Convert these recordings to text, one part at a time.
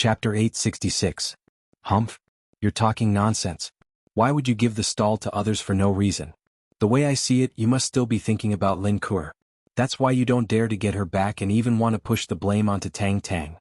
Chapter 866. Humph. You're talking nonsense. Why would you give the stall to others for no reason? The way I see it, you must still be thinking about Lin Kur. That's why you don't dare to get her back and even want to push the blame onto Tang Tang.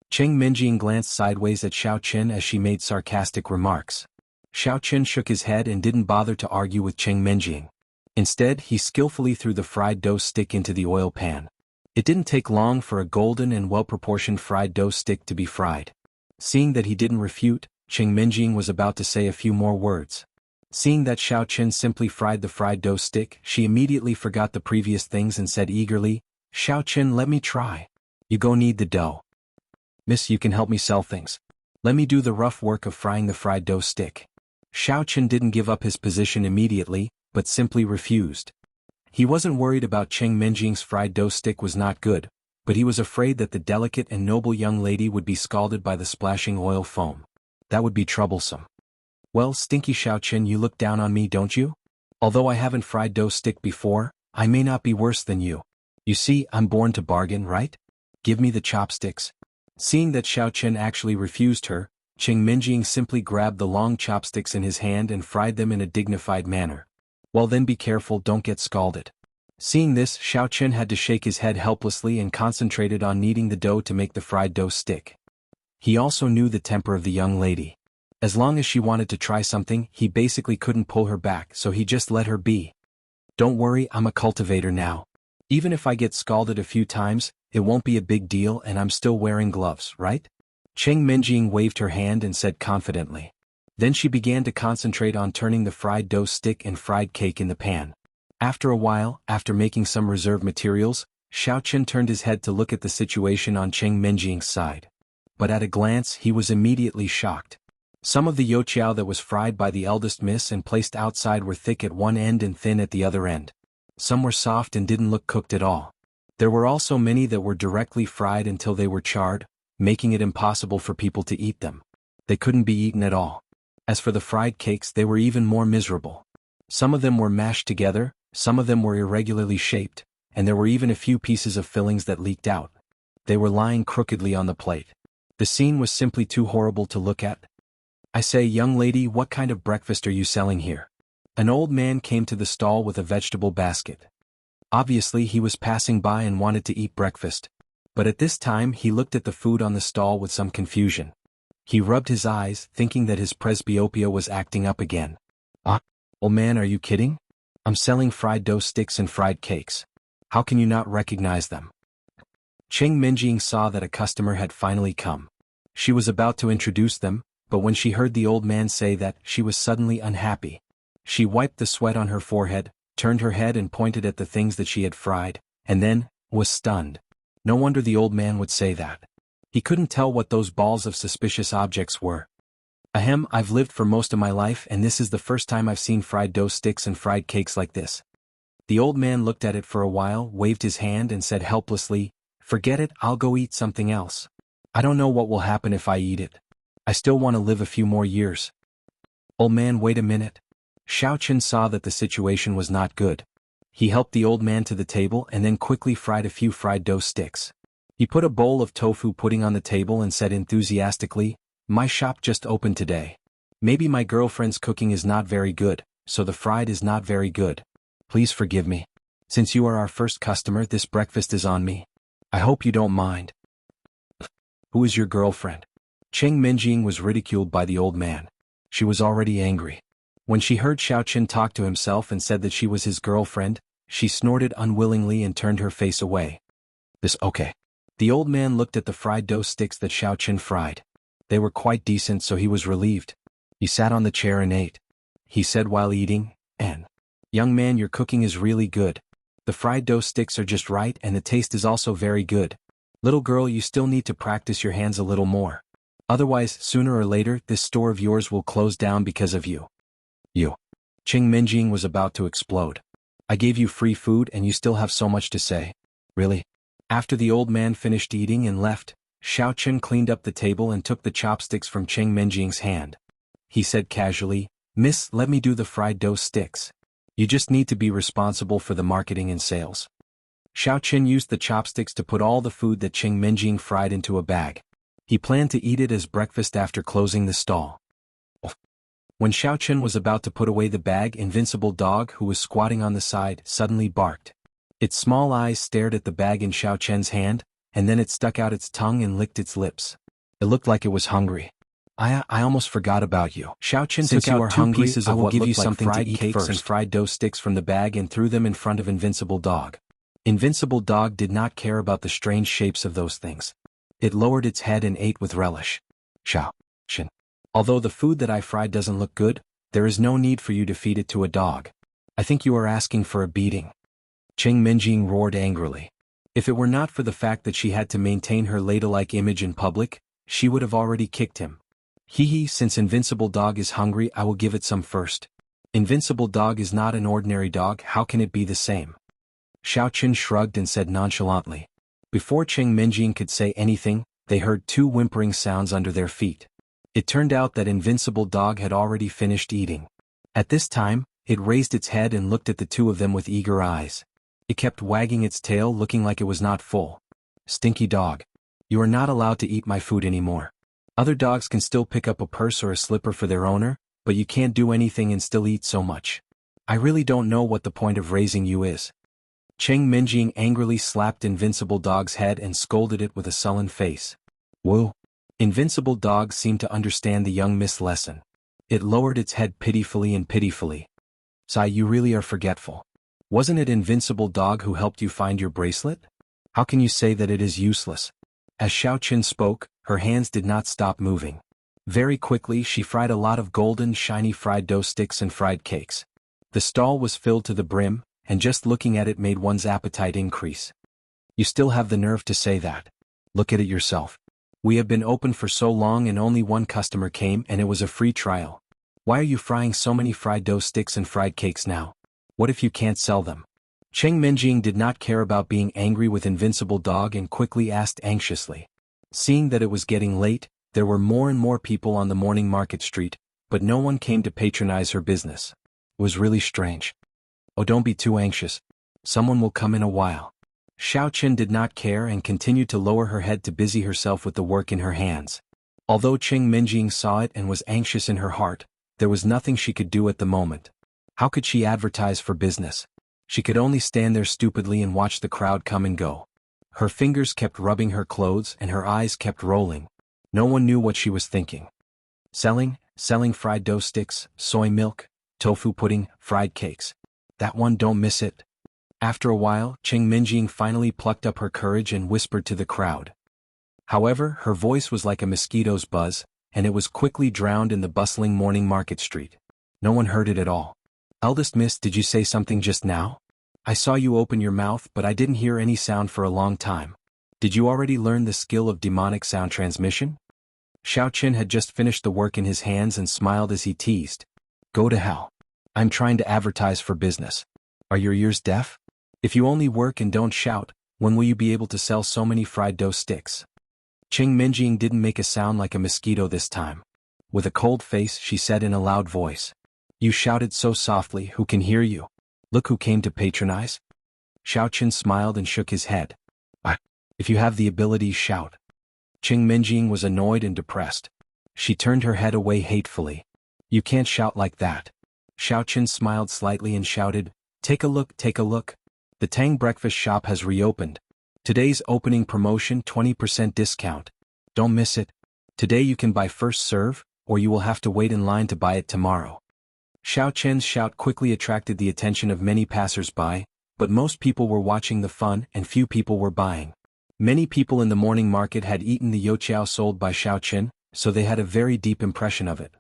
Cheng Minjing glanced sideways at Xiao Qin as she made sarcastic remarks. Xiao Qin shook his head and didn't bother to argue with Cheng Minjing. Instead, he skillfully threw the fried dough stick into the oil pan. It didn't take long for a golden and well-proportioned fried dough stick to be fried. Seeing that he didn't refute, Cheng Minjing was about to say a few more words. Seeing that Xiao Qin simply fried the fried dough stick, she immediately forgot the previous things and said eagerly, "Xiao Qin, let me try. You go knead the dough. Miss, you can help me sell things. Let me do the rough work of frying the fried dough stick." Xiao Qin didn't give up his position immediately, but simply refused. He wasn't worried about Cheng Minjing's fried dough stick was not good, but he was afraid that the delicate and noble young lady would be scalded by the splashing oil foam. That would be troublesome. "Well, stinky Xiao Qin, you look down on me, don't you? Although I haven't fried dough stick before, I may not be worse than you. You see, I'm born to bargain, right? Give me the chopsticks." Seeing that Xiao Qin actually refused her, Cheng Minjing simply grabbed the long chopsticks in his hand and fried them in a dignified manner. "Well then, be careful, don't get scalded." Seeing this, Xiao Qin had to shake his head helplessly and concentrated on kneading the dough to make the fried dough stick. He also knew the temper of the young lady. As long as she wanted to try something, he basically couldn't pull her back, so he just let her be. "Don't worry, I'm a cultivator now. Even if I get scalded a few times, it won't be a big deal and I'm still wearing gloves, right?" Cheng Minjing waved her hand and said confidently. Then she began to concentrate on turning the fried dough stick and fried cake in the pan. After a while, after making some reserve materials, Xiao Qin turned his head to look at the situation on Cheng Minjing's side. But at a glance he was immediately shocked. Some of the youtiao that was fried by the eldest miss and placed outside were thick at one end and thin at the other end. Some were soft and didn't look cooked at all. There were also many that were directly fried until they were charred, making it impossible for people to eat them. They couldn't be eaten at all. As for the fried cakes, they were even more miserable. Some of them were mashed together, some of them were irregularly shaped, and there were even a few pieces of fillings that leaked out. They were lying crookedly on the plate. The scene was simply too horrible to look at. "I say, young lady, what kind of breakfast are you selling here?" An old man came to the stall with a vegetable basket. Obviously he was passing by and wanted to eat breakfast. But at this time he looked at the food on the stall with some confusion. He rubbed his eyes, thinking that his presbyopia was acting up again. "Ah, old man, are you kidding? I'm selling fried dough sticks and fried cakes. How can you not recognize them?" Cheng Minjing saw that a customer had finally come. She was about to introduce them, but when she heard the old man say that, she was suddenly unhappy. She wiped the sweat on her forehead, turned her head and pointed at the things that she had fried, and then was stunned. No wonder the old man would say that. He couldn't tell what those balls of suspicious objects were. "Ahem, I've lived for most of my life and this is the first time I've seen fried dough sticks and fried cakes like this." The old man looked at it for a while, waved his hand and said helplessly, "Forget it, I'll go eat something else. I don't know what will happen if I eat it. I still want to live a few more years." "Old man, wait a minute." Xiao Qin saw that the situation was not good. He helped the old man to the table and then quickly fried a few fried dough sticks. He put a bowl of tofu pudding on the table and said enthusiastically, "My shop just opened today. Maybe my girlfriend's cooking is not very good, so the fried is not very good. Please forgive me. Since you are our first customer, this breakfast is on me. I hope you don't mind." "Who is your girlfriend?" Cheng Minjing was ridiculed by the old man. She was already angry. When she heard Xiao Qin talk to himself and said that she was his girlfriend, she snorted unwillingly and turned her face away. Okay. The old man looked at the fried dough sticks that Xiao Qin fried. They were quite decent, so he was relieved. He sat on the chair and ate. He said while eating, "Young man, your cooking is really good. The fried dough sticks are just right and the taste is also very good. Little girl, you still need to practice your hands a little more. Otherwise, sooner or later, this store of yours will close down because of you." "You." Cheng Minjing was about to explode. "I gave you free food and you still have so much to say? Really?" After the old man finished eating and left, Xiao Qin cleaned up the table and took the chopsticks from Cheng Minjing's hand. He said casually, "Miss, let me do the fried dough sticks. You just need to be responsible for the marketing and sales." Xiao Qin used the chopsticks to put all the food that Cheng Minjing fried into a bag. He planned to eat it as breakfast after closing the stall. When Xiao Chen was about to put away the bag, Invincible Dog, who was squatting on the side, suddenly barked. Its small eyes stared at the bag in Xiao Chen's hand, and then it stuck out its tongue and licked its lips. It looked like it was hungry. I almost forgot about you. Xiao Chen took out two pieces of what looked like fried cakes and fried dough sticks from the bag and threw them in front of Invincible Dog. Invincible Dog did not care about the strange shapes of those things. It lowered its head and ate with relish. Xiao Chen, although the food that I fried doesn't look good, there is no need for you to feed it to a dog. I think you are asking for a beating. Cheng Minjing roared angrily. If it were not for the fact that she had to maintain her ladylike image in public, she would have already kicked him. Since Invincible Dog is hungry, I will give it some first. Invincible Dog is not an ordinary dog, how can it be the same? Xiao Chen shrugged and said nonchalantly. Before Cheng Minjing could say anything, they heard two whimpering sounds under their feet. It turned out that Invincible Dog had already finished eating. At this time, it raised its head and looked at the two of them with eager eyes. It kept wagging its tail, looking like it was not full. Stinky dog. You are not allowed to eat my food anymore. Other dogs can still pick up a purse or a slipper for their owner, but you can't do anything and still eat so much. I really don't know what the point of raising you is. Cheng Minjing angrily slapped Invincible Dog's head and scolded it with a sullen face. Whoa! Invincible Dog seemed to understand the young Miss' lesson. It lowered its head pitifully. Sai, you really are forgetful. Wasn't it Invincible Dog who helped you find your bracelet? How can you say that it is useless? As Xiao Chen spoke, her hands did not stop moving. Very quickly she fried a lot of golden, shiny fried dough sticks and fried cakes. The stall was filled to the brim, and just looking at it made one's appetite increase. You still have the nerve to say that. Look at it yourself. We have been open for so long and only one customer came and it was a free trial. Why are you frying so many fried dough sticks and fried cakes now? What if you can't sell them? Cheng Minjing did not care about being angry with Invincible Dog and quickly asked anxiously. Seeing that it was getting late, there were more and more people on the morning market street, but no one came to patronize her business. It was really strange. Oh, don't be too anxious. Someone will come in a while. Xiao Chen did not care and continued to lower her head to busy herself with the work in her hands. Although Cheng Minjing saw it and was anxious in her heart, there was nothing she could do at the moment. How could she advertise for business? She could only stand there stupidly and watch the crowd come and go. Her fingers kept rubbing her clothes and her eyes kept rolling. No one knew what she was thinking. Selling fried dough sticks, soy milk, tofu pudding, fried cakes. That one, don't miss it. After a while, Cheng Minjing finally plucked up her courage and whispered to the crowd. However, her voice was like a mosquito's buzz, and it was quickly drowned in the bustling morning market street. No one heard it at all. Eldest miss, did you say something just now? I saw you open your mouth, but I didn't hear any sound for a long time. Did you already learn the skill of demonic sound transmission? Xiao Chen had just finished the work in his hands and smiled as he teased. Go to hell. I'm trying to advertise for business. Are your ears deaf? If you only work and don't shout, when will you be able to sell so many fried dough sticks? Cheng Minjing didn't make a sound like a mosquito this time. With a cold face, she said in a loud voice. You shouted so softly, who can hear you? Look who came to patronize. Xiao Chen smiled and shook his head. If you have the ability, shout. Cheng Minjing was annoyed and depressed. She turned her head away hatefully. You can't shout like that. Xiao Chen smiled slightly and shouted, Take a look. The Tang breakfast shop has reopened. Today's opening promotion, 20% discount. Don't miss it. Today you can buy first serve, or you will have to wait in line to buy it tomorrow. Xiao Chen's shout quickly attracted the attention of many passers-by, but most people were watching the fun and few people were buying. Many people in the morning market had eaten the youtiao sold by Xiao Chen, so they had a very deep impression of it.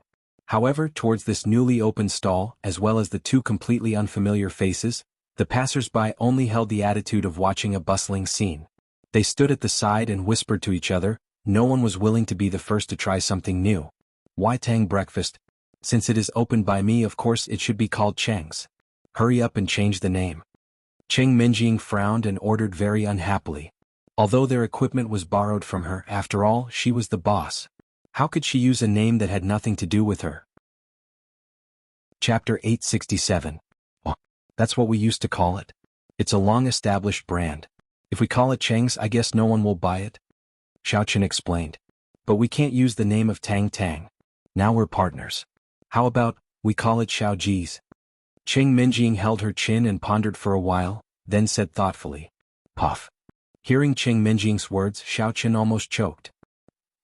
However, towards this newly opened stall, as well as the two completely unfamiliar faces, the passers-by only held the attitude of watching a bustling scene. They stood at the side and whispered to each other. No one was willing to be the first to try something new. Why Tang breakfast? Since it is opened by me, of course it should be called Cheng's. Hurry up and change the name. Cheng Minjing frowned and ordered very unhappily. Although their equipment was borrowed from her, after all, she was the boss. How could she use a name that had nothing to do with her? Chapter 867. Oh, that's what we used to call it. It's a long-established brand. If we call it Cheng's, I guess no one will buy it. Xiao Chen explained. But we can't use the name of Tang Tang. Now we're partners. How about, we call it Xiao Ji's? Cheng Minjing held her chin and pondered for a while, then said thoughtfully. Puff. Hearing Cheng Minjing's words, Xiao Chen almost choked.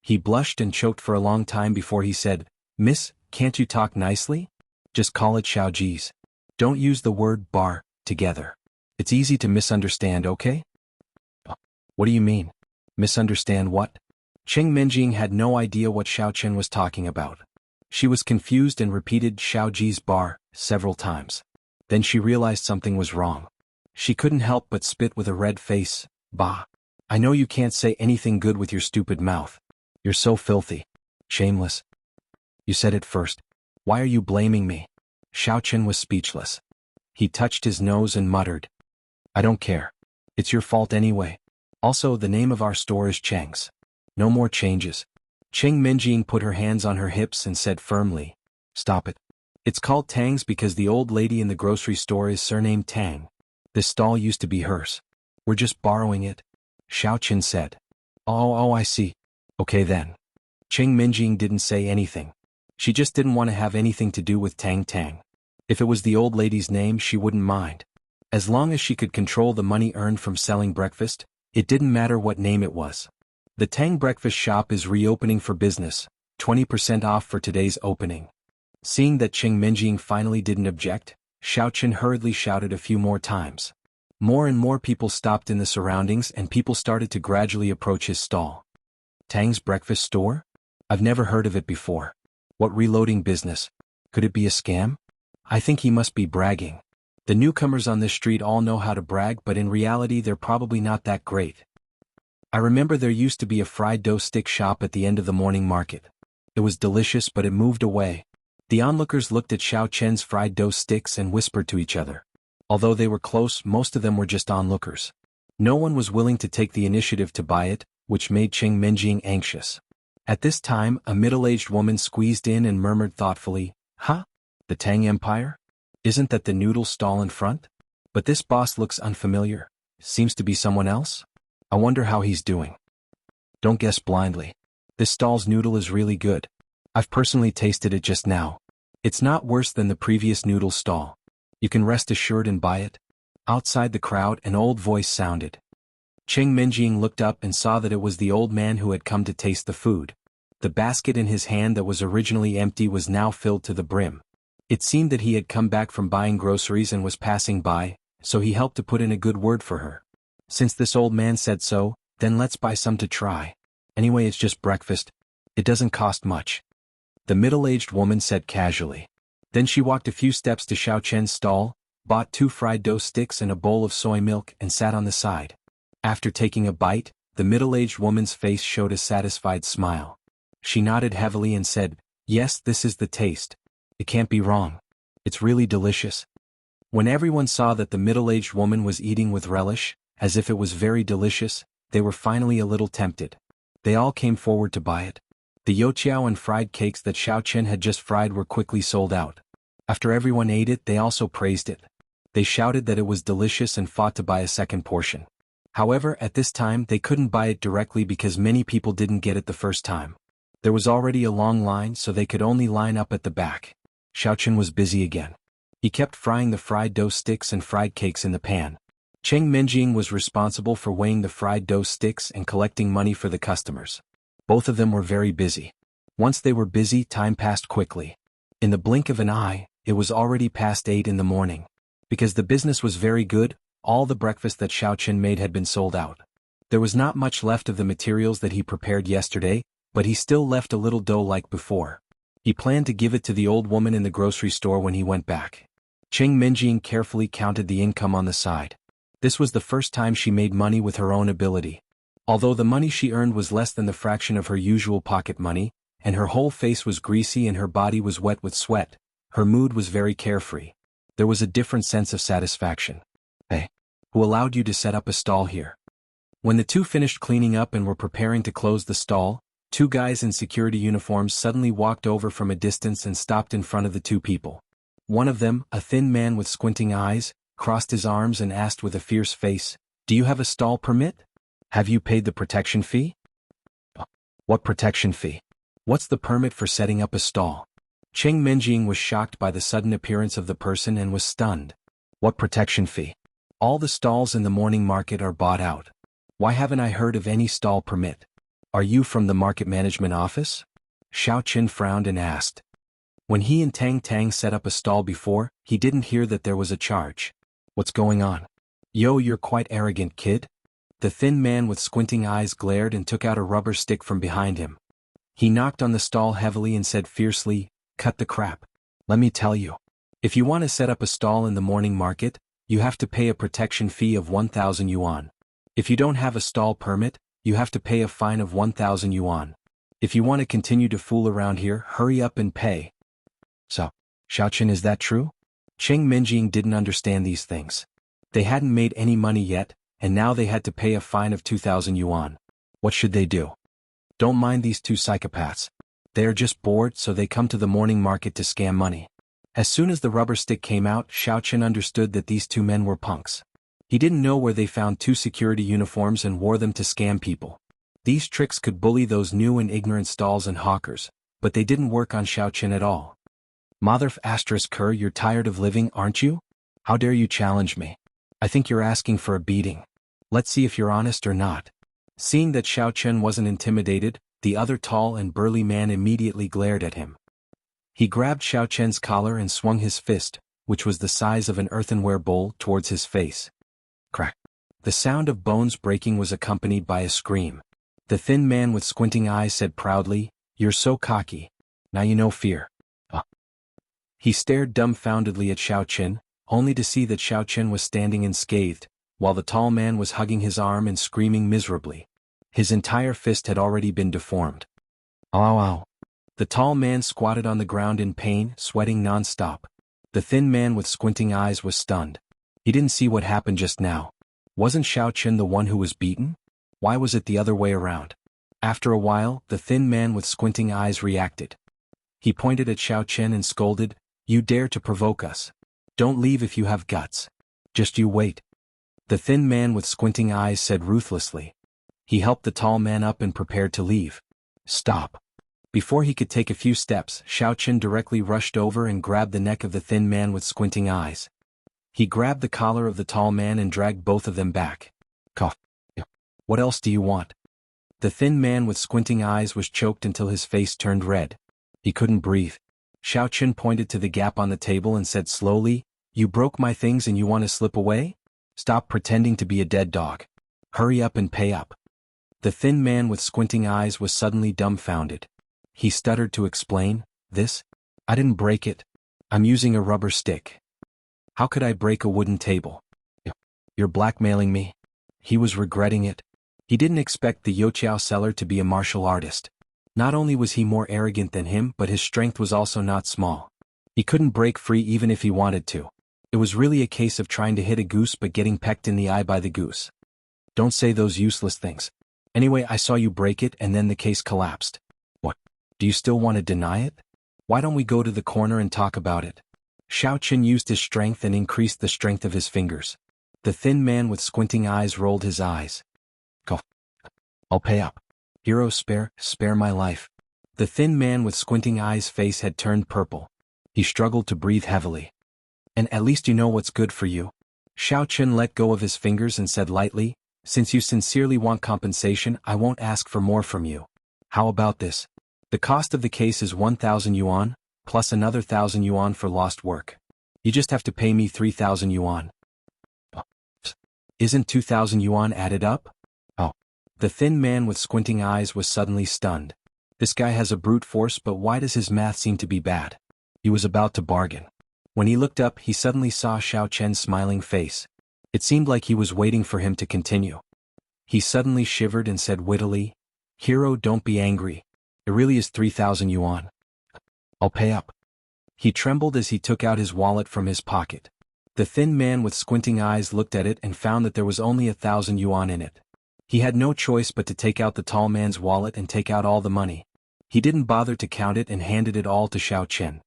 He blushed and choked for a long time before he said, Miss, can't you talk nicely? Just call it Xiao Ji's. Don't use the word bar together. It's easy to misunderstand, okay? What do you mean? Misunderstand what? Cheng Minjing had no idea what Xiao Chen was talking about. She was confused and repeated Xiao Ji's bar several times. Then she realized something was wrong. She couldn't help but spit with a red face. Bah. I know you can't say anything good with your stupid mouth. You're so filthy. Shameless. You said it first. Why are you blaming me? Xiao Chen was speechless. He touched his nose and muttered. I don't care. It's your fault anyway. Also, the name of our store is Cheng's. No more changes. Cheng Minjing put her hands on her hips and said firmly. Stop it. It's called Tang's because the old lady in the grocery store is surnamed Tang. This stall used to be hers. We're just borrowing it. Xiao Chen said. Oh, I see. Okay then. Cheng Minjing didn't say anything. She just didn't want to have anything to do with Tang Tang. If it was the old lady's name, she wouldn't mind. As long as she could control the money earned from selling breakfast, it didn't matter what name it was. The Tang Breakfast Shop is reopening for business, 20% off for today's opening. Seeing that Cheng Minjing finally didn't object, Xiao Chen hurriedly shouted a few more times. More and more people stopped in the surroundings and people started to gradually approach his stall. Tang's breakfast store? I've never heard of it before. What reloading business? Could it be a scam? I think he must be bragging. The newcomers on this street all know how to brag, but in reality they're probably not that great. I remember there used to be a fried dough stick shop at the end of the morning market. It was delicious, but it moved away. The onlookers looked at Xiao Chen's fried dough sticks and whispered to each other. Although they were close, most of them were just onlookers. No one was willing to take the initiative to buy it, which made Cheng Minjing anxious. At this time, a middle-aged woman squeezed in and murmured thoughtfully, Huh? The Tang Empire? Isn't that the noodle stall in front? But this boss looks unfamiliar. Seems to be someone else? I wonder how he's doing. Don't guess blindly. This stall's noodle is really good. I've personally tasted it just now. It's not worse than the previous noodle stall. You can rest assured and buy it. Outside the crowd, an old voice sounded. Cheng Minjing looked up and saw that it was the old man who had come to taste the food. The basket in his hand that was originally empty was now filled to the brim. It seemed that he had come back from buying groceries and was passing by, so he helped to put in a good word for her. Since this old man said so, then let's buy some to try. Anyway, it's just breakfast. It doesn't cost much. The middle-aged woman said casually. Then she walked a few steps to Xiao Chen's stall, bought 2 fried dough sticks and a bowl of soy milk and sat on the side. After taking a bite, the middle-aged woman's face showed a satisfied smile. She nodded heavily and said, Yes, this is the taste. It can't be wrong. It's really delicious. When everyone saw that the middle-aged woman was eating with relish, as if it was very delicious, they were finally a little tempted. They all came forward to buy it. The youtiao and fried cakes that Xiao Chen had just fried were quickly sold out. After everyone ate it, they also praised it. They shouted that it was delicious and fought to buy a second portion. However, at this time they couldn't buy it directly because many people didn't get it the first time. There was already a long line, so they could only line up at the back. Xiao Chen was busy again. He kept frying the fried dough sticks and fried cakes in the pan. Cheng Minjing was responsible for weighing the fried dough sticks and collecting money for the customers. Both of them were very busy. Once they were busy, time passed quickly. In the blink of an eye, it was already past 8 in the morning. Because the business was very good, all the breakfast that Xiao Chen made had been sold out. There was not much left of the materials that he prepared yesterday, but he still left a little dough like before. He planned to give it to the old woman in the grocery store when he went back. Cheng Minjing carefully counted the income on the side. This was the first time she made money with her own ability. Although the money she earned was less than the fraction of her usual pocket money, and her whole face was greasy and her body was wet with sweat, her mood was very carefree. There was a different sense of satisfaction. Hey, who allowed you to set up a stall here? When the two finished cleaning up and were preparing to close the stall, 2 guys in security uniforms suddenly walked over from a distance and stopped in front of the 2 people. One of them, a thin man with squinting eyes, crossed his arms and asked with a fierce face, Do you have a stall permit? Have you paid the protection fee? What protection fee? What's the permit for setting up a stall? Cheng Menjing was shocked by the sudden appearance of the person and was stunned. What protection fee? All the stalls in the morning market are bought out. Why haven't I heard of any stall permit? Are you from the market management office? Xiao Qin frowned and asked. When he and Tang Tang set up a stall before, he didn't hear that there was a charge. What's going on? Yo, you're quite arrogant, kid. The thin man with squinting eyes glared and took out a rubber stick from behind him. He knocked on the stall heavily and said fiercely, "Cut the crap. Let me tell you. If you want to set up a stall in the morning market, you have to pay a protection fee of 1,000 yuan. If you don't have a stall permit, you have to pay a fine of 1,000 yuan. If you want to continue to fool around here, hurry up and pay." So, Xiaoqin, is that true? Cheng Menjing didn't understand these things. They hadn't made any money yet, and now they had to pay a fine of 2,000 yuan. What should they do? Don't mind these two psychopaths. They are just bored, so they come to the morning market to scam money. As soon as the rubber stick came out, Xiaoqin understood that these two men were punks. He didn't know where they found two security uniforms and wore them to scam people. These tricks could bully those new and ignorant stalls and hawkers, but they didn't work on Xiaoqin at all. Motherf *Cur, you're tired of living, aren't you? How dare you challenge me? I think you're asking for a beating. Let's see if you're honest or not. Seeing that Xiaoqin wasn't intimidated, the other tall and burly man immediately glared at him. He grabbed Xiaoqin's collar and swung his fist, which was the size of an earthenware bowl, towards his face. Crack. The sound of bones breaking was accompanied by a scream. The thin man with squinting eyes said proudly, "You're so cocky. Now you know fear." He stared dumbfoundedly at Xiaoqin, only to see that Xiaoqin was standing unscathed, while the tall man was hugging his arm and screaming miserably. His entire fist had already been deformed. Ow, ow. The tall man squatted on the ground in pain, sweating non-stop. The thin man with squinting eyes was stunned. He didn't see what happened just now. Wasn't Xiaoqin the one who was beaten? Why was it the other way around? After a while, the thin man with squinting eyes reacted. He pointed at Xiaoqin and scolded, "You dare to provoke us. Don't leave if you have guts. Just you wait." The thin man with squinting eyes said ruthlessly. He helped the tall man up and prepared to leave. Stop. Before he could take a few steps, Xiaoqin directly rushed over and grabbed the neck of the thin man with squinting eyes. He grabbed the collar of the tall man and dragged both of them back. Cough. What else do you want? The thin man with squinting eyes was choked until his face turned red. He couldn't breathe. Xiaoqin pointed to the gap on the table and said slowly, "You broke my things and you want to slip away? Stop pretending to be a dead dog. Hurry up and pay up." The thin man with squinting eyes was suddenly dumbfounded. He stuttered to explain, I didn't break it. I'm using a rubber stick. How could I break a wooden table?" "You're blackmailing me." He was regretting it. He didn't expect the Youqiao seller to be a martial artist. Not only was he more arrogant than him, but his strength was also not small. He couldn't break free even if he wanted to. It was really a case of trying to hit a goose but getting pecked in the eye by the goose. "Don't say those useless things. Anyway, I saw you break it and then the case collapsed." "What? Do you still want to deny it? Why don't we go to the corner and talk about it?" Xiaoqin used his strength and increased the strength of his fingers. The thin man with squinting eyes rolled his eyes. "Go. I'll pay up. Hero, spare my life." The thin man with squinting eyes' face had turned purple. He struggled to breathe heavily. "And at least you know what's good for you." Xiaoqin let go of his fingers and said lightly, "Since you sincerely want compensation, I won't ask for more from you. How about this? The cost of the case is 1,000 yuan, plus another 1,000 yuan for lost work. You just have to pay me 3,000 yuan. Isn't 2,000 yuan added up?" "Oh." The thin man with squinting eyes was suddenly stunned. This guy has a brute force, but why does his math seem to be bad? He was about to bargain. When he looked up, he suddenly saw Xiaoqin's smiling face. It seemed like he was waiting for him to continue. He suddenly shivered and said wittily, "Hero, don't be angry. It really is 3,000 yuan. I'll pay up." He trembled as he took out his wallet from his pocket. The thin man with squinting eyes looked at it and found that there was only 1,000 yuan in it. He had no choice but to take out the tall man's wallet and take out all the money. He didn't bother to count it and handed it all to Xiaoqin.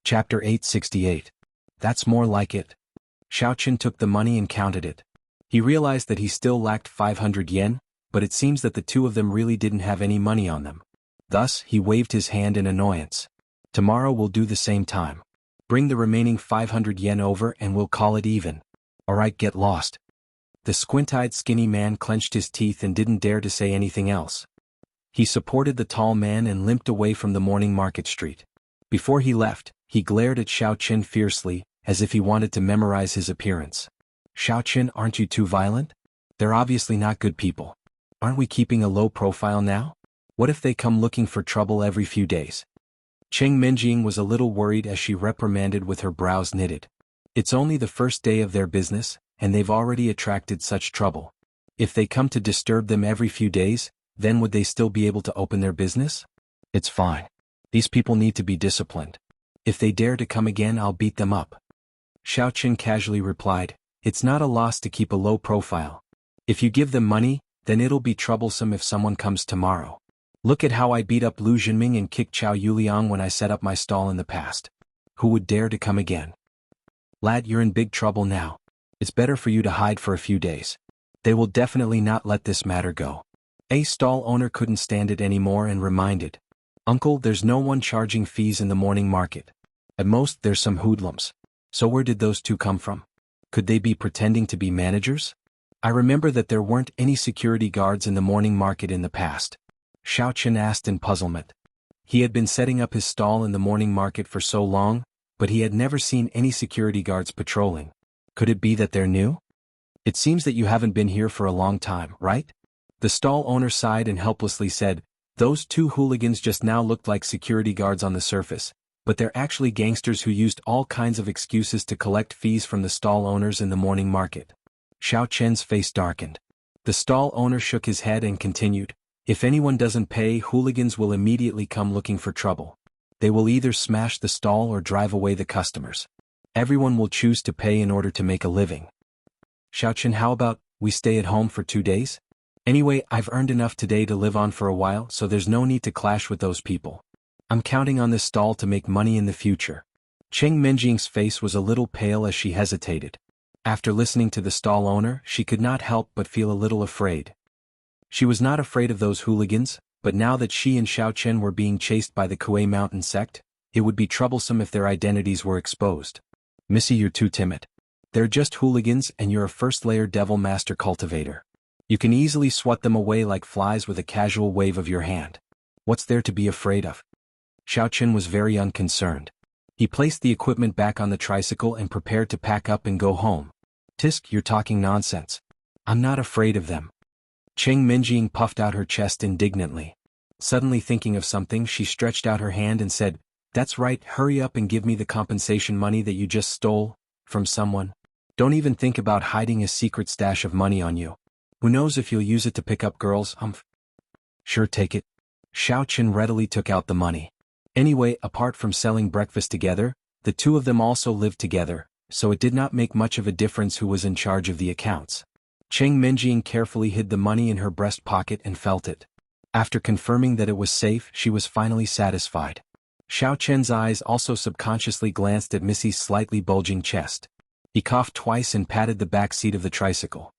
Chapter 868. That's more like it. Xiaoqin took the money and counted it. He realized that he still lacked 500 yen, but it seems that the two of them really didn't have any money on them. Thus, he waved his hand in annoyance. Tomorrow we'll do the same time. Bring the remaining 500 yen over and we'll call it even. Alright, get lost. The squint-eyed skinny man clenched his teeth and didn't dare to say anything else. He supported the tall man and limped away from the morning market street. Before he left, he glared at Xiao Qin fiercely, as if he wanted to memorize his appearance. Xiao Qin, aren't you too violent? They're obviously not good people. Aren't we keeping a low profile now? What if they come looking for trouble every few days? Cheng Menjing was a little worried as she reprimanded with her brows knitted. It's only the first day of their business, and they've already attracted such trouble. If they come to disturb them every few days, then would they still be able to open their business? It's fine. These people need to be disciplined. If they dare to come again, I'll beat them up. Xiao Qin casually replied, it's not a loss to keep a low profile. If you give them money, then it'll be troublesome if someone comes tomorrow. Look at how I beat up Lu Jinming and kicked Chao Yuliang when I set up my stall in the past. Who would dare to come again? Lad, you're in big trouble now. It's better for you to hide for a few days. They will definitely not let this matter go. A stall owner couldn't stand it anymore and reminded, Uncle, there's no one charging fees in the morning market. At most, there's some hoodlums. So where did those two come from? Could they be pretending to be managers? I remember that there weren't any security guards in the morning market in the past. Xiao Qin asked in puzzlement. He had been setting up his stall in the morning market for so long, but he had never seen any security guards patrolling. Could it be that they're new? It seems that you haven't been here for a long time, right? The stall owner sighed and helplessly said, those two hooligans just now looked like security guards on the surface, but they're actually gangsters who used all kinds of excuses to collect fees from the stall owners in the morning market. Xiao Chen's face darkened. The stall owner shook his head and continued, if anyone doesn't pay, hooligans will immediately come looking for trouble. They will either smash the stall or drive away the customers. Everyone will choose to pay in order to make a living. Xiao Chen, how about we stay at home for 2 days? Anyway, I've earned enough today to live on for a while, so there's no need to clash with those people. I'm counting on this stall to make money in the future. Cheng Menjing's face was a little pale as she hesitated. After listening to the stall owner, she could not help but feel a little afraid. She was not afraid of those hooligans, but now that she and Xiao Chen were being chased by the Kuei Mountain sect, it would be troublesome if their identities were exposed. Missy, you're too timid. They're just hooligans and you're a first-layer devil master cultivator. You can easily swat them away like flies with a casual wave of your hand. What's there to be afraid of? Xiao Chen was very unconcerned. He placed the equipment back on the tricycle and prepared to pack up and go home. Tisk, you're talking nonsense. I'm not afraid of them. Cheng Menjing puffed out her chest indignantly. Suddenly thinking of something, she stretched out her hand and said, that's right, hurry up and give me the compensation money that you just stole from someone. Don't even think about hiding a secret stash of money on you. Who knows if you'll use it to pick up girls, humph. Sure, take it. Xiao Chen readily took out the money. Anyway, apart from selling breakfast together, the two of them also lived together, so it did not make much of a difference who was in charge of the accounts. Cheng Menjing carefully hid the money in her breast pocket and felt it. After confirming that it was safe, she was finally satisfied. Xiao Chen's eyes also subconsciously glanced at Missy's slightly bulging chest. He coughed twice and patted the back seat of the tricycle.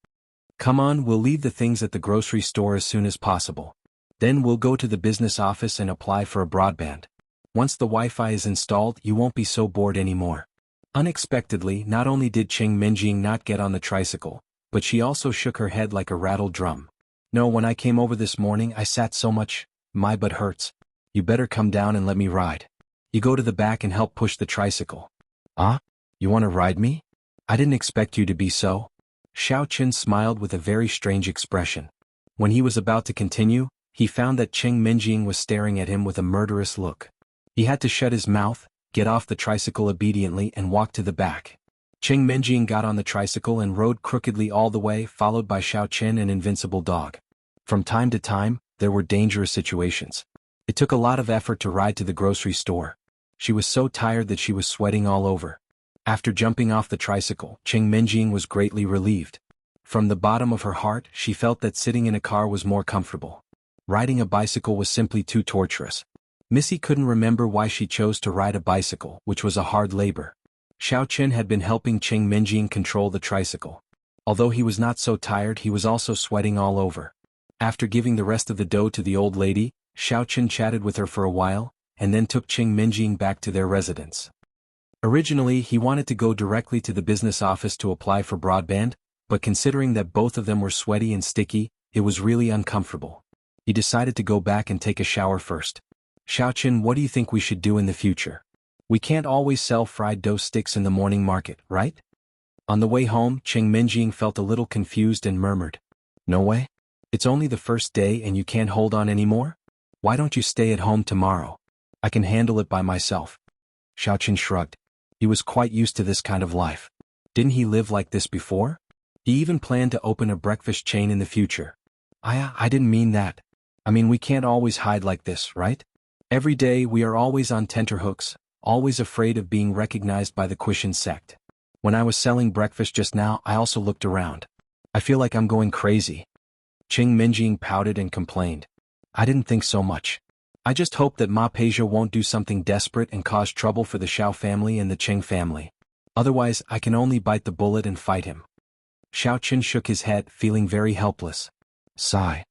Come on, we'll leave the things at the grocery store as soon as possible. Then we'll go to the business office and apply for a broadband. Once the Wi-Fi is installed, you won't be so bored anymore. Unexpectedly, not only did Cheng Menjing not get on the tricycle, but she also shook her head like a rattled drum. No, when I came over this morning, I sat so much, my butt hurts. You better come down and let me ride. You go to the back and help push the tricycle. Ah? You want to ride me? I didn't expect you to be so. Xiao Chen smiled with a very strange expression. When he was about to continue, he found that Cheng Menjing was staring at him with a murderous look. He had to shut his mouth, get off the tricycle obediently and walk to the back. Cheng Menjing got on the tricycle and rode crookedly all the way, followed by Xiao Chen and Invincible Dog. From time to time, there were dangerous situations. It took a lot of effort to ride to the grocery store. She was so tired that she was sweating all over. After jumping off the tricycle, Cheng Menjing was greatly relieved. From the bottom of her heart, she felt that sitting in a car was more comfortable. Riding a bicycle was simply too torturous. Missy couldn't remember why she chose to ride a bicycle, which was a hard labor. Xiao Chen had been helping Cheng Menjing control the tricycle. Although he was not so tired, he was also sweating all over. After giving the rest of the dough to the old lady, Xiaoqun chatted with her for a while, and then took Qing Minjing back to their residence. Originally he wanted to go directly to the business office to apply for broadband, but considering that both of them were sweaty and sticky, it was really uncomfortable. He decided to go back and take a shower first. Xiaoqun, what do you think we should do in the future? We can't always sell fried dough sticks in the morning market, right? On the way home, Qing Minjing felt a little confused and murmured, "No way? It's only the first day and you can't hold on anymore? Why don't you stay at home tomorrow? I can handle it by myself." Xiaoqun shrugged. He was quite used to this kind of life. Didn't he live like this before? He even planned to open a breakfast chain in the future. I didn't mean that. I mean, we can't always hide like this, right? Every day we are always on tenterhooks, always afraid of being recognized by the Quishan sect. When I was selling breakfast just now, I also looked around. I feel like I'm going crazy. Qing Minjing pouted and complained. I didn't think so much. I just hope that Ma Peizhe won't do something desperate and cause trouble for the Xiao family and the Qing family. Otherwise, I can only bite the bullet and fight him. Xiaoqun shook his head, feeling very helpless. Sigh.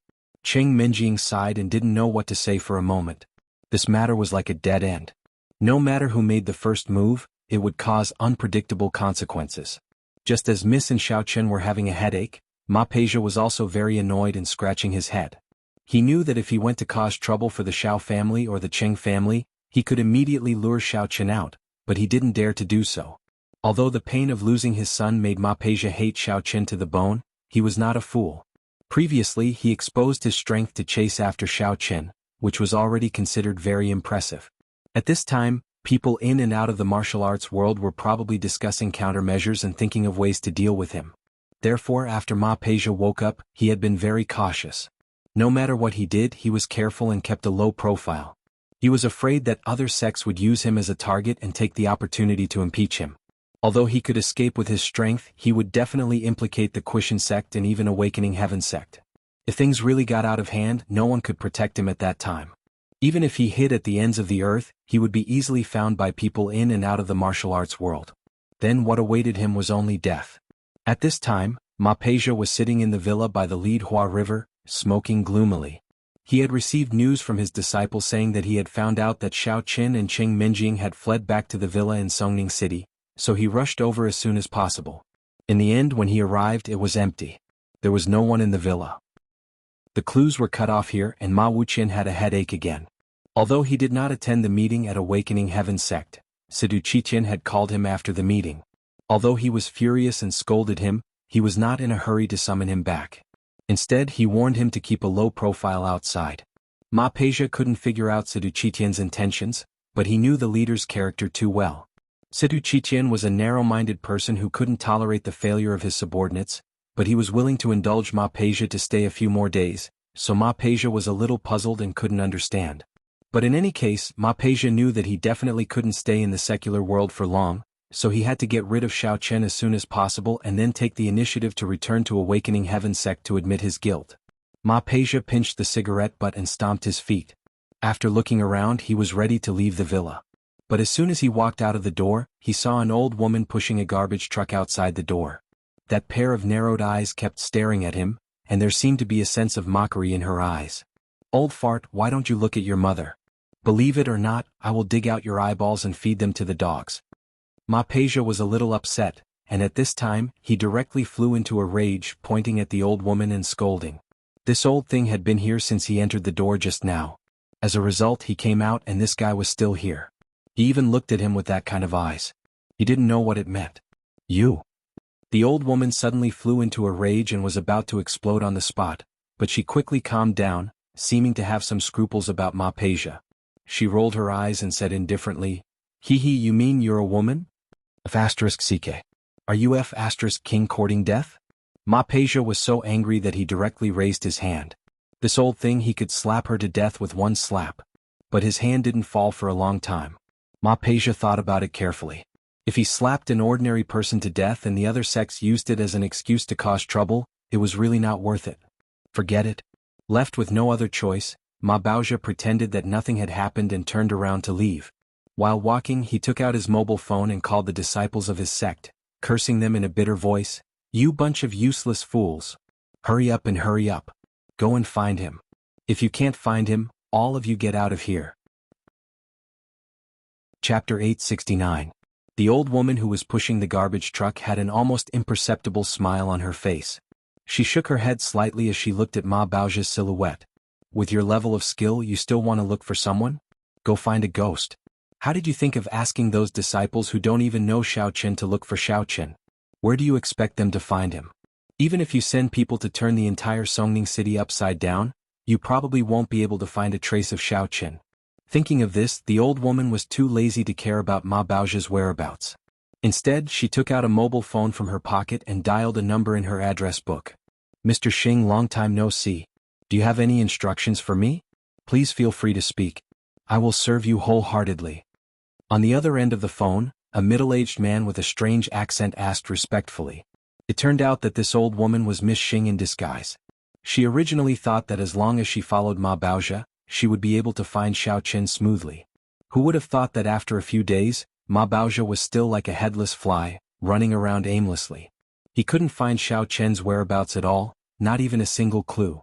Qing Minjing sighed and didn't know what to say for a moment. This matter was like a dead end. No matter who made the first move, it would cause unpredictable consequences. Just as Miss and Xiaoqun were having a headache, Ma Peizhe was also very annoyed and scratching his head. He knew that if he went to cause trouble for the Xiao family or the Qing family, he could immediately lure Xiaoqun out, but he didn't dare to do so. Although the pain of losing his son made Ma Peizhe hate Xiaoqun to the bone, he was not a fool. Previously he exposed his strength to chase after Xiaoqun, which was already considered very impressive. At this time, people in and out of the martial arts world were probably discussing countermeasures and thinking of ways to deal with him. Therefore, after Ma Peizhe woke up, he had been very cautious. No matter what he did, he was careful and kept a low profile. He was afraid that other sects would use him as a target and take the opportunity to impeach him. Although he could escape with his strength, he would definitely implicate the Quishan sect and even Awakening Heaven sect. If things really got out of hand, no one could protect him at that time. Even if he hid at the ends of the earth, he would be easily found by people in and out of the martial arts world. Then what awaited him was only death. At this time, Ma Peizhe was sitting in the villa by the Lidhua River, smoking gloomily. He had received news from his disciple saying that he had found out that Xiaoqun and Qing Minjing had fled back to the villa in Songning City, so he rushed over as soon as possible. In the end, when he arrived, it was empty. There was no one in the villa. The clues were cut off here, and Ma Wuqian had a headache again. Although he did not attend the meeting at Awakening Heaven sect, Sidu Qiqian had called him after the meeting. Although he was furious and scolded him, he was not in a hurry to summon him back. Instead, he warned him to keep a low profile outside. Ma Peizhe couldn't figure out Sidu Qiqian's intentions, but he knew the leader's character too well. Sidu Qiqian was a narrow-minded person who couldn't tolerate the failure of his subordinates, but he was willing to indulge Ma Peizhe to stay a few more days, so Ma Peizhe was a little puzzled and couldn't understand. But in any case, Ma Peizhe knew that he definitely couldn't stay in the secular world for long, so he had to get rid of Xiaoqun as soon as possible and then take the initiative to return to Awakening Heaven sect to admit his guilt. Ma Peizhe pinched the cigarette butt and stomped his feet. After looking around, he was ready to leave the villa. But as soon as he walked out of the door, he saw an old woman pushing a garbage truck outside the door. That pair of narrowed eyes kept staring at him, and there seemed to be a sense of mockery in her eyes. "Old fart, why don't you look at your mother? Believe it or not, I will dig out your eyeballs and feed them to the dogs." Ma Peizhe was a little upset, and at this time, he directly flew into a rage, pointing at the old woman and scolding. This old thing had been here since he entered the door just now. As a result, he came out and this guy was still here. He even looked at him with that kind of eyes. He didn't know what it meant. "You." The old woman suddenly flew into a rage and was about to explode on the spot, but she quickly calmed down, seeming to have some scruples about Ma Peizhe. She rolled her eyes and said indifferently, "Hee hee, you mean you're a woman? F***ck. Are you F***king courting death?" Ma Peizhe was so angry that he directly raised his hand. This old thing, he could slap her to death with one slap. But his hand didn't fall for a long time. Ma Peizhe thought about it carefully. If he slapped an ordinary person to death and the other sex used it as an excuse to cause trouble, it was really not worth it. Forget it. Left with no other choice, Ma Baozhe pretended that nothing had happened and turned around to leave. While walking, he took out his mobile phone and called the disciples of his sect, cursing them in a bitter voice, "You bunch of useless fools. Hurry up and hurry up. Go and find him. If you can't find him, all of you get out of here. Chapter 869. The old woman who was pushing the garbage truck had an almost imperceptible smile on her face. She shook her head slightly as she looked at Ma Baozi's silhouette. With your level of skill, you still want to look for someone? Go find a ghost. How did you think of asking those disciples who don't even know Xiao Qin to look for Xiao Qin? Where do you expect them to find him? Even if you send people to turn the entire Songning city upside down, you probably won't be able to find a trace of Xiao Qin. Thinking of this, the old woman was too lazy to care about Ma Baozi's whereabouts. Instead, she took out a mobile phone from her pocket and dialed a number in her address book. Mr. Xing, long time no see. Do you have any instructions for me? Please feel free to speak. I will serve you wholeheartedly. On the other end of the phone, a middle-aged man with a strange accent asked respectfully. It turned out that this old woman was Miss Xing in disguise. She originally thought that as long as she followed Ma Baozi, she would be able to find Xiao Qin smoothly. Who would have thought that after a few days, Ma Baozi was still like a headless fly, running around aimlessly. He couldn't find Xiao Qin's whereabouts at all, not even a single clue.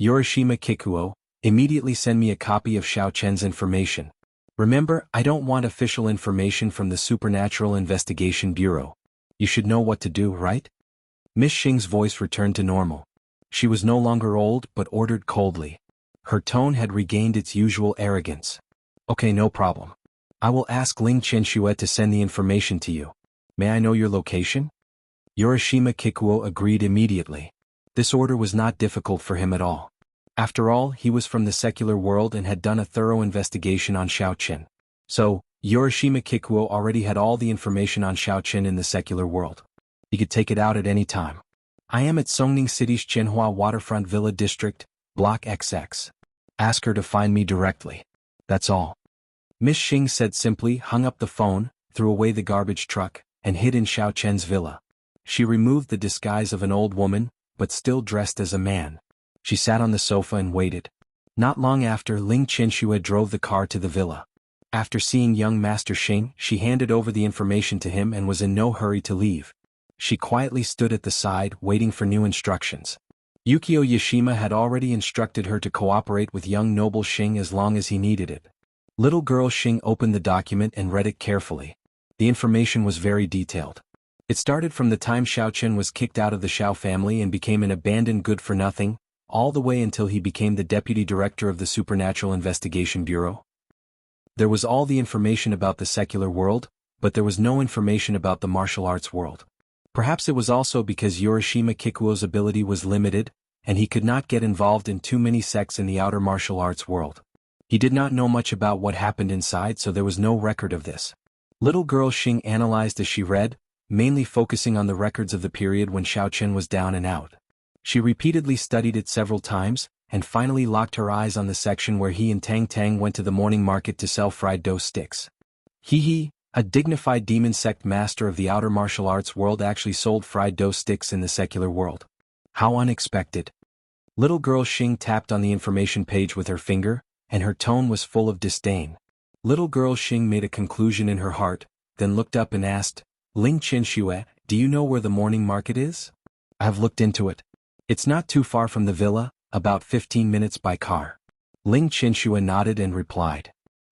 Yorishima Kikuo, immediately send me a copy of Xiao Qin's information. Remember, I don't want official information from the Supernatural Investigation Bureau. You should know what to do, right? Miss Xing's voice returned to normal. She was no longer old but ordered coldly. Her tone had regained its usual arrogance. Okay, no problem. I will ask Ling Qianxue to send the information to you. May I know your location? Yorishima Kikuo agreed immediately. This order was not difficult for him at all. After all, he was from the secular world and had done a thorough investigation on Xiao Qin. So, Yorishima Kikuo already had all the information on Xiao Qin in the secular world. He could take it out at any time. I am at Songning City's Qianhua Waterfront Villa District, Block XX. Ask her to find me directly. That's all. Miss Xing said simply, hung up the phone, threw away the garbage truck, and hid in Xiao Qin's villa. She removed the disguise of an old woman, but still dressed as a man. She sat on the sofa and waited. Not long after, Ling Qianxue drove the car to the villa. After seeing young Master Xing, she handed over the information to him and was in no hurry to leave. She quietly stood at the side, waiting for new instructions. Yukio Yashima had already instructed her to cooperate with young noble Xing as long as he needed it. Little girl Xing opened the document and read it carefully. The information was very detailed. It started from the time Xiao Qin was kicked out of the Xiao family and became an abandoned good-for-nothing, all the way until he became the deputy director of the Supernatural Investigation Bureau. There was all the information about the secular world, but there was no information about the martial arts world. Perhaps it was also because Yorishima Kikuo's ability was limited, and he could not get involved in too many sects in the outer martial arts world. He did not know much about what happened inside, so there was no record of this. Little girl Xing analyzed as she read, mainly focusing on the records of the period when Xiao Qin was down and out. She repeatedly studied it several times, and finally locked her eyes on the section where he and Tang Tang went to the morning market to sell fried dough sticks. He, a dignified demon sect master of the outer martial arts world, actually sold fried dough sticks in the secular world. How unexpected. Little girl Xing tapped on the information page with her finger, and her tone was full of disdain. Little girl Xing made a conclusion in her heart, then looked up and asked, Ling Qianxue, do you know where the morning market is? I have looked into it. It's not too far from the villa, about 15 minutes by car. Ling Qianxue nodded and replied.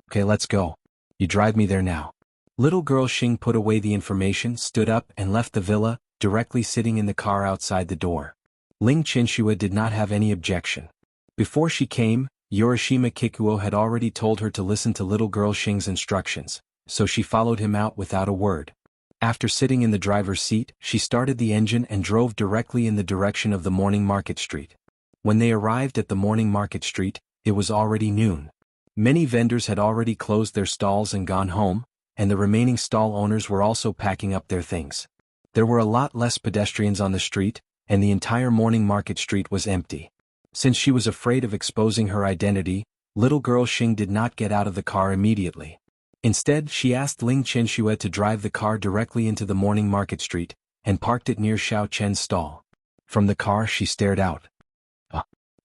Okay, let's go. You drive me there now. Little girl Xing put away the information, stood up, and left the villa, directly sitting in the car outside the door. Ling Qianxue did not have any objection. Before she came, Yorishima Kikuo had already told her to listen to little girl Xing's instructions, so she followed him out without a word. After sitting in the driver's seat, she started the engine and drove directly in the direction of the morning market street. When they arrived at the morning market street, it was already noon. Many vendors had already closed their stalls and gone home, and the remaining stall owners were also packing up their things. There were a lot less pedestrians on the street, and the entire morning market street was empty. Since she was afraid of exposing her identity, little girl Xing did not get out of the car immediately. Instead, she asked Ling Qianxue to drive the car directly into the morning market street, and parked it near Xiao Qin's stall. From the car she stared out.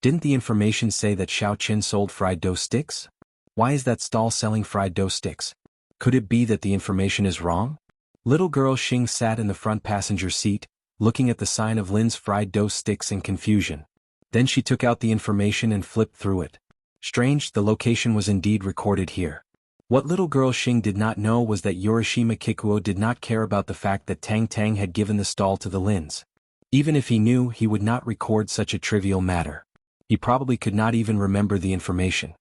Didn't the information say that Xiao Qin sold fried dough sticks? Why is that stall selling fried dough sticks? Could it be that the information is wrong? Little girl Xing sat in the front passenger seat, looking at the sign of Lin's fried dough sticks in confusion. Then she took out the information and flipped through it. Strange, the location was indeed recorded here. What little girl Xing did not know was that Yorishima Kikuo did not care about the fact that Tang Tang had given the stall to the Lins. Even if he knew, he would not record such a trivial matter. He probably could not even remember the information.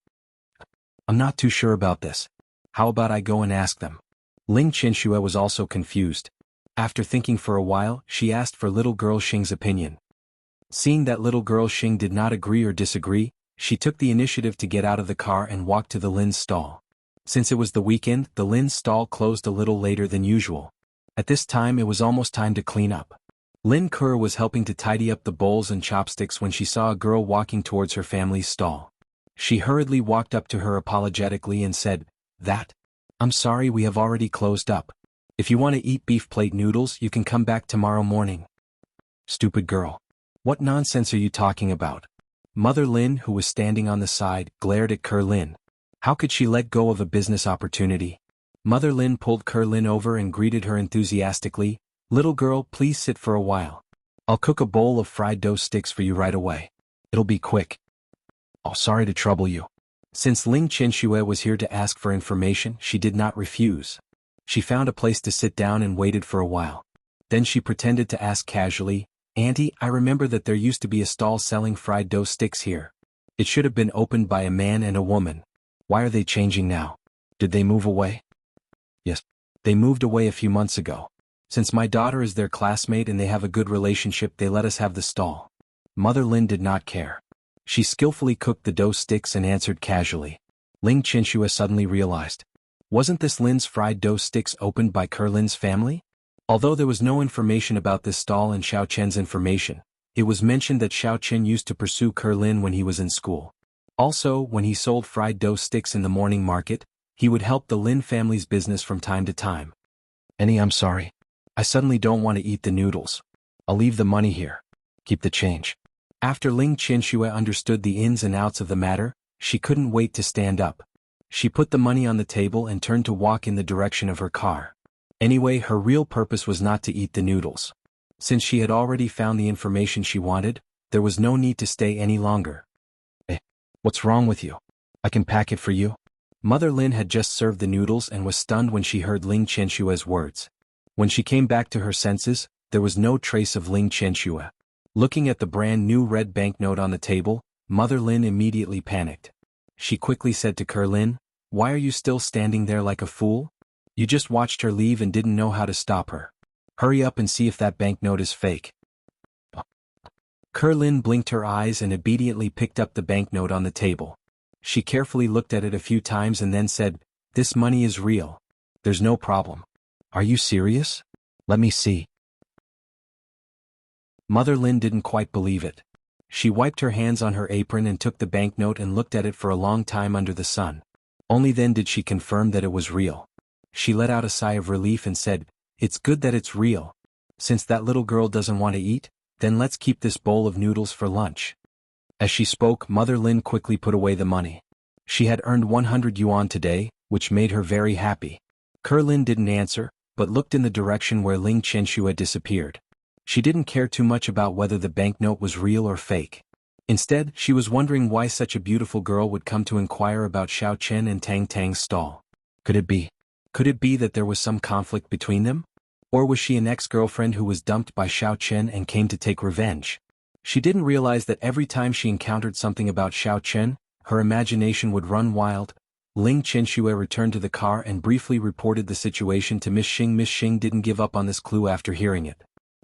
I'm not too sure about this. How about I go and ask them? Ling Qianxue was also confused. After thinking for a while, she asked for little girl Xing's opinion. Seeing that little girl Xing did not agree or disagree, she took the initiative to get out of the car and walk to the Lin's stall. Since it was the weekend, the Lin's stall closed a little later than usual. At this time it was almost time to clean up. Lin Ke was helping to tidy up the bowls and chopsticks when she saw a girl walking towards her family's stall. She hurriedly walked up to her apologetically and said, I'm sorry, we have already closed up. If you want to eat beef plate noodles, you can come back tomorrow morning. Stupid girl. What nonsense are you talking about? Mother Lin, who was standing on the side, glared at Ke Lin. How could she let go of a business opportunity? Mother Lin pulled Ke Lin over and greeted her enthusiastically. Little girl, please sit for a while. I'll cook a bowl of fried dough sticks for you right away. It'll be quick. Oh, sorry to trouble you. Since Ling Qianxue was here to ask for information, she did not refuse. She found a place to sit down and waited for a while. Then she pretended to ask casually, Auntie, I remember that there used to be a stall selling fried dough sticks here. It should have been opened by a man and a woman. Why are they changing now? Did they move away? Yes, they moved away a few months ago. Since my daughter is their classmate and they have a good relationship, they let us have the stall. Mother Lin did not care. She skillfully cooked the dough sticks and answered casually. Ling Qianxue suddenly realized. Wasn't this Lin's fried dough sticks opened by Ke Lin's family? Although there was no information about this stall in Xiao Chen's information, it was mentioned that Xiao Chen used to pursue Ke Lin when he was in school. Also, when he sold fried dough sticks in the morning market, he would help the Lin family's business from time to time. I'm sorry. I suddenly don't want to eat the noodles. I'll leave the money here. Keep the change. After Ling Qianxue understood the ins and outs of the matter, she couldn't wait to stand up. She put the money on the table and turned to walk in the direction of her car. Anyway, her real purpose was not to eat the noodles. Since she had already found the information she wanted, there was no need to stay any longer. What's wrong with you? I can pack it for you. Mother Lin had just served the noodles and was stunned when she heard Ling Qianxue's words. When she came back to her senses, there was no trace of Ling Qianxue. Looking at the brand new red banknote on the table, Mother Lin immediately panicked. She quickly said to Ke Lin, Why are you still standing there like a fool? You just watched her leave and didn't know how to stop her. Hurry up and see if that banknote is fake. Ke Lin blinked her eyes and obediently picked up the banknote on the table. She carefully looked at it a few times and then said, This money is real. There's no problem. Are you serious? Let me see. Mother Lin didn't quite believe it. She wiped her hands on her apron and took the banknote and looked at it for a long time under the sun. Only then did she confirm that it was real. She let out a sigh of relief and said, It's good that it's real. Since that little girl doesn't want to eat, then let's keep this bowl of noodles for lunch. As she spoke, Mother Lin quickly put away the money. She had earned 100 yuan today, which made her very happy. Ke Lin didn't answer, but looked in the direction where Ling Qianxue had disappeared. She didn't care too much about whether the banknote was real or fake. Instead, she was wondering why such a beautiful girl would come to inquire about Xiao Chen and Tang Tang's stall. Could it be that there was some conflict between them? Or was she an ex-girlfriend who was dumped by Xiao Chen and came to take revenge? She didn't realize that every time she encountered something about Xiao Chen, her imagination would run wild. Ling Qianxue returned to the car and briefly reported the situation to Miss Xing. Miss Xing didn't give up on this clue after hearing it.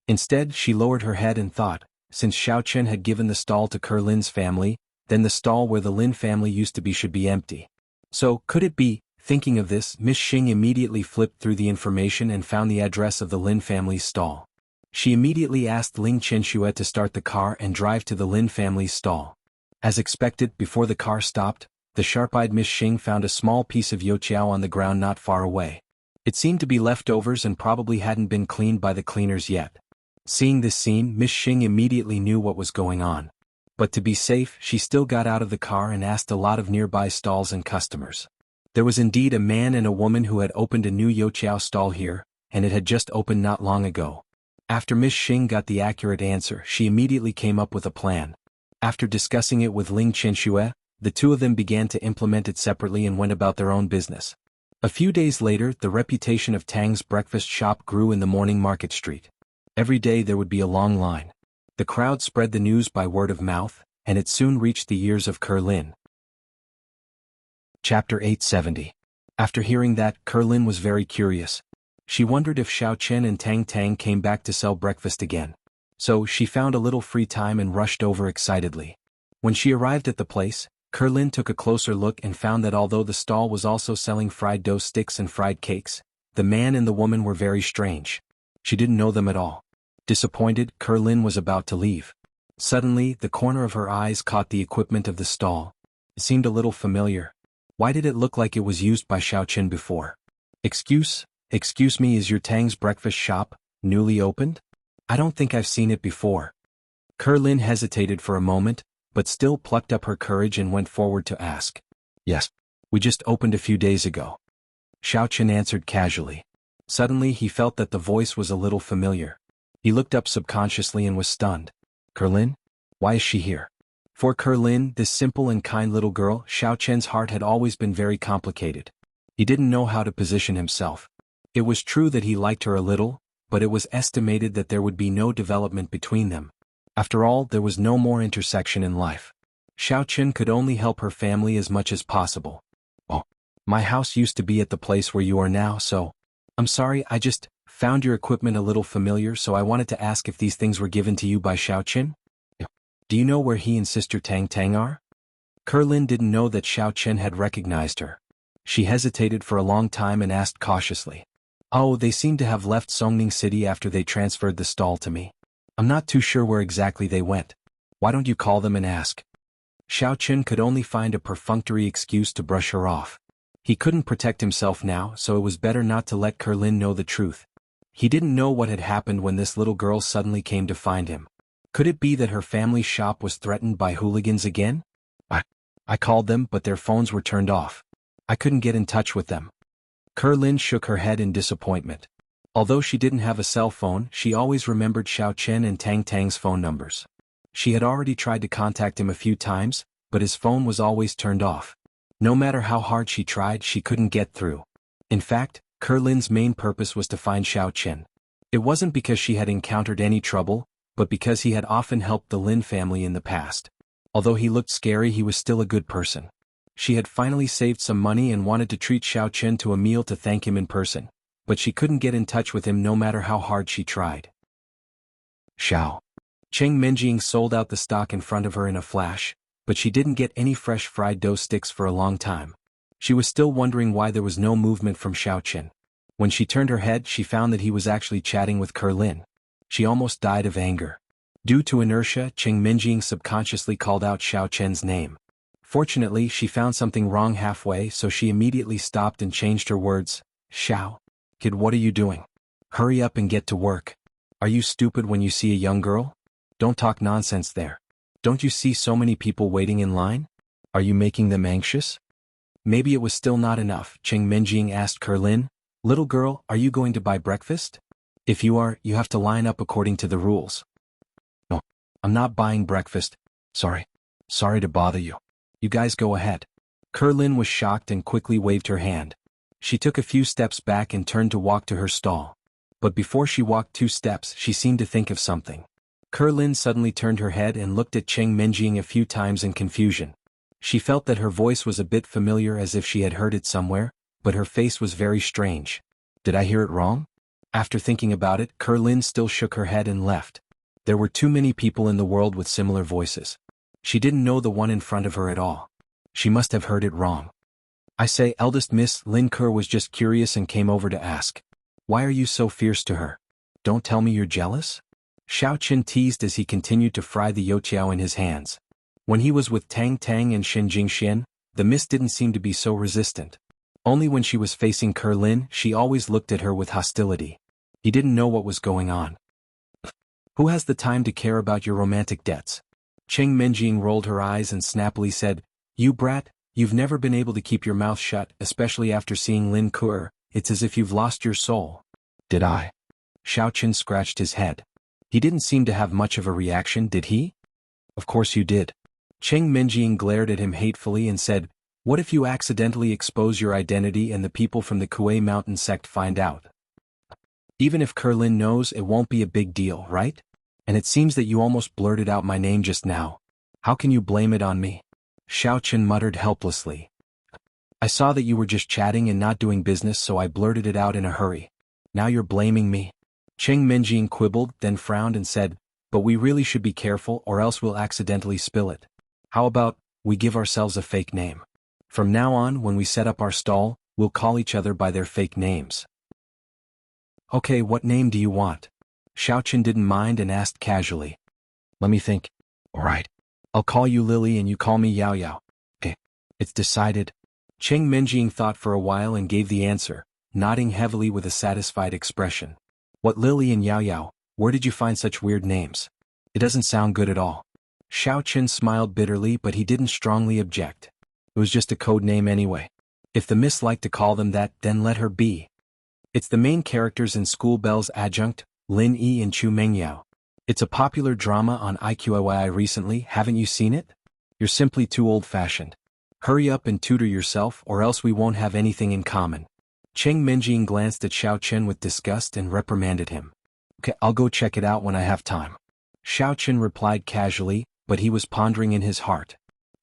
Instead, she lowered her head and thought, since Xiao Chen had given the stall to Ke Lin's family, then the stall where the Lin family used to be should be empty. So, could it be? Thinking of this, Miss Xing immediately flipped through the information and found the address of the Lin family's stall. She immediately asked Ling Qianxue to start the car and drive to the Lin family's stall. As expected, before the car stopped, the sharp-eyed Miss Xing found a small piece of youtiao on the ground not far away. It seemed to be leftovers and probably hadn't been cleaned by the cleaners yet. Seeing this scene, Miss Xing immediately knew what was going on. But to be safe, she still got out of the car and asked a lot of nearby stalls and customers. There was indeed a man and a woman who had opened a new youtiao stall here, and it had just opened not long ago. After Miss Xing got the accurate answer, she immediately came up with a plan. After discussing it with Ling Qianxue, the two of them began to implement it separately and went about their own business. A few days later, the reputation of Tang's breakfast shop grew in the morning market street. Every day there would be a long line. The crowd spread the news by word of mouth, and it soon reached the ears of Lin. Chapter 870. After hearing that, Lin was very curious. She wondered if Xiao Chen and Tang Tang came back to sell breakfast again. So she found a little free time and rushed over excitedly. When she arrived at the place, Lin took a closer look and found that although the stall was also selling fried dough sticks and fried cakes, the man and the woman were very strange. She didn't know them at all. Disappointed, Lin was about to leave. Suddenly, the corner of her eyes caught the equipment of the stall. It seemed a little familiar. Why did it look like it was used by Xiao Chen before? Excuse me, is your Tang's breakfast shop newly opened? I don't think I've seen it before. Lin hesitated for a moment, but still plucked up her courage and went forward to ask. Yes, we just opened a few days ago. Xiao Chen answered casually. Suddenly he felt that the voice was a little familiar. He looked up subconsciously and was stunned. Lin? Why is she here? For Lin, this simple and kind little girl, Xiao Chen's heart had always been very complicated. He didn't know how to position himself. It was true that he liked her a little, but it was estimated that there would be no development between them. After all, there was no more intersection in life. Xiao Chen could only help her family as much as possible. Oh, my house used to be at the place where you are now, so I'm sorry, I just found your equipment a little familiar, so I wanted to ask if these things were given to you by Xiao Chen? Do you know where he and sister Tang Tang are? Lin didn't know that Xiao Chen had recognized her. She hesitated for a long time and asked cautiously. Oh, they seem to have left Songning City after they transferred the stall to me. I'm not too sure where exactly they went. Why don't you call them and ask? Xiao Chen could only find a perfunctory excuse to brush her off. He couldn't protect himself now, so it was better not to let Lin know the truth. He didn't know what had happened when this little girl suddenly came to find him. Could it be that her family's shop was threatened by hooligans again? I called them, but their phones were turned off. I couldn't get in touch with them. Lin shook her head in disappointment. Although she didn't have a cell phone, she always remembered Xiao Chen and Tang Tang's phone numbers. She had already tried to contact him a few times, but his phone was always turned off. No matter how hard she tried, she couldn't get through. In fact, Lin's main purpose was to find Xiao Chen. It wasn't because she had encountered any trouble, but because he had often helped the Lin family in the past. Although he looked scary, he was still a good person. She had finally saved some money and wanted to treat Xiao Chen to a meal to thank him in person, but she couldn't get in touch with him no matter how hard she tried. Xiao Cheng Menjing sold out the stock in front of her in a flash, but she didn't get any fresh fried dough sticks for a long time. She was still wondering why there was no movement from Xiao Chen. When she turned her head, she found that he was actually chatting with Lin. She almost died of anger. Due to inertia, Cheng Menjing subconsciously called out Xiao Chen's name. Fortunately, she found something wrong halfway, so she immediately stopped and changed her words. Xiao, kid, what are you doing? Hurry up and get to work. Are you stupid when you see a young girl? Don't talk nonsense there. Don't you see so many people waiting in line? Are you making them anxious? Maybe it was still not enough. Cheng Menjing asked Lin, little girl, are you going to buy breakfast? If you are, you have to line up according to the rules. No, I'm not buying breakfast. Sorry to bother you. You guys go ahead. Lin was shocked and quickly waved her hand. She took a few steps back and turned to walk to her stall. But before she walked 2 steps, she seemed to think of something. Lin suddenly turned her head and looked at Cheng Menjing a few times in confusion. She felt that her voice was a bit familiar, as if she had heard it somewhere, but her face was very strange. Did I hear it wrong? After thinking about it, Lin still shook her head and left. There were too many people in the world with similar voices. She didn't know the one in front of her at all. She must have heard it wrong. I say, eldest Miss, Lin Ke was just curious and came over to ask. Why are you so fierce to her? Don't tell me you're jealous? Xiao Chen teased as he continued to fry the youtiao in his hands. When he was with Tang Tang and Shen Jingxian, the miss didn't seem to be so resistant. Only when she was facing Lin, she always looked at her with hostility. He didn't know what was going on. Who has the time to care about your romantic debts? Cheng Menjing rolled her eyes and snappily said, You brat, you've never been able to keep your mouth shut, especially after seeing Lin Ke. It's as if you've lost your soul. Did I? Xiao Chen scratched his head. He didn't seem to have much of a reaction, did he? Of course you did. Cheng Minjing glared at him hatefully and said, what if you accidentally expose your identity and the people from the Kuei Mountain sect find out? Even if Kerlin knows, it won't be a big deal, right? And it seems that you almost blurted out my name just now. How can you blame it on me? Xiao Chen muttered helplessly. I saw that you were just chatting and not doing business, so I blurted it out in a hurry. Now you're blaming me? Cheng Minjing quibbled, then frowned and said, but we really should be careful or else we'll accidentally spill it. How about, we give ourselves a fake name? From now on, when we set up our stall, we'll call each other by their fake names. Okay, what name do you want? Xiao Chen didn't mind and asked casually. Let me think. Alright. I'll call you Lily and you call me Yao Yao. Eh. It's decided. Cheng Minjing thought for a while and gave the answer, nodding heavily with a satisfied expression. What, Lily and Yao Yao? Where did you find such weird names? It doesn't sound good at all. Xiao Chen smiled bitterly, but he didn't strongly object. It was just a code name anyway. If the miss liked to call them that, then let her be. It's the main characters in School Bell's adjunct, Lin Yi and Chu Mengyao. It's a popular drama on IQIYI recently, haven't you seen it? You're simply too old-fashioned. Hurry up and tutor yourself or else we won't have anything in common. Cheng Minjing glanced at Xiao Chen with disgust and reprimanded him. Okay, I'll go check it out when I have time. Xiao Chen replied casually, but he was pondering in his heart.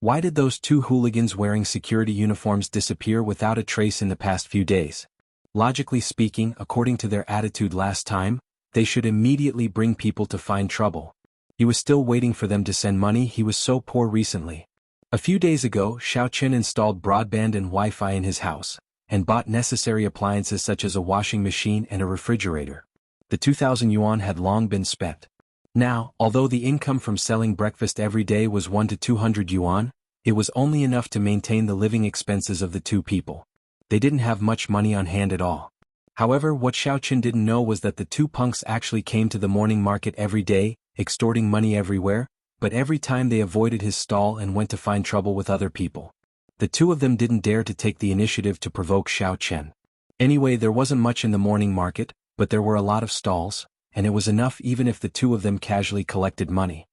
Why did those two hooligans wearing security uniforms disappear without a trace in the past few days? Logically speaking, according to their attitude last time, they should immediately bring people to find trouble. He was still waiting for them to send money, he was so poor recently. A few days ago, Xiao Chen installed broadband and Wi-Fi in his house, and bought necessary appliances such as a washing machine and a refrigerator. The 2,000 yuan had long been spent. Now, although the income from selling breakfast every day was 1 to 200 yuan, it was only enough to maintain the living expenses of the two people. They didn't have much money on hand at all. However, what Xiao Chen didn't know was that the two punks actually came to the morning market every day, extorting money everywhere, but every time they avoided his stall and went to find trouble with other people. The two of them didn't dare to take the initiative to provoke Xiao Chen. Anyway, there wasn't much in the morning market, but there were a lot of stalls, and it was enough even if the two of them casually collected money.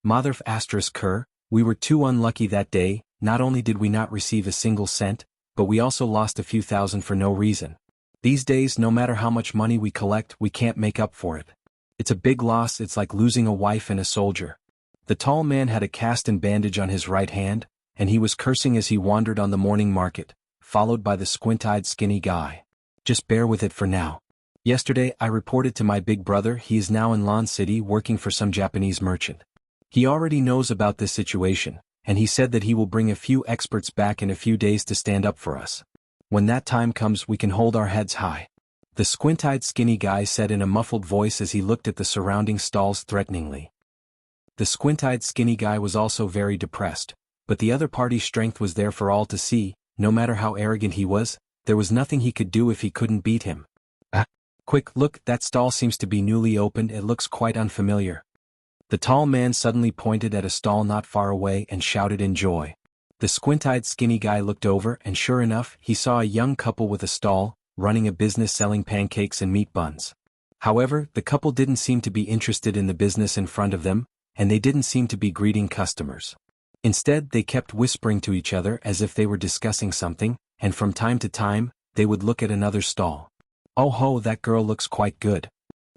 Mother Ker, we were too unlucky that day. Not only did we not receive a single cent, but we also lost a few thousand for no reason. These days, no matter how much money we collect, we can't make up for it. It's a big loss, it's like losing a wife and a soldier. The tall man had a cast and bandage on his right hand, and he was cursing as he wandered on the morning market, followed by the squint-eyed skinny guy. Just bear with it for now. Yesterday, I reported to my big brother. He is now in Lan City working for some Japanese merchant. He already knows about this situation, and he said that he will bring a few experts back in a few days to stand up for us. When that time comes, we can hold our heads high. The squint-eyed skinny guy said in a muffled voice as he looked at the surrounding stalls threateningly. The squint-eyed skinny guy was also very depressed, but the other party's strength was there for all to see. No matter how arrogant he was, there was nothing he could do if he couldn't beat him. Quick, look, that stall seems to be newly opened, it looks quite unfamiliar. The tall man suddenly pointed at a stall not far away and shouted in joy. The squint-eyed skinny guy looked over and sure enough, he saw a young couple with a stall, running a business selling pancakes and meat buns. However, the couple didn't seem to be interested in the business in front of them, and they didn't seem to be greeting customers. Instead, they kept whispering to each other as if they were discussing something, and from time to time, they would look at another stall. Oh ho, that girl looks quite good.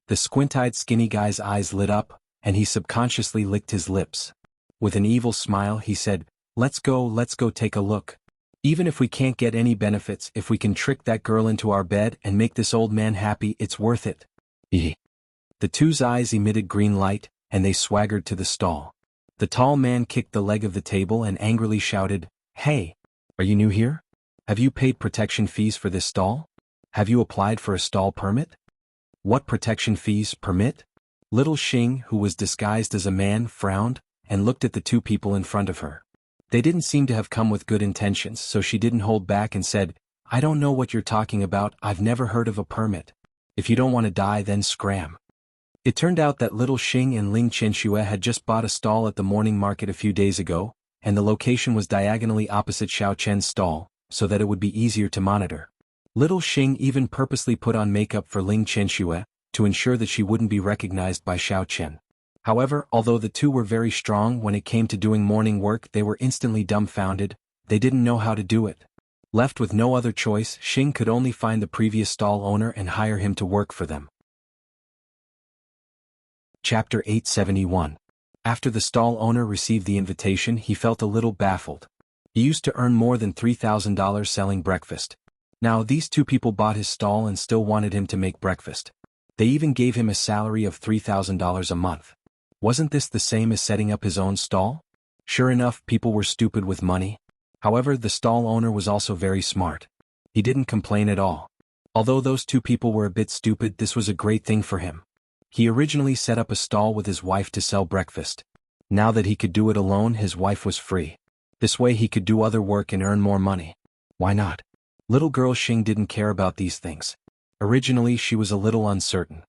The squint-eyed skinny guy's eyes lit up, and he subconsciously licked his lips. With an evil smile, he said, let's go take a look. Even if we can't get any benefits, if we can trick that girl into our bed and make this old man happy, it's worth it. The two's eyes emitted green light, and they swaggered to the stall. The tall man kicked the leg of the table and angrily shouted, Hey! Are you new here? Have you paid protection fees for this stall? Have you applied for a stall permit? What protection fees, permit? Little Xing, who was disguised as a man, frowned, and looked at the two people in front of her. They didn't seem to have come with good intentions, so she didn't hold back and said, I don't know what you're talking about, I've never heard of a permit. If you don't want to die, then scram. It turned out that Little Xing and Ling Qianxue had just bought a stall at the morning market a few days ago, and the location was diagonally opposite Xiao Chen's stall, so that it would be easier to monitor. Little Xing even purposely put on makeup for Ling Qianxue, to ensure that she wouldn't be recognized by Xiao Chen. However, although the two were very strong when it came to doing morning work, they were instantly dumbfounded. They didn't know how to do it. Left with no other choice, Xing could only find the previous stall owner and hire him to work for them. Chapter 871. After the stall owner received the invitation, he felt a little baffled. He used to earn more than $3,000 selling breakfast. Now these two people bought his stall and still wanted him to make breakfast. They even gave him a salary of $3,000 a month. Wasn't this the same as setting up his own stall? Sure enough, people were stupid with money. However, the stall owner was also very smart. He didn't complain at all. Although those two people were a bit stupid, this was a great thing for him. He originally set up a stall with his wife to sell breakfast. Now that he could do it alone, his wife was free. This way he could do other work and earn more money. Why not? Little girl Xing didn't care about these things. Originally she was a little uncertain.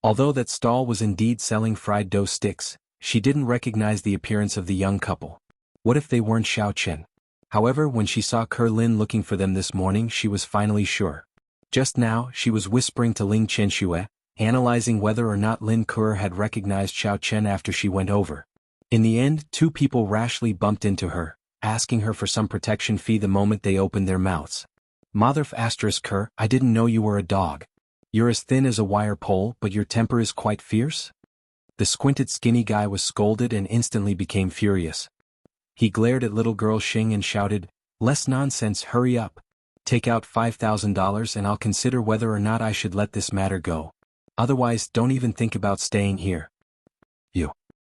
Although that stall was indeed selling fried dough sticks, she didn't recognize the appearance of the young couple. What if they weren't Xiao Chen? However, when she saw Ke Lin looking for them this morning, she was finally sure. Just now, she was whispering to Ling Qianxue, analyzing whether or not Lin Ke had recognized Xiao Chen after she went over. In the end, two people rashly bumped into her, asking her for some protection fee the moment they opened their mouths. Motherf Ke, I didn't know you were a dog. You're as thin as a wire pole, but your temper is quite fierce? The squinted skinny guy was scolded and instantly became furious. He glared at little girl Xing and shouted, "Less nonsense, hurry up. Take out $5,000 and I'll consider whether or not I should let this matter go. Otherwise, don't even think about staying here." You.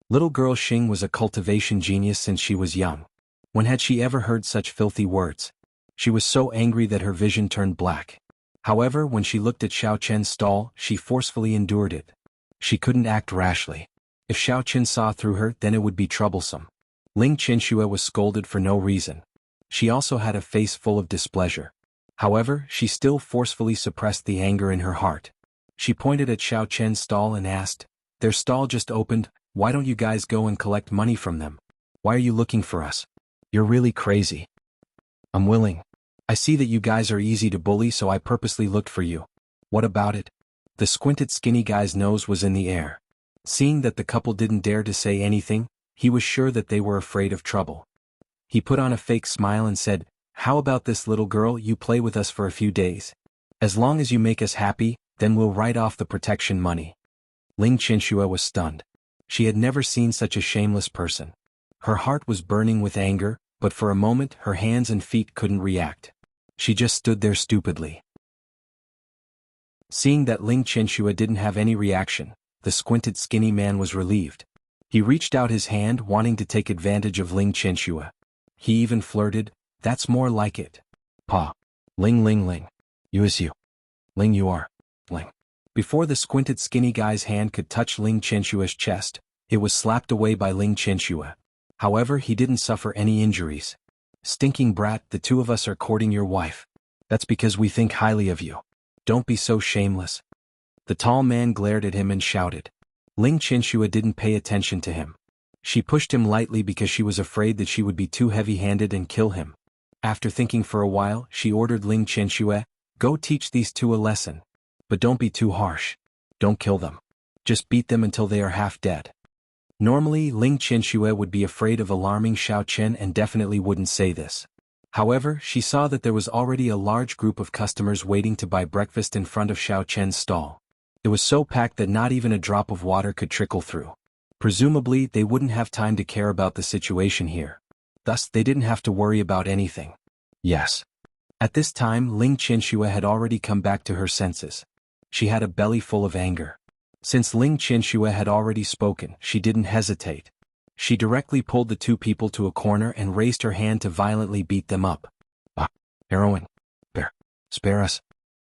Little girl Xing was a cultivation genius since she was young. When had she ever heard such filthy words? She was so angry that her vision turned black. However, when she looked at Xiao Chen's stall, she forcefully endured it. She couldn't act rashly. If Xiao Chen saw through her, then it would be troublesome. Ling Qianxue was scolded for no reason. She also had a face full of displeasure. However, she still forcefully suppressed the anger in her heart. She pointed at Xiao Chen's stall and asked, "Their stall just opened, why don't you guys go and collect money from them? Why are you looking for us? You're really crazy." "I'm willing. I see that you guys are easy to bully, so I purposely looked for you. What about it?" The squinted skinny guy's nose was in the air. Seeing that the couple didn't dare to say anything, he was sure that they were afraid of trouble. He put on a fake smile and said, "How about this, little girl, you play with us for a few days. As long as you make us happy, then we'll write off the protection money." Ling Qianxue was stunned. She had never seen such a shameless person. Her heart was burning with anger, but for a moment her hands and feet couldn't react. She just stood there stupidly. Seeing that Ling Qianxue didn't have any reaction, the squinted skinny man was relieved. He reached out his hand wanting to take advantage of Ling Qianxue. He even flirted, "That's more like it. Pa. Ling Ling Ling. You is you. Ling you are. Ling." Before the squinted skinny guy's hand could touch Ling Qianxue's chest, it was slapped away by Ling Qianxue. However, he didn't suffer any injuries. "Stinking brat, the two of us are courting your wife. That's because we think highly of you. Don't be so shameless." The tall man glared at him and shouted. Ling Qianxue didn't pay attention to him. She pushed him lightly because she was afraid that she would be too heavy-handed and kill him. After thinking for a while, she ordered Ling Qianxue, "Go teach these two a lesson. But don't be too harsh. Don't kill them. Just beat them until they are half dead." Normally, Ling Qianxue would be afraid of alarming Xiao Chen and definitely wouldn't say this. However, she saw that there was already a large group of customers waiting to buy breakfast in front of Xiao Chen's stall. It was so packed that not even a drop of water could trickle through. Presumably, they wouldn't have time to care about the situation here. Thus, they didn't have to worry about anything. Yes. At this time, Ling Qianxue had already come back to her senses. She had a belly full of anger. Since Ling Qianxue had already spoken, she didn't hesitate. She directly pulled the two people to a corner and raised her hand to violently beat them up. "Ah, heroine. Bear. Spare us."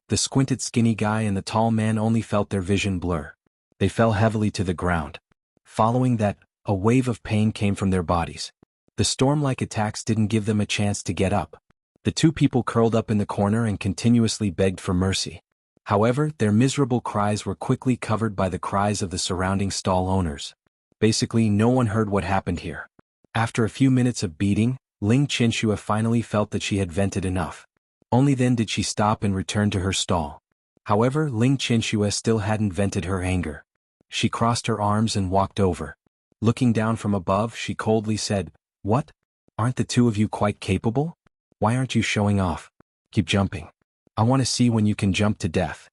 The squinted skinny guy and the tall man only felt their vision blur. They fell heavily to the ground. Following that, a wave of pain came from their bodies. The storm-like attacks didn't give them a chance to get up. The two people curled up in the corner and continuously begged for mercy. However, their miserable cries were quickly covered by the cries of the surrounding stall owners. Basically, no one heard what happened here. After a few minutes of beating, Ling Qianxue finally felt that she had vented enough. Only then did she stop and return to her stall. However, Ling Qianxue still hadn't vented her anger. She crossed her arms and walked over. Looking down from above, she coldly said, "What? Aren't the two of you quite capable? Why aren't you showing off? Keep jumping. I want to see when you can jump to death."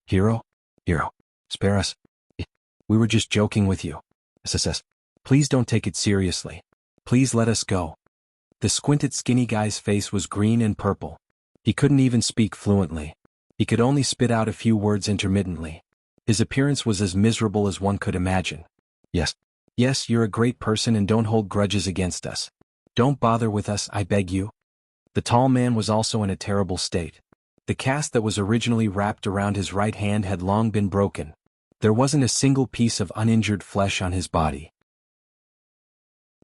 "Hero? Hero. Spare us. We were just joking with you. SSS. Please don't take it seriously. Please let us go." The squinted skinny guy's face was green and purple. He couldn't even speak fluently. He could only spit out a few words intermittently. His appearance was as miserable as one could imagine. "Yes. Yes, you're a great person and don't hold grudges against us. Don't bother with us, I beg you." The tall man was also in a terrible state. The cast that was originally wrapped around his right hand had long been broken. There wasn't a single piece of uninjured flesh on his body.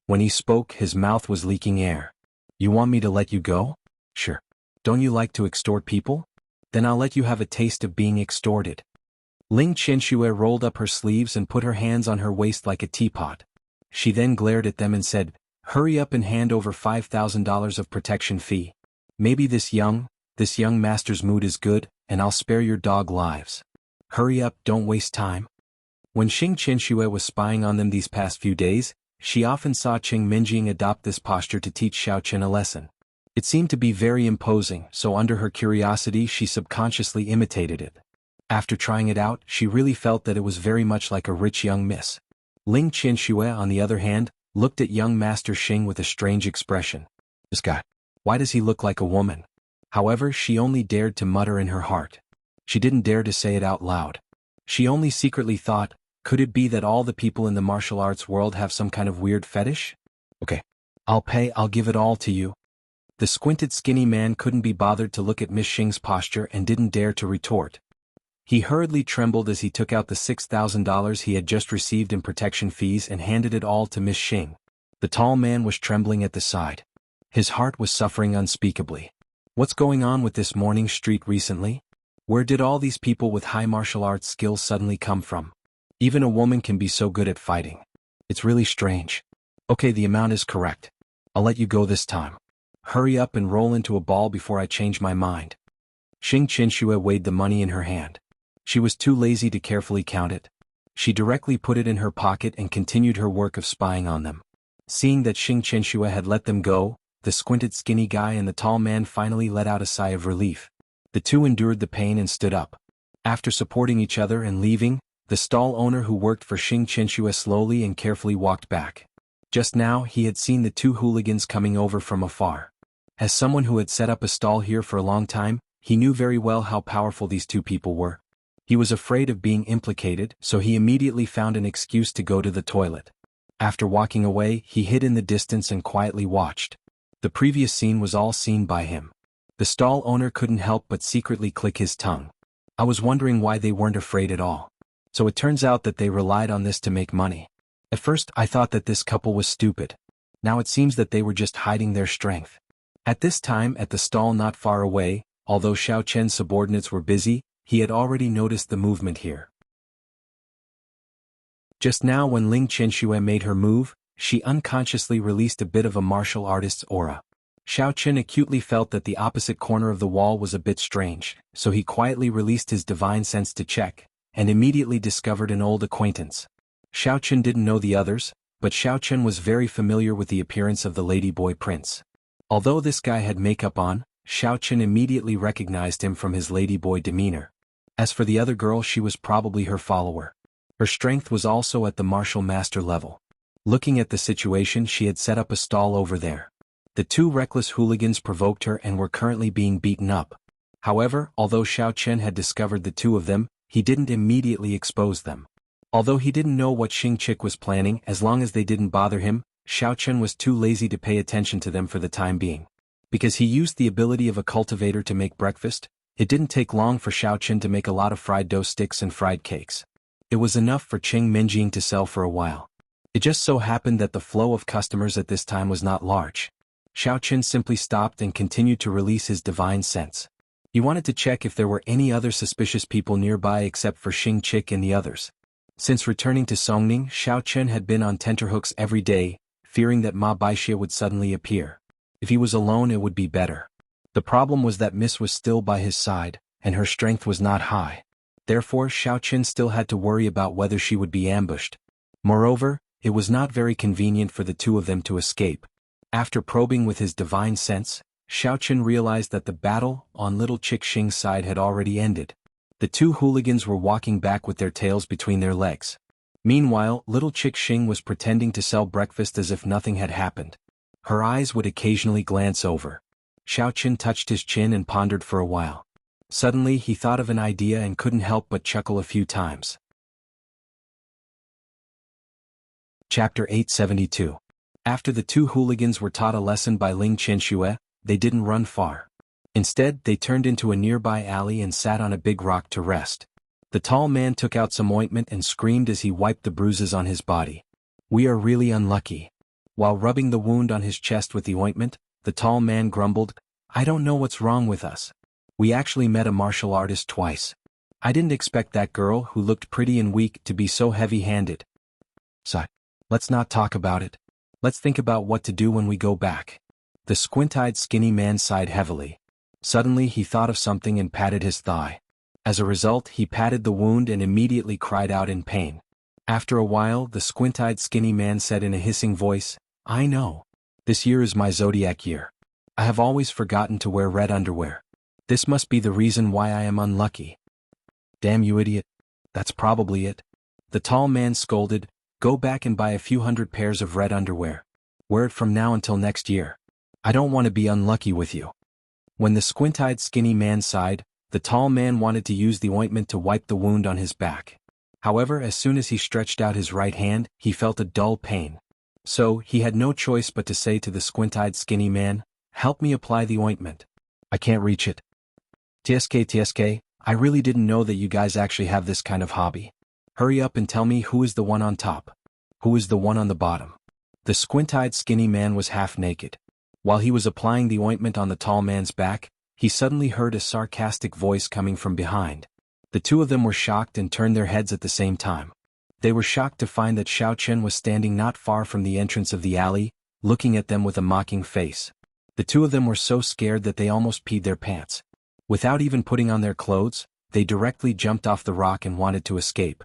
When he spoke, his mouth was leaking air. "You want me to let you go? Sure. Don't you like to extort people? Then I'll let you have a taste of being extorted." Ling Qianxue rolled up her sleeves and put her hands on her waist like a teapot. She then glared at them and said, "Hurry up and hand over $5,000 of protection fee. Maybe this young master's mood is good, and I'll spare your dog lives. Hurry up, don't waste time." When Xing Qianxue was spying on them these past few days, she often saw Qing Minjing adopt this posture to teach Xiaoqian a lesson. It seemed to be very imposing, so under her curiosity she subconsciously imitated it. After trying it out, she really felt that it was very much like a rich young miss. Ling Qianxue, on the other hand, looked at young Master Xing with a strange expression. "This guy. Why does he look like a woman?" However, she only dared to mutter in her heart. She didn't dare to say it out loud. She only secretly thought, could it be that all the people in the martial arts world have some kind of weird fetish? "Okay. I'll give it all to you." The squinted skinny man couldn't be bothered to look at Miss Xing's posture and didn't dare to retort. He hurriedly trembled as he took out the $6,000 he had just received in protection fees and handed it all to Miss Xing. The tall man was trembling at the side. His heart was suffering unspeakably. What's going on with this morning street recently? Where did all these people with high martial arts skills suddenly come from? Even a woman can be so good at fighting. It's really strange. Okay, the amount is correct. I'll let you go this time. Hurry up and roll into a ball before I change my mind. Xing Qianxue weighed the money in her hand. She was too lazy to carefully count it. She directly put it in her pocket and continued her work of spying on them. Seeing that Xing Qianxue had let them go, the squinted skinny guy and the tall man finally let out a sigh of relief. The two endured the pain and stood up. After supporting each other and leaving, the stall owner who worked for Xing Qianxue slowly and carefully walked back. Just now he had seen the two hooligans coming over from afar. As someone who had set up a stall here for a long time, he knew very well how powerful these two people were. He was afraid of being implicated, so he immediately found an excuse to go to the toilet. After walking away, he hid in the distance and quietly watched. The previous scene was all seen by him. The stall owner couldn't help but secretly click his tongue. I was wondering why they weren't afraid at all. So it turns out that they relied on this to make money. At first I thought that this couple was stupid. Now it seems that they were just hiding their strength. At this time, at the stall not far away, although Xiao Chen's subordinates were busy, he had already noticed the movement here. Just now when Ling Qianxue made her move, she unconsciously released a bit of a martial artist's aura. Xiao Chen acutely felt that the opposite corner of the wall was a bit strange, so he quietly released his divine sense to check, and immediately discovered an old acquaintance. Xiao Chen didn't know the others, but Xiao Chen was very familiar with the appearance of the ladyboy prince. Although this guy had makeup on, Xiao Chen immediately recognized him from his ladyboy demeanor. As for the other girl, she was probably her follower. Her strength was also at the martial master level. Looking at the situation, she had set up a stall over there. The two reckless hooligans provoked her and were currently being beaten up. However, although Xiao Chen had discovered the two of them, he didn't immediately expose them. Although he didn't know what Xing Chick was planning, as long as they didn't bother him, Xiao Chen was too lazy to pay attention to them for the time being. Because he used the ability of a cultivator to make breakfast, it didn't take long for Xiao Chen to make a lot of fried dough sticks and fried cakes. It was enough for Qing Minjing to sell for a while. It just so happened that the flow of customers at this time was not large. Xiao Chen simply stopped and continued to release his divine sense. He wanted to check if there were any other suspicious people nearby except for Xing Chick and the others. Since returning to Songning, Xiao Chen had been on tenterhooks every day, fearing that Ma Baixia would suddenly appear. If he was alone, it would be better. The problem was that Miss was still by his side, and her strength was not high. Therefore Xiao Qin still had to worry about whether she would be ambushed. Moreover, it was not very convenient for the two of them to escape. After probing with his divine sense, Xiao Qin realized that the battle on little Chick Xing's side had already ended. The two hooligans were walking back with their tails between their legs. Meanwhile, little Chick Xing was pretending to sell breakfast as if nothing had happened. Her eyes would occasionally glance over. Xiao Qin touched his chin and pondered for a while. Suddenly he thought of an idea and couldn't help but chuckle a few times. Chapter 872. After the two hooligans were taught a lesson by Ling Qianxue, they didn't run far. Instead, they turned into a nearby alley and sat on a big rock to rest. The tall man took out some ointment and screamed as he wiped the bruises on his body. "We are really unlucky." While rubbing the wound on his chest with the ointment, the tall man grumbled, "I don't know what's wrong with us. We actually met a martial artist twice. I didn't expect that girl who looked pretty and weak to be so heavy-handed. So, let's not talk about it. Let's think about what to do when we go back." The squint-eyed skinny man sighed heavily. Suddenly he thought of something and patted his thigh. As a result, he patted the wound and immediately cried out in pain. After a while, the squint-eyed skinny man said in a hissing voice, "I know. This year is my zodiac year. I have always forgotten to wear red underwear. This must be the reason why I am unlucky." "Damn you idiot. That's probably it." The tall man scolded, "Go back and buy a few hundred pairs of red underwear. Wear it from now until next year. I don't want to be unlucky with you." When the squint-eyed skinny man sighed, the tall man wanted to use the ointment to wipe the wound on his back. However, as soon as he stretched out his right hand, he felt a dull pain. So, he had no choice but to say to the squint-eyed skinny man, "Help me apply the ointment. I can't reach it." TSK, I really didn't know that you guys actually have this kind of hobby. Hurry up and tell me who is the one on top. Who is the one on the bottom?" The squint-eyed skinny man was half naked. While he was applying the ointment on the tall man's back, he suddenly heard a sarcastic voice coming from behind. The two of them were shocked and turned their heads at the same time. They were shocked to find that Xiao Qin was standing not far from the entrance of the alley, looking at them with a mocking face. The two of them were so scared that they almost peed their pants. Without even putting on their clothes, they directly jumped off the rock and wanted to escape.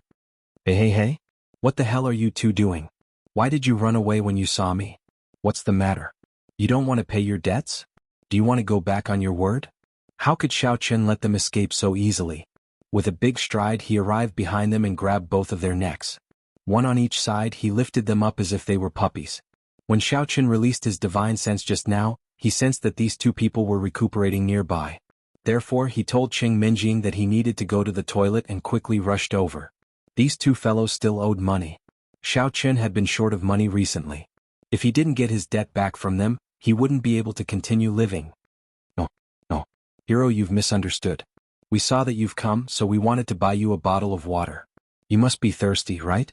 Hey, what the hell are you two doing? Why did you run away when you saw me? What's the matter? You don't want to pay your debts? Do you want to go back on your word?" How could Xiao Qin let them escape so easily? With a big stride he arrived behind them and grabbed both of their necks. One on each side, he lifted them up as if they were puppies. When Xiao Qin released his divine sense just now, he sensed that these two people were recuperating nearby. Therefore he told Qing Minjing that he needed to go to the toilet and quickly rushed over. These two fellows still owed money. Xiao Qin had been short of money recently. If he didn't get his debt back from them, he wouldn't be able to continue living. No. Hero, you've misunderstood. We saw that you've come, so we wanted to buy you a bottle of water. You must be thirsty, right?"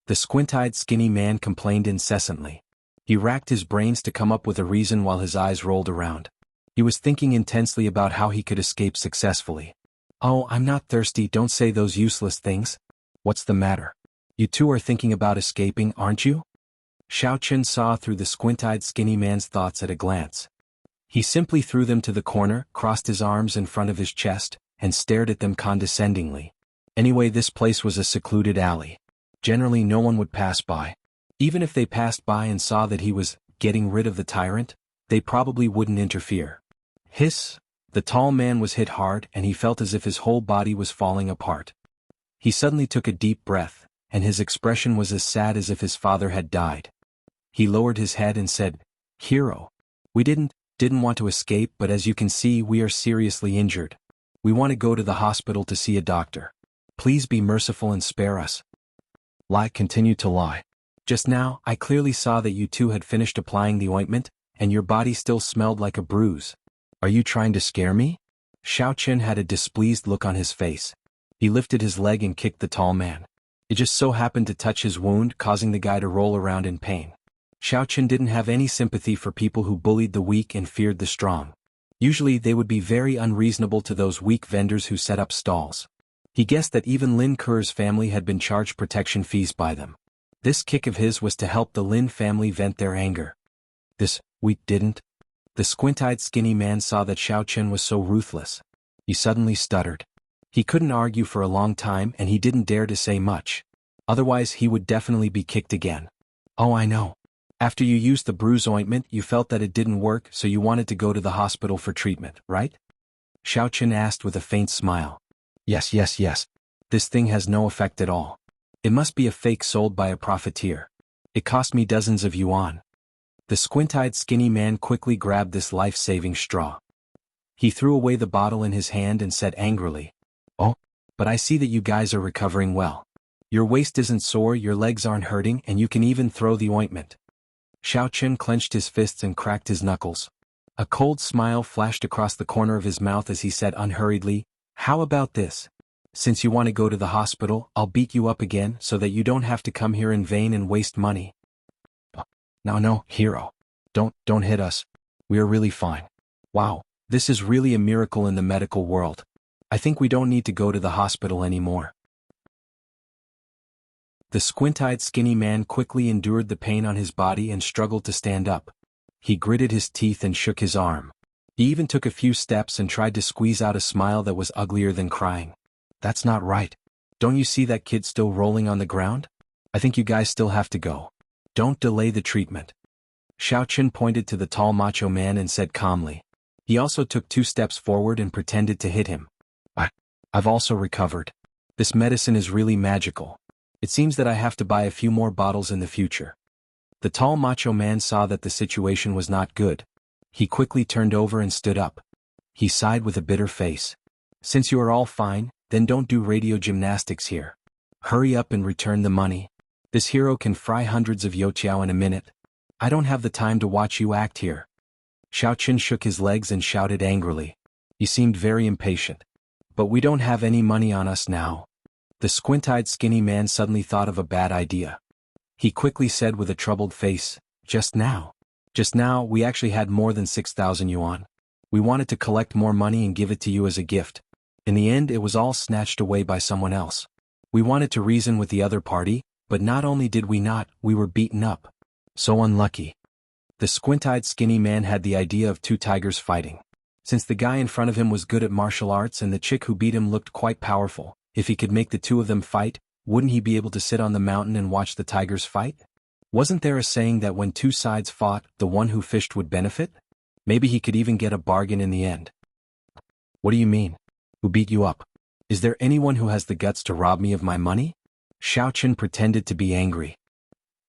The squint-eyed skinny man complained incessantly. He racked his brains to come up with a reason while his eyes rolled around. He was thinking intensely about how he could escape successfully. "Oh, I'm not thirsty, don't say those useless things. What's the matter? You two are thinking about escaping, aren't you?" Xiao Qin saw through the squint-eyed skinny man's thoughts at a glance. He simply threw them to the corner, crossed his arms in front of his chest, and stared at them condescendingly. Anyway, this place was a secluded alley. Generally no one would pass by. Even if they passed by and saw that he was getting rid of the tyrant, they probably wouldn't interfere. Hiss! The tall man was hit hard and he felt as if his whole body was falling apart. He suddenly took a deep breath, and his expression was as sad as if his father had died. He lowered his head and said, "Hero, we didn't want to escape, but as you can see we are seriously injured. We want to go to the hospital to see a doctor. Please be merciful and spare us." Lie continued to lie. "Just now, I clearly saw that you two had finished applying the ointment, and your body still smelled like a bruise. Are you trying to scare me?" Xiao Qin had a displeased look on his face. He lifted his leg and kicked the tall man. It just so happened to touch his wound, causing the guy to roll around in pain. Xiao Qin didn't have any sympathy for people who bullied the weak and feared the strong. Usually they would be very unreasonable to those weak vendors who set up stalls. He guessed that even Lin Ke's family had been charged protection fees by them. This kick of his was to help the Lin family vent their anger. We didn't. The squint-eyed skinny man saw that Xiao Qin was so ruthless. He suddenly stuttered. He couldn't argue for a long time and he didn't dare to say much. Otherwise he would definitely be kicked again. Oh, I know. After you used the bruise ointment, you felt that it didn't work, so you wanted to go to the hospital for treatment, right? Xiaoqun asked with a faint smile. Yes, yes, yes. This thing has no effect at all. It must be a fake sold by a profiteer. It cost me dozens of yuan. The squint-eyed skinny man quickly grabbed this life-saving straw. He threw away the bottle in his hand and said angrily, "Oh, but I see that you guys are recovering well. Your waist isn't sore, your legs aren't hurting, and you can even throw the ointment." Xiaoqun clenched his fists and cracked his knuckles. A cold smile flashed across the corner of his mouth as he said unhurriedly, "How about this? Since you want to go to the hospital, I'll beat you up again so that you don't have to come here in vain and waste money." No, hero. Don't hit us. We are really fine. Wow, this is really a miracle in the medical world. I think we don't need to go to the hospital anymore. The squint-eyed skinny man quickly endured the pain on his body and struggled to stand up. He gritted his teeth and shook his arm. He even took a few steps and tried to squeeze out a smile that was uglier than crying. That's not right. Don't you see that kid still rolling on the ground? I think you guys still have to go. Don't delay the treatment. Xiaoqun pointed to the tall macho man and said calmly. He also took 2 steps forward and pretended to hit him. I've also recovered. This medicine is really magical. It seems that I have to buy a few more bottles in the future. The tall macho man saw that the situation was not good. He quickly turned over and stood up. He sighed with a bitter face. Since you are all fine, then don't do radio gymnastics here. Hurry up and return the money. This hero can fry hundreds of youtiao in a minute. I don't have the time to watch you act here. Xiaoqun shook his legs and shouted angrily. He seemed very impatient. But we don't have any money on us now. The squint-eyed skinny man suddenly thought of a bad idea. He quickly said with a troubled face, Just now, we actually had more than 6,000 yuan. We wanted to collect more money and give it to you as a gift. In the end, it was all snatched away by someone else. We wanted to reason with the other party, but not only did we not, we were beaten up. So unlucky. The squint-eyed skinny man had the idea of 2 tigers fighting. Since the guy in front of him was good at martial arts and the chick who beat him looked quite powerful, if he could make the 2 of them fight, wouldn't he be able to sit on the mountain and watch the tigers fight? Wasn't there a saying that when 2 sides fought, the one who fished would benefit? Maybe he could even get a bargain in the end. What do you mean? Who beat you up? Is there anyone who has the guts to rob me of my money? Xiaoqun pretended to be angry.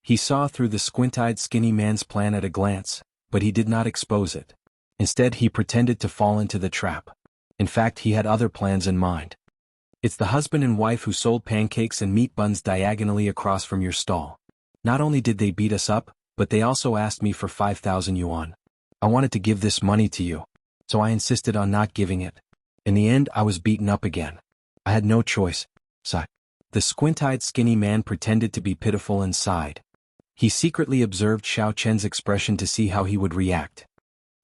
He saw through the squint-eyed skinny man's plan at a glance, but he did not expose it. Instead, he pretended to fall into the trap. In fact, he had other plans in mind. It's the husband and wife who sold pancakes and meat buns diagonally across from your stall. Not only did they beat us up, but they also asked me for 5,000 yuan. I wanted to give this money to you, so I insisted on not giving it. In the end, I was beaten up again. I had no choice. Sigh. The squint-eyed skinny man pretended to be pitiful and sighed. He secretly observed Xiaoqun's expression to see how he would react.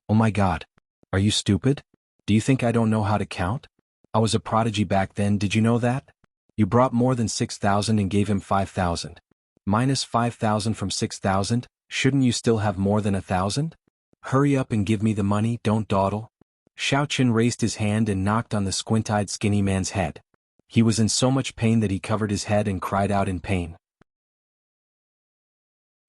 Oh my God. Are you stupid? Do you think I don't know how to count? I was a prodigy back then, did you know that? You brought more than 6,000 and gave him 5,000. Minus 5,000 from 6,000, shouldn't you still have more than 1,000? Hurry up and give me the money, don't dawdle. Xiaoqun raised his hand and knocked on the squint-eyed skinny man's head. He was in so much pain that he covered his head and cried out in pain.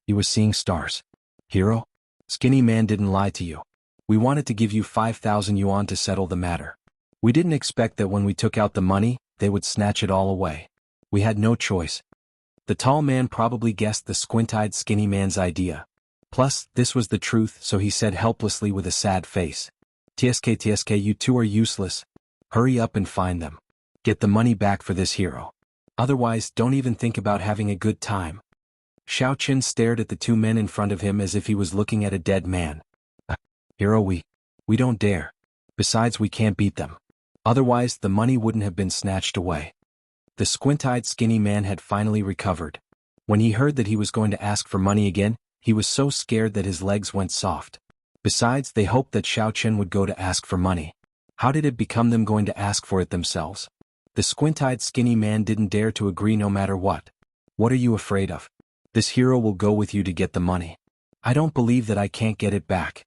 He was seeing stars. Hero? Skinny man didn't lie to you. We wanted to give you 5,000 yuan to settle the matter. We didn't expect that when we took out the money, they would snatch it all away. We had no choice. The tall man probably guessed the squint-eyed skinny man's idea. Plus, this was the truth, so he said helplessly with a sad face. TSK, you 2 are useless. Hurry up and find them. Get the money back for this hero. Otherwise, don't even think about having a good time. Xiaoqun stared at the 2 men in front of him as if he was looking at a dead man. Hero, we don't dare. Besides, we can't beat them. Otherwise, the money wouldn't have been snatched away. The squint-eyed skinny man had finally recovered. When he heard that he was going to ask for money again, he was so scared that his legs went soft. Besides, they hoped that Xiaoqun would go to ask for money. How did it become them going to ask for it themselves? The squint-eyed skinny man didn't dare to agree no matter what. What are you afraid of? This hero will go with you to get the money. I don't believe that I can't get it back.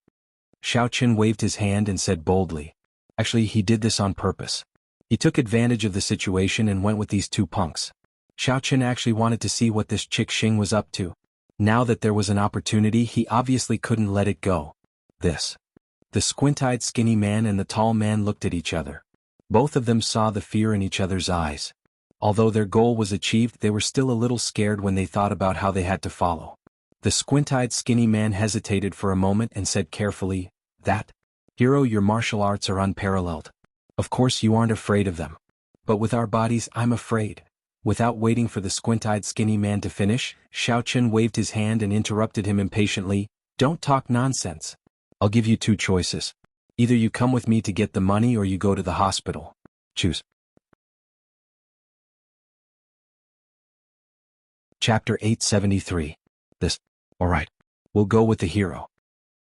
Xiaoqun waved his hand and said boldly. Actually, he did this on purpose. He took advantage of the situation and went with these two punks. Xiaochen actually wanted to see what this chick Xing was up to. Now that there was an opportunity, he obviously couldn't let it go. The squint-eyed skinny man and the tall man looked at each other. Both of them saw the fear in each other's eyes. Although their goal was achieved, they were still a little scared when they thought about how they had to follow. The squint-eyed skinny man hesitated for a moment and said carefully, "That? Hero, your martial arts are unparalleled. Of course you aren't afraid of them. But with our bodies, I'm afraid." Without waiting for the squint-eyed skinny man to finish, Xiaochen waved his hand and interrupted him impatiently. "Don't talk nonsense. I'll give you two choices. Either you come with me to get the money or you go to the hospital. Choose." Chapter 873. Alright. We'll go with the hero.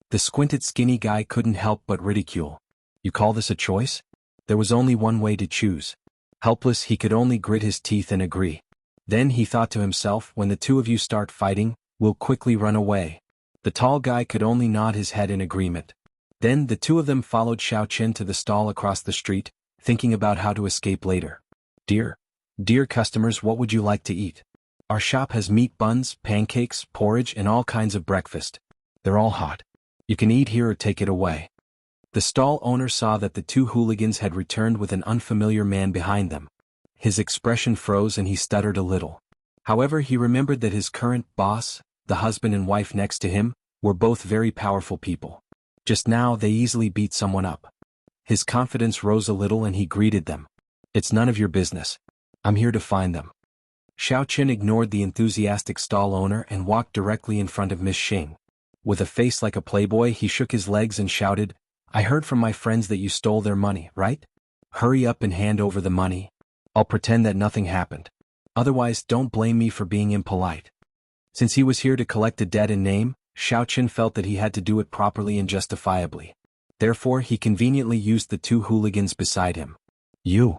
The squinted skinny guy couldn't help but ridicule. "You call this a choice?" There was only one way to choose. Helpless, he could only grit his teeth and agree. Then he thought to himself, when the two of you start fighting, we'll quickly run away. The tall guy could only nod his head in agreement. Then the two of them followed Xiaochen to the stall across the street, thinking about how to escape later. Dear customers, what would you like to eat? Our shop has meat buns, pancakes, porridge, and all kinds of breakfast. They're all hot. You can eat here or take it away." The stall owner saw that the two hooligans had returned with an unfamiliar man behind them. His expression froze and he stuttered a little. However, he remembered that his current boss, the husband and wife next to him, were both very powerful people. Just now they easily beat someone up. His confidence rose a little and he greeted them. "It's none of your business. I'm here to find them." Xiaochen ignored the enthusiastic stall owner and walked directly in front of Miss Xing. With a face like a playboy, he shook his legs and shouted, "I heard from my friends that you stole their money, right? Hurry up and hand over the money. I'll pretend that nothing happened. Otherwise, don't blame me for being impolite." Since he was here to collect a debt in name, Xiaochen felt that he had to do it properly and justifiably. Therefore, he conveniently used the two hooligans beside him. "You."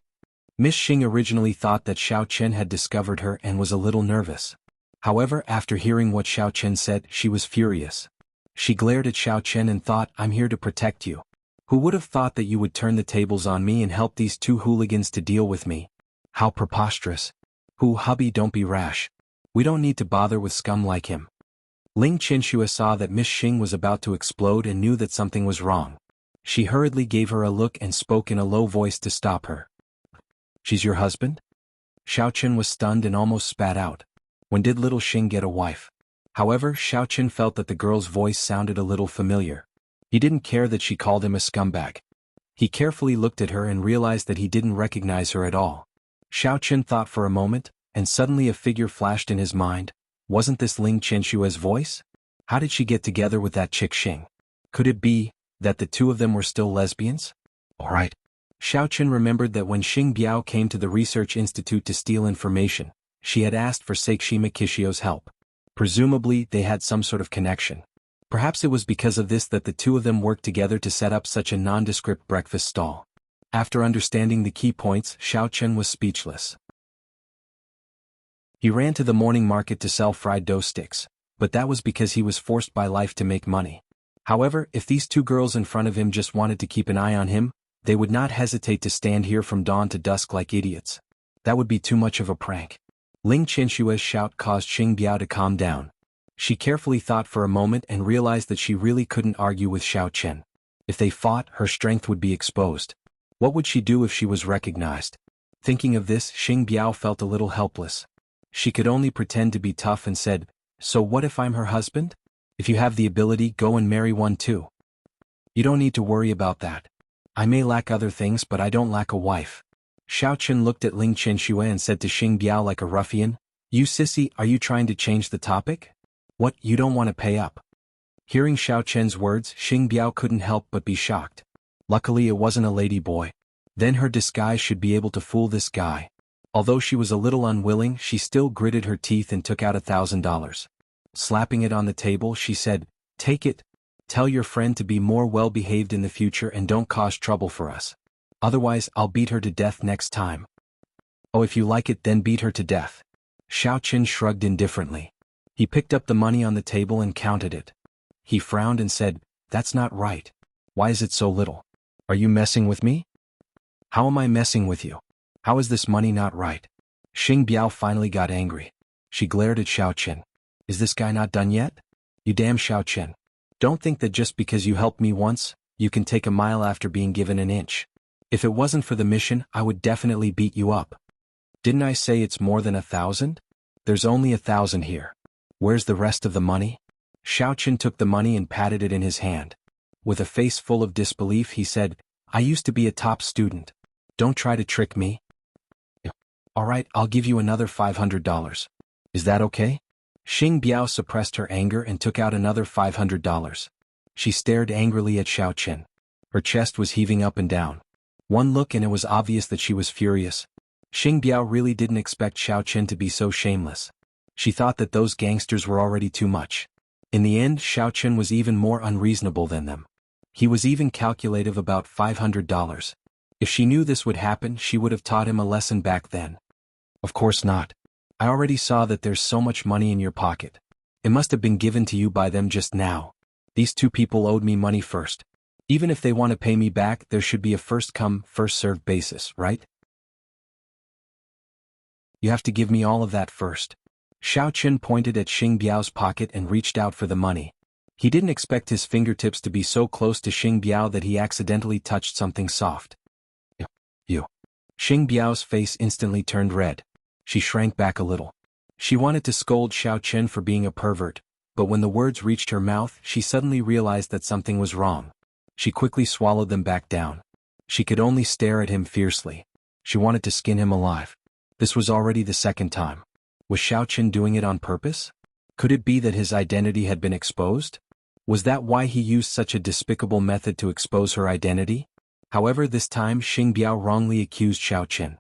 Miss Xing originally thought that Xiaochen had discovered her and was a little nervous. However, after hearing what Xiaochen said, she was furious. She glared at Xiaochen and thought, "I'm here to protect you. Who would have thought that you would turn the tables on me and help these two hooligans to deal with me? How preposterous. Hubby, don't be rash. We don't need to bother with scum like him." Ling Qianxue saw that Miss Xing was about to explode and knew that something was wrong. She hurriedly gave her a look and spoke in a low voice to stop her. "She's your husband?" Xiaochen was stunned and almost spat out. When did little Xing get a wife? However, Xiaochen felt that the girl's voice sounded a little familiar. He didn't care that she called him a scumbag. He carefully looked at her and realized that he didn't recognize her at all. Xiaochen thought for a moment, and suddenly a figure flashed in his mind. Wasn't this Ling Qianshue's voice? How did she get together with that chick Xing? Could it be that the two of them were still lesbians? Alright. Xiaochen remembered that when Xing Biao came to the research institute to steal information, she had asked for Sakeshima Kishio's help. Presumably, they had some sort of connection. Perhaps it was because of this that the two of them worked together to set up such a nondescript breakfast stall. After understanding the key points, Xiaochen was speechless. He ran to the morning market to sell fried dough sticks, but that was because he was forced by life to make money. However, if these two girls in front of him just wanted to keep an eye on him, they would not hesitate to stand here from dawn to dusk like idiots. That would be too much of a prank. Ling Qianshue's shout caused Xing Biao to calm down. She carefully thought for a moment and realized that she really couldn't argue with Xiaochen. If they fought, her strength would be exposed. What would she do if she was recognized? Thinking of this, Xing Biao felt a little helpless. She could only pretend to be tough and said, "So what if I'm her husband? If you have the ability, go and marry one too. You don't need to worry about that. I may lack other things, but I don't lack a wife." Xiaochen looked at Ling Qianxue and said to Xing Biao like a ruffian, "You sissy, are you trying to change the topic? What, you don't want to pay up?" Hearing Xiaochen's words, Xing Biao couldn't help but be shocked. Luckily it wasn't a lady boy. Then her disguise should be able to fool this guy. Although she was a little unwilling, she still gritted her teeth and took out $1,000. Slapping it on the table, she said, "Take it. Tell your friend to be more well-behaved in the future and don't cause trouble for us. Otherwise, I'll beat her to death next time." "Oh, if you like it, then beat her to death." Xiaochen shrugged indifferently. He picked up the money on the table and counted it. He frowned and said, "That's not right. Why is it so little?" Are you messing with me? How am I messing with you? How is this money not right? Xing Biao finally got angry. She glared at Xiao Qian. Is this guy not done yet? You damn Xiao Qian. Don't think that just because you helped me once, you can take a mile after being given an inch. If it wasn't for the mission, I would definitely beat you up. Didn't I say it's more than 1,000? There's only 1,000 here. Where's the rest of the money? Xiao Qian took the money and patted it in his hand. With a face full of disbelief, he said, I used to be a top student. Don't try to trick me. All right, I'll give you another $500. Is that okay? Xing Biao suppressed her anger and took out another $500. She stared angrily at Xiao Qian. Her chest was heaving up and down. One look and it was obvious that she was furious. Xing Biao really didn't expect Xiao Qian to be so shameless. She thought that those gangsters were already too much. In the end, Xiao Qian was even more unreasonable than them. He was even calculative about $500. If she knew this would happen, she would have taught him a lesson back then. Of course not. I already saw that there's so much money in your pocket. It must have been given to you by them just now. These two people owed me money first. Even if they want to pay me back, there should be a first-come, first-served basis, right? You have to give me all of that first. Xiao Qian pointed at Xing Biao's pocket and reached out for the money. He didn't expect his fingertips to be so close to Xing Biao that he accidentally touched something soft. You. Xing Biao's face instantly turned red. She shrank back a little. She wanted to scold Xiao Qian for being a pervert, but when the words reached her mouth, she suddenly realized that something was wrong. She quickly swallowed them back down. She could only stare at him fiercely. She wanted to skin him alive. This was already the second time. Was Xiao Qian doing it on purpose? Could it be that his identity had been exposed? Was that why he used such a despicable method to expose her identity? However, this time Xing Biao wrongly accused Xiao Qian.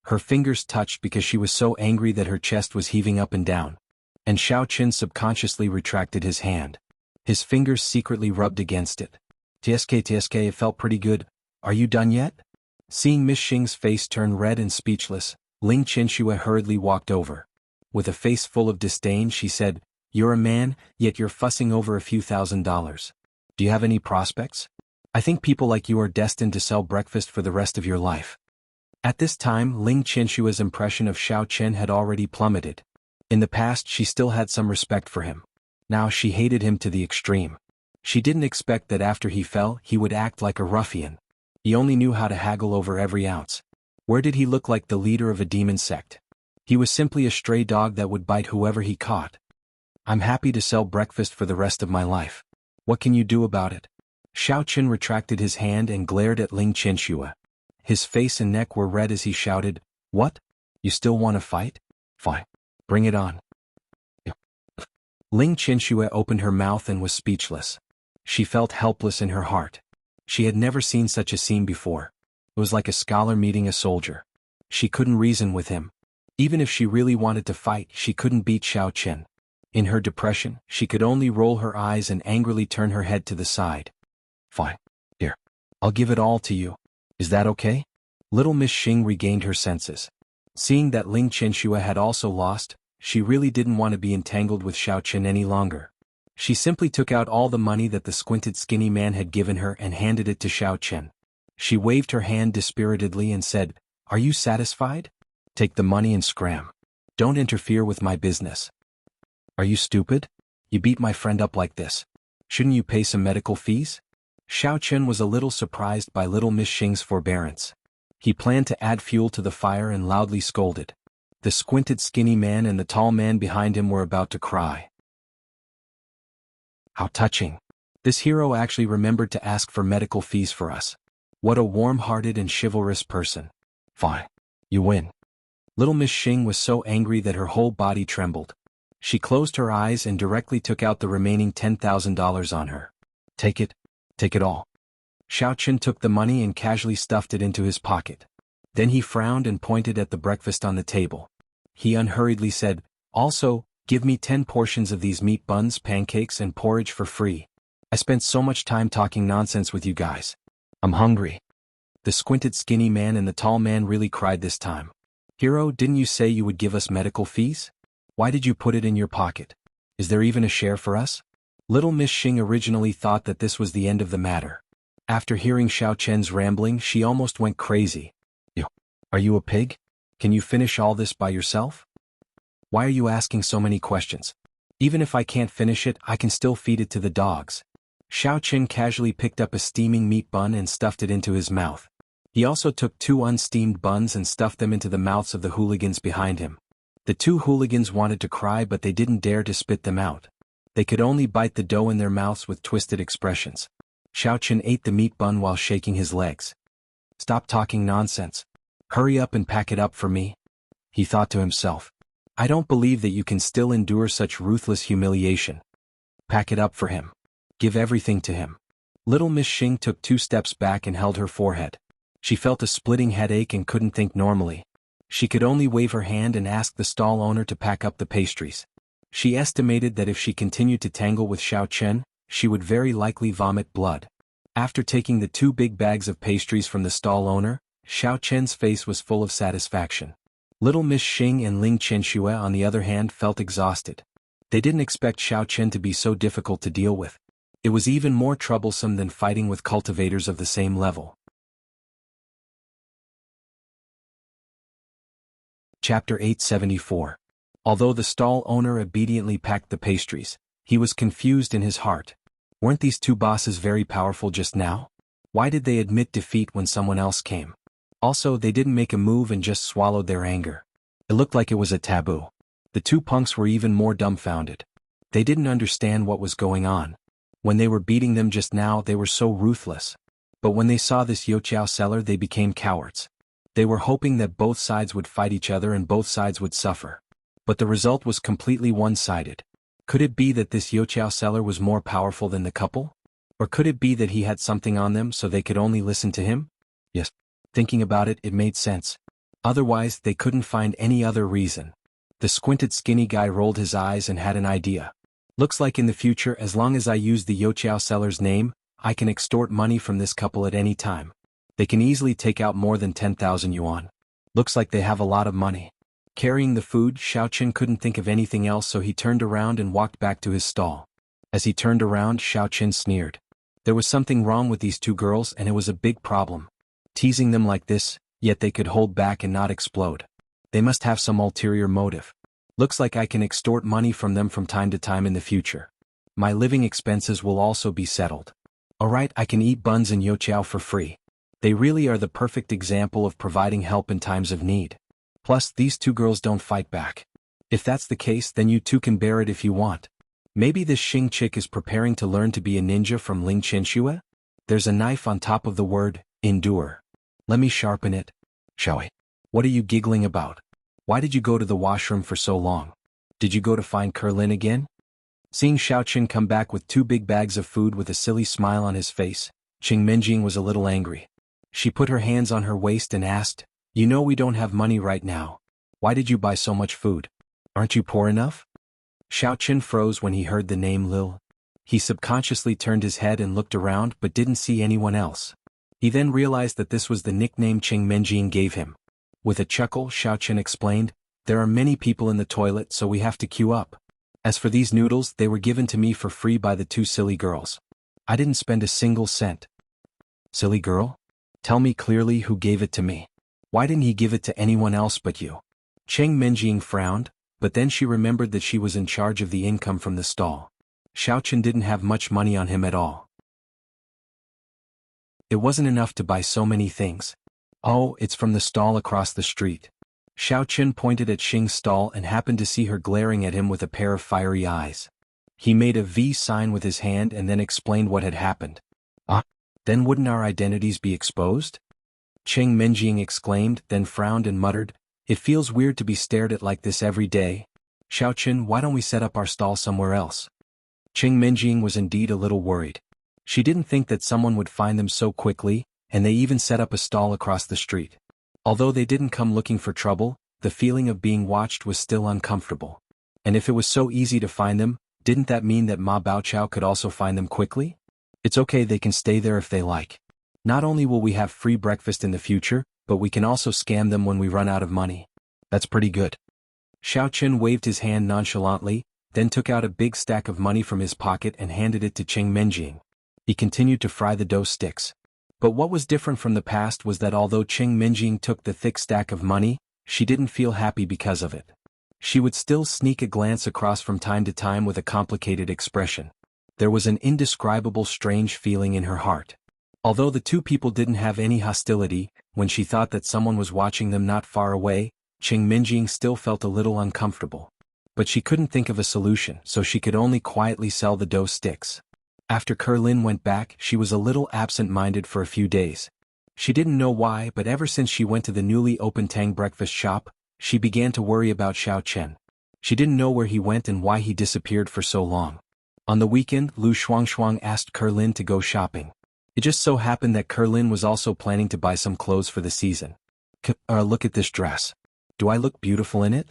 Her fingers touched because she was so angry that her chest was heaving up and down. And Xiao Qian subconsciously retracted his hand. His fingers secretly rubbed against it. TSK, it felt pretty good. Are you done yet? Seeing Miss Xing's face turn red and speechless, Ling Qianxue hurriedly walked over. With a face full of disdain, she said, You're a man, yet you're fussing over a few $1,000s. Do you have any prospects? I think people like you are destined to sell breakfast for the rest of your life. At this time, Ling Qianxue's impression of Xiao Qian had already plummeted. In the past, she still had some respect for him. Now she hated him to the extreme. She didn't expect that after he fell, he would act like a ruffian. He only knew how to haggle over every ounce. Where did he look like the leader of a demon sect? He was simply a stray dog that would bite whoever he caught. I'm happy to sell breakfast for the rest of my life. What can you do about it? Xiao Qian retracted his hand and glared at Ling Qianxue. His face and neck were red as he shouted, What? You still want to fight? Fine. Bring it on. Ling Qianxue opened her mouth and was speechless. She felt helpless in her heart. She had never seen such a scene before. It was like a scholar meeting a soldier. She couldn't reason with him. Even if she really wanted to fight, she couldn't beat Xiao Qian. In her depression, she could only roll her eyes and angrily turn her head to the side. Fine. Here. I'll give it all to you. Is that okay? Little Miss Xing regained her senses. Seeing that Ling Qianxue had also lost, she really didn't want to be entangled with Xiao Qian any longer. She simply took out all the money that the squinted skinny man had given her and handed it to Xiao Qian. She waved her hand dispiritedly and said, Are you satisfied? Take the money and scram. Don't interfere with my business. Are you stupid? You beat my friend up like this. Shouldn't you pay some medical fees? Xiao Qian was a little surprised by little Miss Xing's forbearance. He planned to add fuel to the fire and loudly scolded. The squinted skinny man and the tall man behind him were about to cry. How touching. This hero actually remembered to ask for medical fees for us. What a warm-hearted and chivalrous person. Fine. You win. Little Miss Xing was so angry that her whole body trembled. She closed her eyes and directly took out the remaining $10,000 on her. Take it. Take it all. Xiao Qian took the money and casually stuffed it into his pocket. Then he frowned and pointed at the breakfast on the table. He unhurriedly said, Also, give me 10 portions of these meat buns, pancakes, and porridge for free. I spent so much time talking nonsense with you guys. I'm hungry. The squinted skinny man and the tall man really cried this time. Hero, didn't you say you would give us medical fees? Why did you put it in your pocket? Is there even a share for us? Little Miss Xing originally thought that this was the end of the matter. After hearing Xiao Chen's rambling, she almost went crazy. "Yo, are you a pig? Can you finish all this by yourself? Why are you asking so many questions? Even if I can't finish it, I can still feed it to the dogs." Xiao Chen casually picked up a steaming meat bun and stuffed it into his mouth. He also took 2 unsteamed buns and stuffed them into the mouths of the hooligans behind him. The 2 hooligans wanted to cry, but they didn't dare to spit them out. They could only bite the dough in their mouths with twisted expressions. Xiao Chen ate the meat bun while shaking his legs. "Stop talking nonsense. Hurry up and pack it up for me," he thought to himself. "I don't believe that you can still endure such ruthless humiliation. Pack it up for him. Give everything to him." Little Miss Xing took 2 steps back and held her forehead. She felt a splitting headache and couldn't think normally. She could only wave her hand and ask the stall owner to pack up the pastries. She estimated that if she continued to tangle with Xiao Chen, she would very likely vomit blood. After taking the 2 big bags of pastries from the stall owner, Xiao Chen's face was full of satisfaction. Little Miss Xing and Ling Chenxue, on the other hand, felt exhausted. They didn't expect Xiao Chen to be so difficult to deal with. It was even more troublesome than fighting with cultivators of the same level. Chapter 874. Although the stall owner obediently packed the pastries, he was confused in his heart. Weren't these 2 bosses very powerful just now? Why did they admit defeat when someone else came? Also, they didn't make a move and just swallowed their anger. It looked like it was a taboo. The 2 punks were even more dumbfounded. They didn't understand what was going on. When they were beating them just now, they were so ruthless. But when they saw this Youqiao seller, they became cowards. They were hoping that both sides would fight each other and both sides would suffer. But the result was completely one-sided. Could it be that this Youqiao seller was more powerful than the couple? Or could it be that he had something on them so they could only listen to him? Yes. Thinking about it, it made sense. Otherwise, they couldn't find any other reason. The squinted skinny guy rolled his eyes and had an idea. "Looks like in the future, as long as I use the Youqiao seller's name, I can extort money from this couple at any time. They can easily take out more than 10,000 yuan. Looks like they have a lot of money." Carrying the food, Xiao Chen couldn't think of anything else, so he turned around and walked back to his stall. As he turned around, Xiao Chen sneered. There was something wrong with these 2 girls, and it was a big problem. Teasing them like this, yet they could hold back and not explode. They must have some ulterior motive. Looks like I can extort money from them from time to time in the future. My living expenses will also be settled. Alright, I can eat buns and Youqiao for free. They really are the perfect example of providing help in times of need. Plus, these 2 girls don't fight back. If that's the case, then you 2 can bear it if you want. Maybe this Xing chick is preparing to learn to be a ninja from Ling Chenxue? There's a knife on top of the word, endure. Let me sharpen it. Shall we? What are you giggling about? Why did you go to the washroom for so long? Did you go to find Kerlin again? Seeing Xiao Chen come back with 2 big bags of food with a silly smile on his face, Qing Menjing was a little angry. She put her hands on her waist and asked, "You know we don't have money right now. Why did you buy so much food? Aren't you poor enough?" Xiao Chen froze when he heard the name Lil. He subconsciously turned his head and looked around but didn't see anyone else. He then realized that this was the nickname Qing Menjing gave him. With a chuckle, Xiao Chen explained, "There are many people in the toilet, so we have to queue up. As for these noodles, they were given to me for free by the 2 silly girls. I didn't spend a single cent." "Silly girl? Tell me clearly who gave it to me. Why didn't he give it to anyone else but you?" Qing Menjing frowned, but then she remembered that she was in charge of the income from the stall. Xiao Chen didn't have much money on him at all. It wasn't enough to buy so many things. "Oh, it's from the stall across the street." Xiao Chen pointed at Xing's stall and happened to see her glaring at him with a pair of fiery eyes. He made a V sign with his hand and then explained what had happened. "Ah, then wouldn't our identities be exposed?" Qing Menjing exclaimed, then frowned and muttered, "It feels weird to be stared at like this every day. Xiao Chen, why don't we set up our stall somewhere else?" Qing Menjing was indeed a little worried. She didn't think that someone would find them so quickly, and they even set up a stall across the street. Although they didn't come looking for trouble, the feeling of being watched was still uncomfortable. And if it was so easy to find them, didn't that mean that Ma Baoqiao could also find them quickly? It's okay, they can stay there if they like. Not only will we have free breakfast in the future, but we can also scam them when we run out of money. That's pretty good. Xiao Chen waved his hand nonchalantly, then took out a big stack of money from his pocket and handed it to Qing Menjing. He continued to fry the dough sticks. But what was different from the past was that although Qing Minjing took the thick stack of money, she didn't feel happy because of it. She would still sneak a glance across from time to time with a complicated expression. There was an indescribable strange feeling in her heart. Although the two people didn't have any hostility, when she thought that someone was watching them not far away, Qing Minjing still felt a little uncomfortable. But she couldn't think of a solution, so she could only quietly sell the dough sticks. After Kerlin went back, she was a little absent-minded for a few days. She didn't know why, but ever since she went to the newly opened Tang breakfast shop, she began to worry about Xiao Chen. She didn't know where he went and why he disappeared for so long. On the weekend, Lu Shuangshuang asked Kerlin to go shopping. It just so happened that Kerlin was also planning to buy some clothes for the season. Look at this dress. Do I look beautiful in it?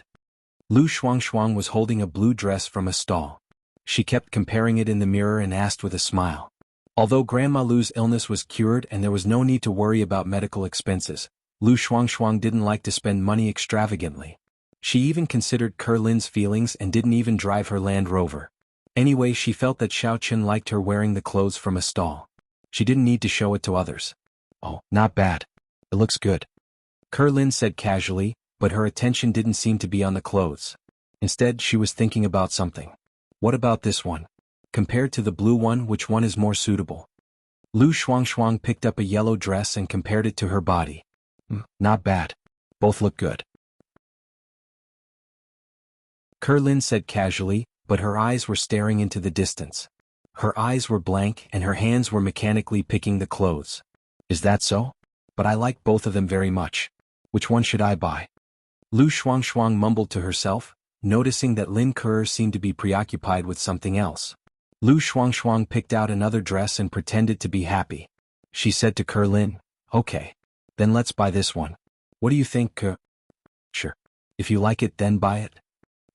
Lu Shuangshuang was holding a blue dress from a stall. She kept comparing it in the mirror and asked with a smile. Although Grandma Lu's illness was cured and there was no need to worry about medical expenses, Lu Shuangshuang didn't like to spend money extravagantly. She even considered Kerlin's feelings and didn't even drive her Land Rover. Anyway, she felt that Xiao Chen liked her wearing the clothes from a stall. She didn't need to show it to others. Oh, not bad. It looks good. Kerlin said casually, but her attention didn't seem to be on the clothes. Instead, she was thinking about something. What about this one? Compared to the blue one, which one is more suitable? Lu Shuangshuang picked up a yellow dress and compared it to her body. Not bad. Both look good. Kerlin said casually, but her eyes were staring into the distance. Her eyes were blank and her hands were mechanically picking the clothes. Is that so? But I like both of them very much. Which one should I buy? Lu Shuangshuang mumbled to herself, noticing that Lin Ke seemed to be preoccupied with something else. Lu Shuangshuang picked out another dress and pretended to be happy. She said to Kerlin, "Okay. Then let's buy this one. What do you think, Ke?" "Sure. If you like it, then buy it."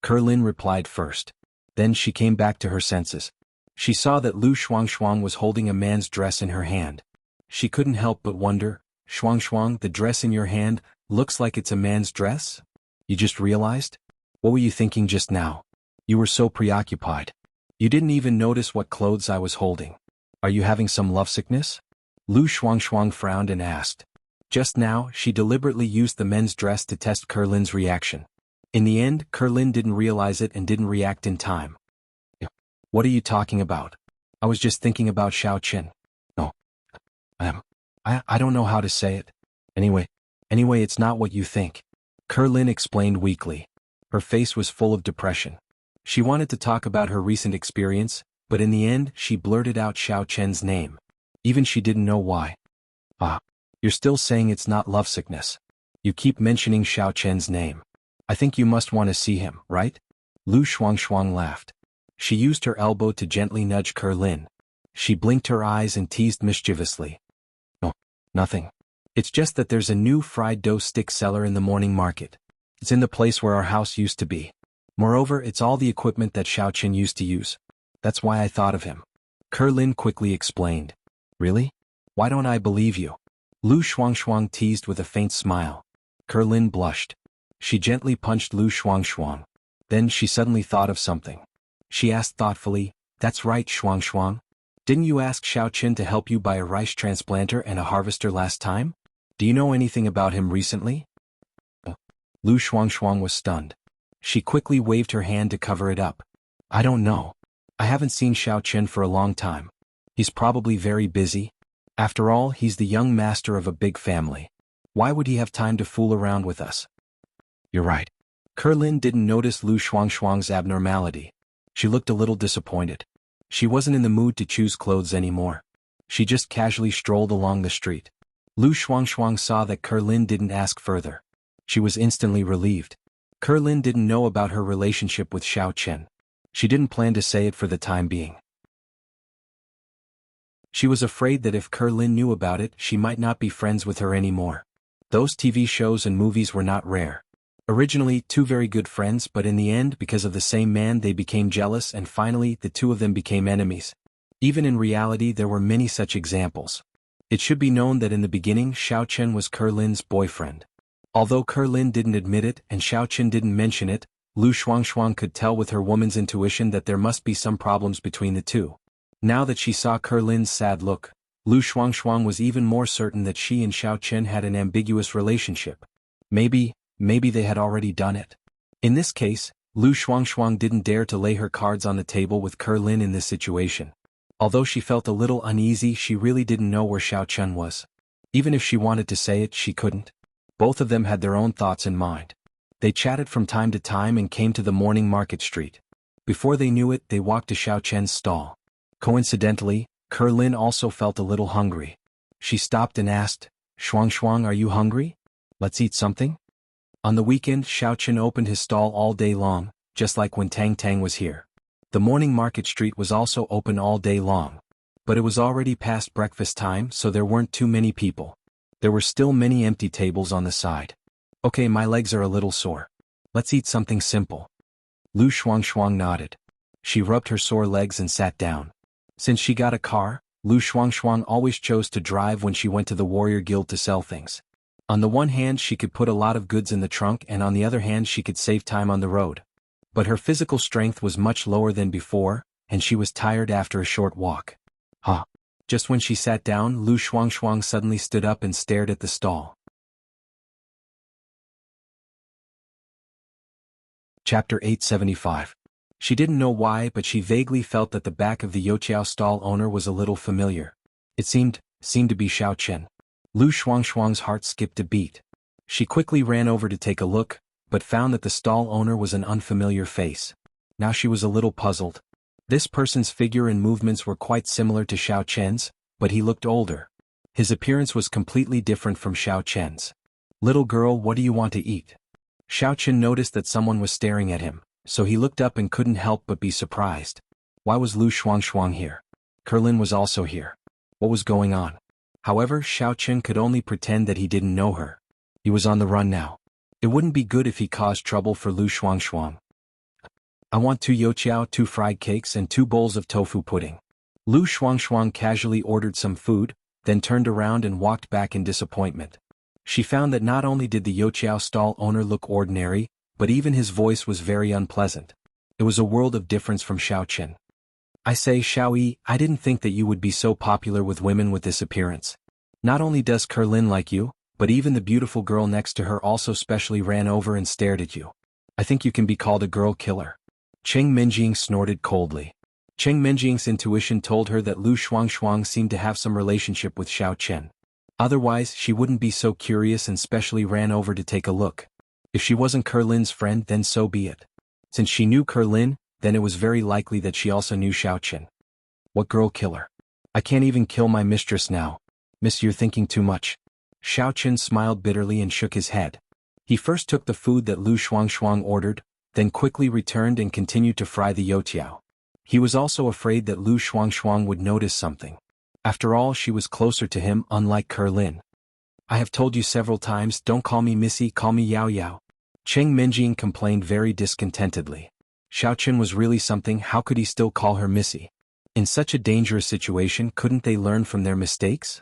Kerlin replied first. Then she came back to her senses. She saw that Lu Shuangshuang was holding a man's dress in her hand. She couldn't help but wonder, "Shuangshuang, the dress in your hand looks like it's a man's dress? You just realized? What were you thinking just now? You were so preoccupied. You didn't even notice what clothes I was holding. Are you having some lovesickness?" Lu Shuangshuang frowned and asked. Just now, she deliberately used the men's dress to test Kerlin's reaction. In the end, Kerlin didn't realize it and didn't react in time. "What are you talking about? I was just thinking about Xiao Chen." "No. I don't know how to say it. Anyway, it's not what you think," Kerlin explained weakly. Her face was full of depression. She wanted to talk about her recent experience, but in the end, she blurted out Xiao Chen's name. Even she didn't know why. You're still saying it's not lovesickness. You keep mentioning Xiao Chen's name. I think you must want to see him, right?" Lu Shuangshuang laughed. She used her elbow to gently nudge Kerlin. She blinked her eyes and teased mischievously. "No, nothing. It's just that there's a new fried dough stick seller in the morning market. It's in the place where our house used to be. Moreover, it's all the equipment that Xiao Chen used to use. That's why I thought of him." Kerlin quickly explained. "Really? Why don't I believe you?" Lu Shuangshuang teased with a faint smile. Kerlin blushed. She gently punched Lu Shuangshuang. Then she suddenly thought of something. She asked thoughtfully, "That's right, Shuangshuang. Didn't you ask Xiao Chen to help you buy a rice transplanter and a harvester last time? Do you know anything about him recently?" Lu Shuangshuang was stunned. She quickly waved her hand to cover it up. "I don't know. I haven't seen Xiao Chen for a long time. He's probably very busy. After all, he's the young master of a big family. Why would he have time to fool around with us?" "You're right." Kerlin didn't notice Lu Shuangshuang's abnormality. She looked a little disappointed. She wasn't in the mood to choose clothes anymore. She just casually strolled along the street. Lu Shuangshuang saw that Kerlin didn't ask further. She was instantly relieved. Kerlin didn't know about her relationship with Xiao Chen. She didn't plan to say it for the time being. She was afraid that if Kerlin knew about it, she might not be friends with her anymore. Those TV shows and movies were not rare. Originally, two very good friends, but in the end, because of the same man, they became jealous and finally, the two of them became enemies. Even in reality, there were many such examples. It should be known that in the beginning, Xiao Chen was Kerlin's boyfriend. Although Kerlin didn't admit it and Xiao Chen didn't mention it, Lu Shuangshuang could tell with her woman's intuition that there must be some problems between the two. Now that she saw Kerlin's sad look, Lu Shuangxuang was even more certain that she and Xiao Chen had an ambiguous relationship. Maybe they had already done it. In this case, Lu Shuangxuang didn't dare to lay her cards on the table with Kerlin in this situation. Although she felt a little uneasy, she really didn't know where Xiao Chen was. Even if she wanted to say it, she couldn't. Both of them had their own thoughts in mind. They chatted from time to time and came to the morning market street. Before they knew it, they walked to Xiao Chen's stall. Coincidentally, Kerlin also felt a little hungry. She stopped and asked, "Shuangxuang, are you hungry? Let's eat something?" On the weekend, Xiao Chen opened his stall all day long, just like when Tang Tang was here. The morning market street was also open all day long. But it was already past breakfast time, so there weren't too many people. There were still many empty tables on the side. "Okay, my legs are a little sore. Let's eat something simple." Lu Shuangxuang nodded. She rubbed her sore legs and sat down. Since she got a car, Lu Shuangxuang always chose to drive when she went to the warrior guild to sell things. On the one hand, she could put a lot of goods in the trunk, and on the other hand, she could save time on the road. But her physical strength was much lower than before, and she was tired after a short walk. Just when she sat down, Lu Shuangxuang suddenly stood up and stared at the stall. Chapter 875. She didn't know why, but she vaguely felt that the back of the Youqiao stall owner was a little familiar. It seemed to be Xiao Chen. Lu Shuangxuang's heart skipped a beat. She quickly ran over to take a look, but found that the stall owner was an unfamiliar face. Now she was a little puzzled. This person's figure and movements were quite similar to Xiao Chen's, but he looked older. His appearance was completely different from Xiao Chen's. "Little girl, what do you want to eat?" Xiao Chen noticed that someone was staring at him, so he looked up and couldn't help but be surprised. Why was Lu Shuangxuang here? Kerlin was also here. What was going on? However, Xiao Chen could only pretend that he didn't know her. He was on the run now. It wouldn't be good if he caused trouble for Lu Shuangxuang. "I want 2 youqiao, 2 fried cakes and 2 bowls of tofu pudding." Lu Shuangxuang casually ordered some food, then turned around and walked back in disappointment. She found that not only did the youqiao stall owner look ordinary, but even his voice was very unpleasant. It was a world of difference from Xiao Chen. "I say, Xiaoyi, I didn't think that you would be so popular with women with this appearance. Not only does Kerlin like you, but even the beautiful girl next to her also specially ran over and stared at you. I think you can be called a girl killer." Cheng Minjing snorted coldly. Cheng Minjing's intuition told her that Lu Shuangxuang seemed to have some relationship with Xiao Chen. Otherwise, she wouldn't be so curious and specially ran over to take a look. If she wasn't Kerlin's friend, then so be it. Since she knew Kerlin, then it was very likely that she also knew Xiao Chen. "What girl killer? I can't even kill my mistress now. Miss, you're thinking too much." Xiao Chen smiled bitterly and shook his head. He first took the food that Lu Shuangxuang ordered, then quickly returned and continued to fry the youqiao. He was also afraid that Lu Shuangxuang would notice something. After all, she was closer to him, unlike Kerlin. "I have told you several times, don't call me Missy, call me Yao Yao." Cheng Minjing complained very discontentedly. Xiao Chen was really something, how could he still call her Missy? In such a dangerous situation, couldn't they learn from their mistakes?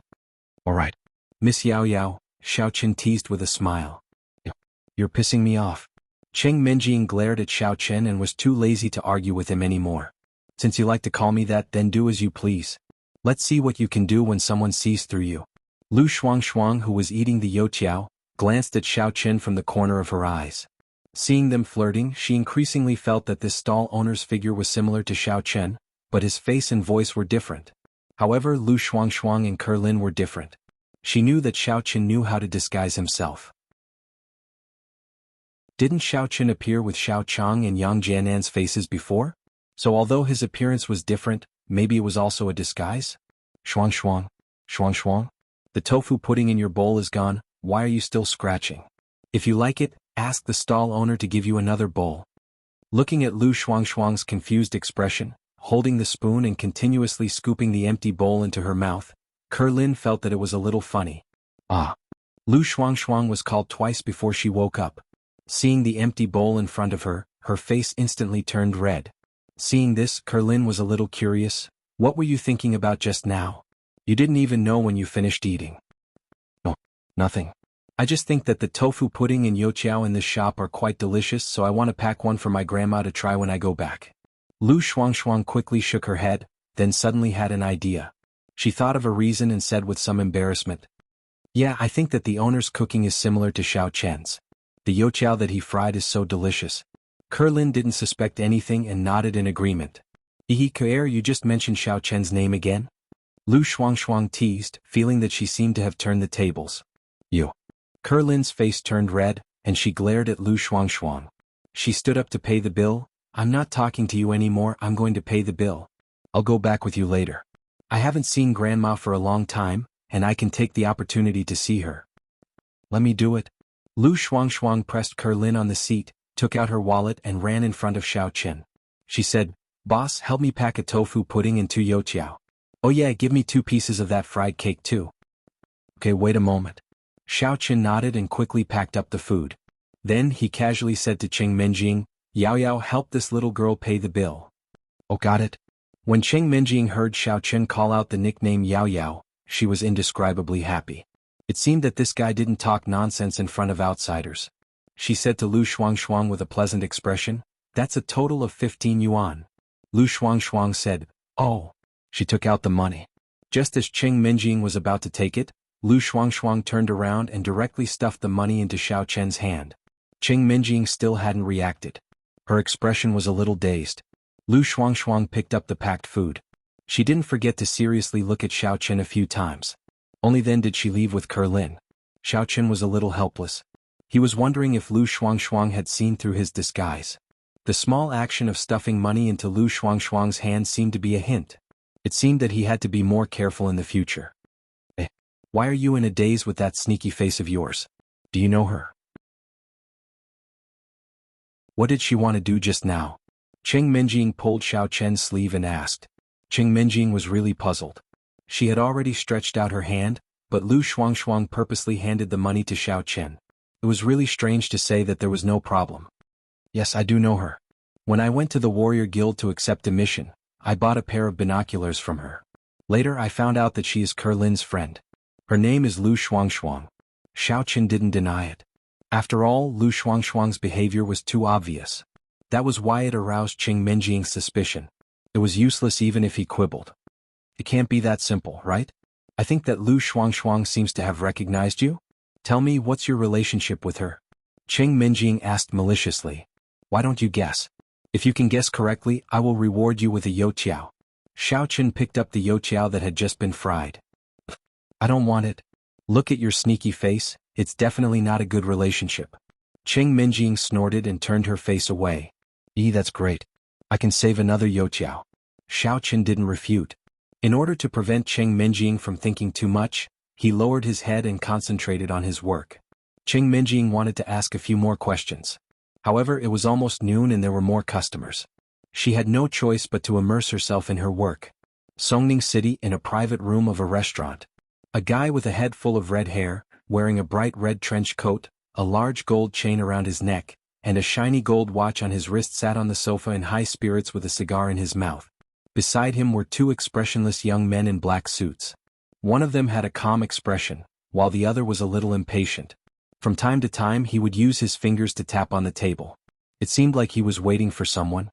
"All right. Miss Yao Yao," Xiao Chen teased with a smile. "You're pissing me off." Cheng Minjing glared at Xiao Chen and was too lazy to argue with him anymore. "Since you like to call me that, then do as you please. Let's see what you can do when someone sees through you." Lu Shuangxuang, who was eating the youqiao, glanced at Xiao Chen from the corner of her eyes. Seeing them flirting, she increasingly felt that this stall owner's figure was similar to Xiao Chen, but his face and voice were different. However, Lu Shuangxuang and Kerlin were different. She knew that Xiao Chen knew how to disguise himself. Didn't Xiao Chen appear with Xiao Chang and Yang Jianan's faces before? So although his appearance was different, maybe it was also a disguise? "Shuangxuang, Shuangxuang, the tofu pudding in your bowl is gone, why are you still scratching? If you like it, ask the stall owner to give you another bowl." Looking at Lu Shuangxuang's confused expression, holding the spoon and continuously scooping the empty bowl into her mouth, Kerlin felt that it was a little funny. Lu Shuangxuang was called twice before she woke up. Seeing the empty bowl in front of her, her face instantly turned red. Seeing this, Kerlin was a little curious. "What were you thinking about just now? You didn't even know when you finished eating." "No, nothing. I just think that the tofu pudding and youqiao in this shop are quite delicious, so I want to pack one for my grandma to try when I go back." Lu Shuangxuang quickly shook her head, then suddenly had an idea. She thought of a reason and said with some embarrassment, "Yeah, I think that the owner's cooking is similar to Xiao Chen's. The youtiao that he fried is so delicious." Kerlin didn't suspect anything and nodded in agreement. "Kaer, you just mentioned Xiao Chen's name again?" Lu Shuangshuang teased, feeling that she seemed to have turned the tables. "You." Kerlin's face turned red, and she glared at Lu Shuangshuang. She stood up to pay the bill. "I'm not talking to you anymore, I'm going to pay the bill. I'll go back with you later. I haven't seen Grandma for a long time, and I can take the opportunity to see her." "Let me do it." Lu Shuangshuang pressed Kerlin on the seat, took out her wallet and ran in front of Xiao Chen. She said, "Boss, help me pack a tofu pudding and 2 youtiao. Oh yeah, give me 2 pieces of that fried cake too." "Okay, wait a moment." Xiao Chen nodded and quickly packed up the food. Then he casually said to Cheng Menjing, "Yao Yao, help this little girl pay the bill." "Oh, got it." When Cheng Menjing heard Xiao Chen call out the nickname Yao Yao, she was indescribably happy. It seemed that this guy didn't talk nonsense in front of outsiders. She said to Lu Shuangshuang with a pleasant expression, "That's a total of 15 yuan. Lu Shuangshuang said, "Oh." She took out the money. Just as Cheng Menjing was about to take it, Lu Shuangshuang turned around and directly stuffed the money into Xiao Chen's hand. Cheng Menjing still hadn't reacted. Her expression was a little dazed. Lu Shuangshuang picked up the packed food. She didn't forget to seriously look at Xiao Chen a few times. Only then did she leave with Kerlin. Xiao Chen was a little helpless. He was wondering if Lu Shuangshuang had seen through his disguise. The small action of stuffing money into Lu Shuangshuang's hand seemed to be a hint. It seemed that he had to be more careful in the future. Why are you in a daze with that sneaky face of yours? Do you know her? What did she want to do just now?" Cheng Menjing pulled Xiao Chen's sleeve and asked. Cheng Menjing was really puzzled. She had already stretched out her hand, but Lu Shuangshuang purposely handed the money to Xiao Chen. It was really strange to say that there was no problem. "Yes, I do know her. When I went to the warrior guild to accept a mission, I bought a pair of binoculars from her. Later I found out that she is Kerlin's friend. Her name is Lu Shuangshuang." Xiao Chen didn't deny it. After all, Lu Shuangshuang's behavior was too obvious. That was why it aroused Cheng Menjing's suspicion. It was useless even if he quibbled. "It can't be that simple, right? I think that Lu Shuangshuang seems to have recognized you. Tell me, what's your relationship with her?" Cheng Menjing asked maliciously. "Why don't you guess? If you can guess correctly, I will reward you with a youtiao." Xiao Chen picked up the youtiao that had just been fried. "I don't want it. Look at your sneaky face, it's definitely not a good relationship." Cheng Menjing snorted and turned her face away. That's great. I can save another youtiao." Xiao Chen didn't refute. In order to prevent Cheng Menjing from thinking too much, he lowered his head and concentrated on his work. Cheng Menjing wanted to ask a few more questions. However, it was almost noon and there were more customers. She had no choice but to immerse herself in her work. Songning City, in a private room of a restaurant. A guy with a head full of red hair, wearing a bright red trench coat, a large gold chain around his neck, and a shiny gold watch on his wrist sat on the sofa in high spirits with a cigar in his mouth. Beside him were 2 expressionless young men in black suits. One of them had a calm expression, while the other was a little impatient. From time to time he would use his fingers to tap on the table. It seemed like he was waiting for someone.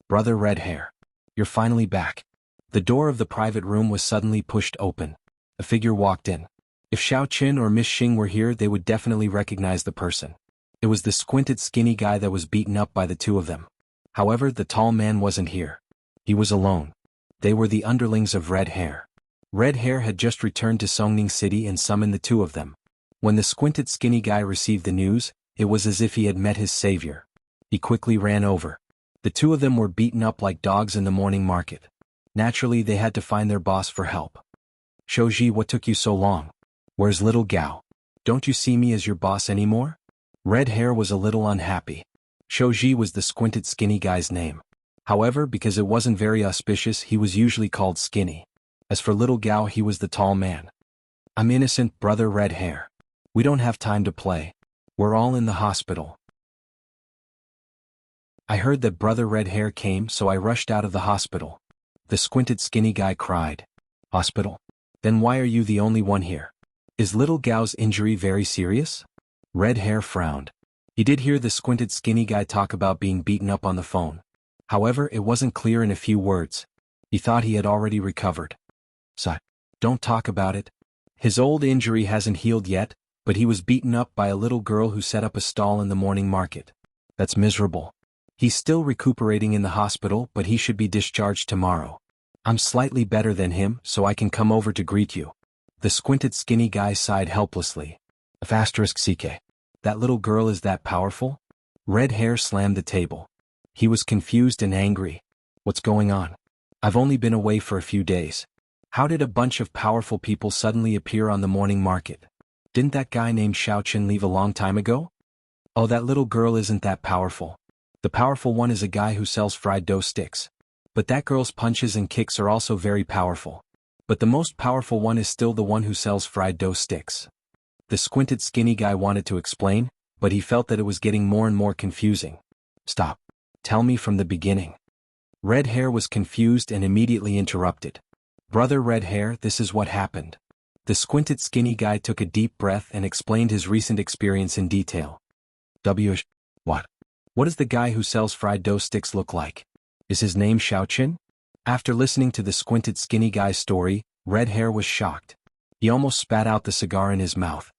"Brother Red Hair. You're finally back." The door of the private room was suddenly pushed open. A figure walked in. If Xiao Qin or Miss Xing were here, they would definitely recognize the person. It was the squinted skinny guy that was beaten up by the 2 of them. However, the tall man wasn't here. He was alone. They were the underlings of Red Hair. Red Hair had just returned to Songning City and summoned the 2 of them. When the squinted skinny guy received the news, it was as if he had met his savior. He quickly ran over. The 2 of them were beaten up like dogs in the morning market. Naturally, they had to find their boss for help. "Shouji, what took you so long? Where's little Gao? Don't you see me as your boss anymore?" Red Hair was a little unhappy. Shouji was the squinted skinny guy's name. However, because it wasn't very auspicious, he was usually called Skinny. As for little Gao, he was the tall man. "I'm innocent, brother Red Hair. We don't have time to play. We're all in the hospital. I heard that brother Red Hair came, so I rushed out of the hospital." The squinted skinny guy cried. "Hospital? Then why are you the only one here? Is little Gao's injury very serious?" Red Hair frowned. He did hear the squinted skinny guy talk about being beaten up on the phone. However, it wasn't clear in a few words. He thought he had already recovered. Sigh. Don't talk about it. His old injury hasn't healed yet, but he was beaten up by a little girl who set up a stall in the morning market. That's miserable. He's still recuperating in the hospital, but he should be discharged tomorrow. I'm slightly better than him, so I can come over to greet you. The squinted skinny guy sighed helplessly. *CK. That little girl is that powerful? Red Hair slammed the table. He was confused and angry. What's going on? I've only been away for a few days. How did a bunch of powerful people suddenly appear on the morning market? Didn't that guy named Xiaoqin leave a long time ago? Oh, that little girl isn't that powerful. The powerful one is a guy who sells fried dough sticks. But that girl's punches and kicks are also very powerful. But the most powerful one is still the one who sells fried dough sticks. The squinted skinny guy wanted to explain, but he felt that it was getting more and more confusing. Stop. Tell me from the beginning. Red Hair was confused and immediately interrupted. Brother Red Hair, this is what happened. The squinted skinny guy took a deep breath and explained his recent experience in detail. What? What does the guy who sells fried dough sticks look like? Is his name Xiaoqin? After listening to the squinted skinny guy's story, Red Hair was shocked. He almost spat out the cigar in his mouth.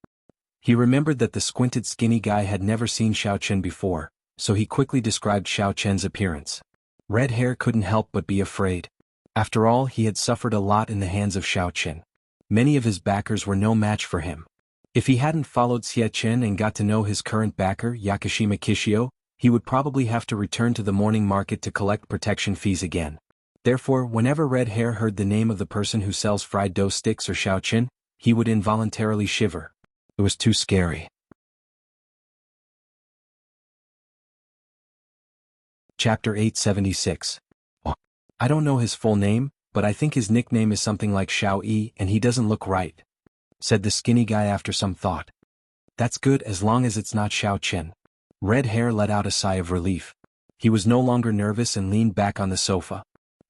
He remembered that the squinted skinny guy had never seen Xiaoqin before, so he quickly described Xiaoqin's appearance. Red Hair couldn't help but be afraid. After all, he had suffered a lot in the hands of Xiaoqin. Many of his backers were no match for him. If he hadn't followed Xiaoqin and got to know his current backer, Yakushima Kishio, he would probably have to return to the morning market to collect protection fees again. Therefore, whenever Red Hair heard the name of the person who sells fried dough sticks or Xiaoqin, he would involuntarily shiver. It was too scary. Chapter 876. Oh, I don't know his full name, but I think his nickname is something like Xiao Yi and he doesn't look right, said the skinny guy after some thought. That's good as long as it's not Xiaoqin. Red Hair let out a sigh of relief. He was no longer nervous and leaned back on the sofa.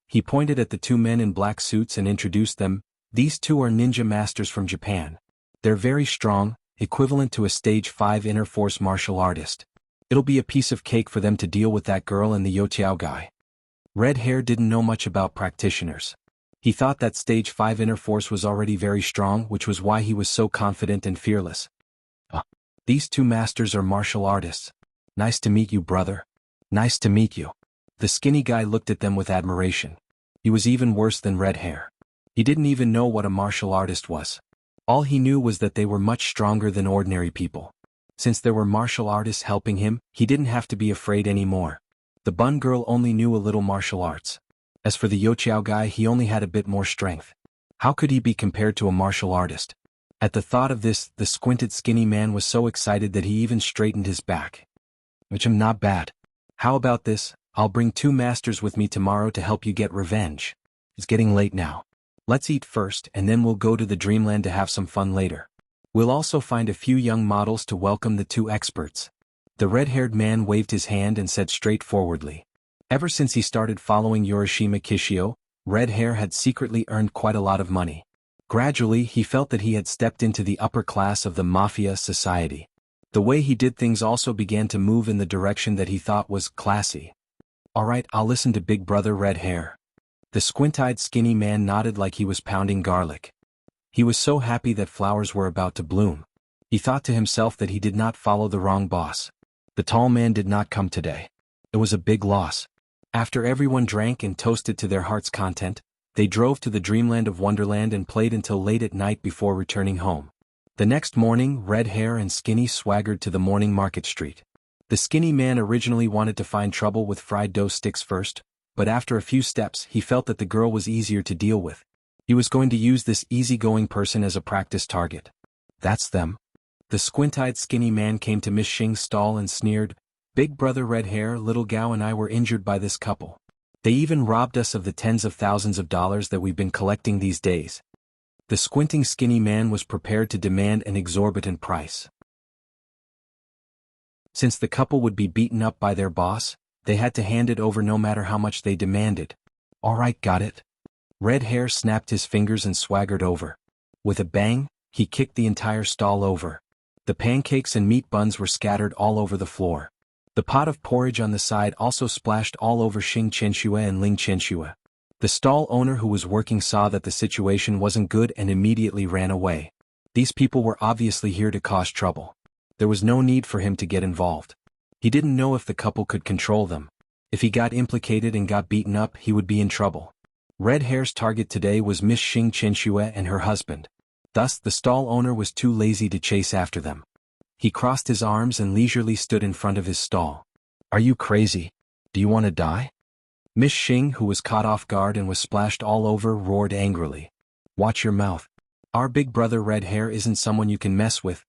He pointed at the two men in black suits and introduced them. These two are ninja masters from Japan. They're very strong, equivalent to a stage 5 inner force martial artist. It'll be a piece of cake for them to deal with that girl and the Youtiao guy. Red Hair didn't know much about practitioners. He thought that stage 5 inner force was already very strong, which was why he was so confident and fearless. These two masters are martial artists. Nice to meet you, brother. Nice to meet you. The skinny guy looked at them with admiration. He was even worse than Red Hair. He didn't even know what a martial artist was. All he knew was that they were much stronger than ordinary people. Since there were martial artists helping him, he didn't have to be afraid anymore. The bun girl only knew a little martial arts. As for the Youtiao guy, he only had a bit more strength. How could he be compared to a martial artist? At the thought of this, the squinted skinny man was so excited that he even straightened his back. Which am not bad. How about this? I'll bring 2 masters with me tomorrow to help you get revenge. It's getting late now. Let's eat first and then we'll go to the dreamland to have some fun later. We'll also find a few young models to welcome the 2 experts. The red-haired man waved his hand and said straightforwardly. Ever since he started following Yorishima Kishio, Red Hair had secretly earned quite a lot of money. Gradually, he felt that he had stepped into the upper class of the mafia society. The way he did things also began to move in the direction that he thought was classy. Alright, I'll listen to Big Brother Red Hair. The squint-eyed skinny man nodded like he was pounding garlic. He was so happy that flowers were about to bloom. He thought to himself that he did not follow the wrong boss. The tall man did not come today. It was a big loss. After everyone drank and toasted to their heart's content, they drove to the dreamland of Wonderland and played until late at night before returning home. The next morning, Red Hair and Skinny swaggered to the morning market street. The skinny man originally wanted to find trouble with fried dough sticks first, but after a few steps he felt that the girl was easier to deal with. He was going to use this easygoing person as a practice target. That's them. The squint-eyed skinny man came to Miss Xing's stall and sneered, Big Brother Red Hair, Little Gao and I were injured by this couple. They even robbed us of the tens of thousands of dollars that we've been collecting these days. The squinting skinny man was prepared to demand an exorbitant price. Since the couple would be beaten up by their boss, they had to hand it over no matter how much they demanded. Alright, got it. Red Hair snapped his fingers and swaggered over. With a bang, he kicked the entire stall over. The pancakes and meat buns were scattered all over the floor. The pot of porridge on the side also splashed all over Xing Qianxue and Ling Qianxue. The stall owner who was working saw that the situation wasn't good and immediately ran away. These people were obviously here to cause trouble. There was no need for him to get involved. He didn't know if the couple could control them. If he got implicated and got beaten up, he would be in trouble. Red Hair's target today was Miss Xing Qianxue and her husband. Thus, the stall owner was too lazy to chase after them. He crossed his arms and leisurely stood in front of his stall. "Are you crazy? Do you want to die?" Miss Xing, who was caught off guard and was splashed all over, roared angrily. "Watch your mouth. Our big brother Red Hair isn't someone you can mess with."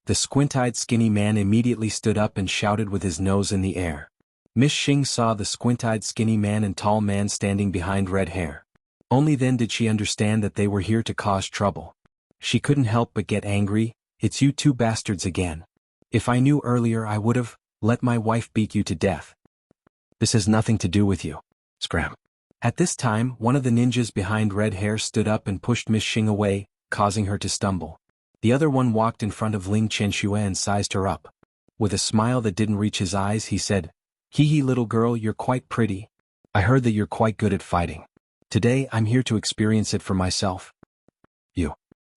The squint-eyed skinny man immediately stood up and shouted with his nose in the air. Miss Xing saw the squint-eyed skinny man and tall man standing behind Red Hair. Only then did she understand that they were here to cause trouble. She couldn't help but get angry. "It's you two bastards again. If I knew earlier I would've let my wife beat you to death. This has nothing to do with you." Scram. At this time, one of the ninjas behind Red Hair stood up and pushed Miss Xing away, causing her to stumble. The other one walked in front of Ling Qianxue and sized her up. With a smile that didn't reach his eyes, he said, "Hee little girl, you're quite pretty. I heard that you're quite good at fighting. Today I'm here to experience it for myself." "You."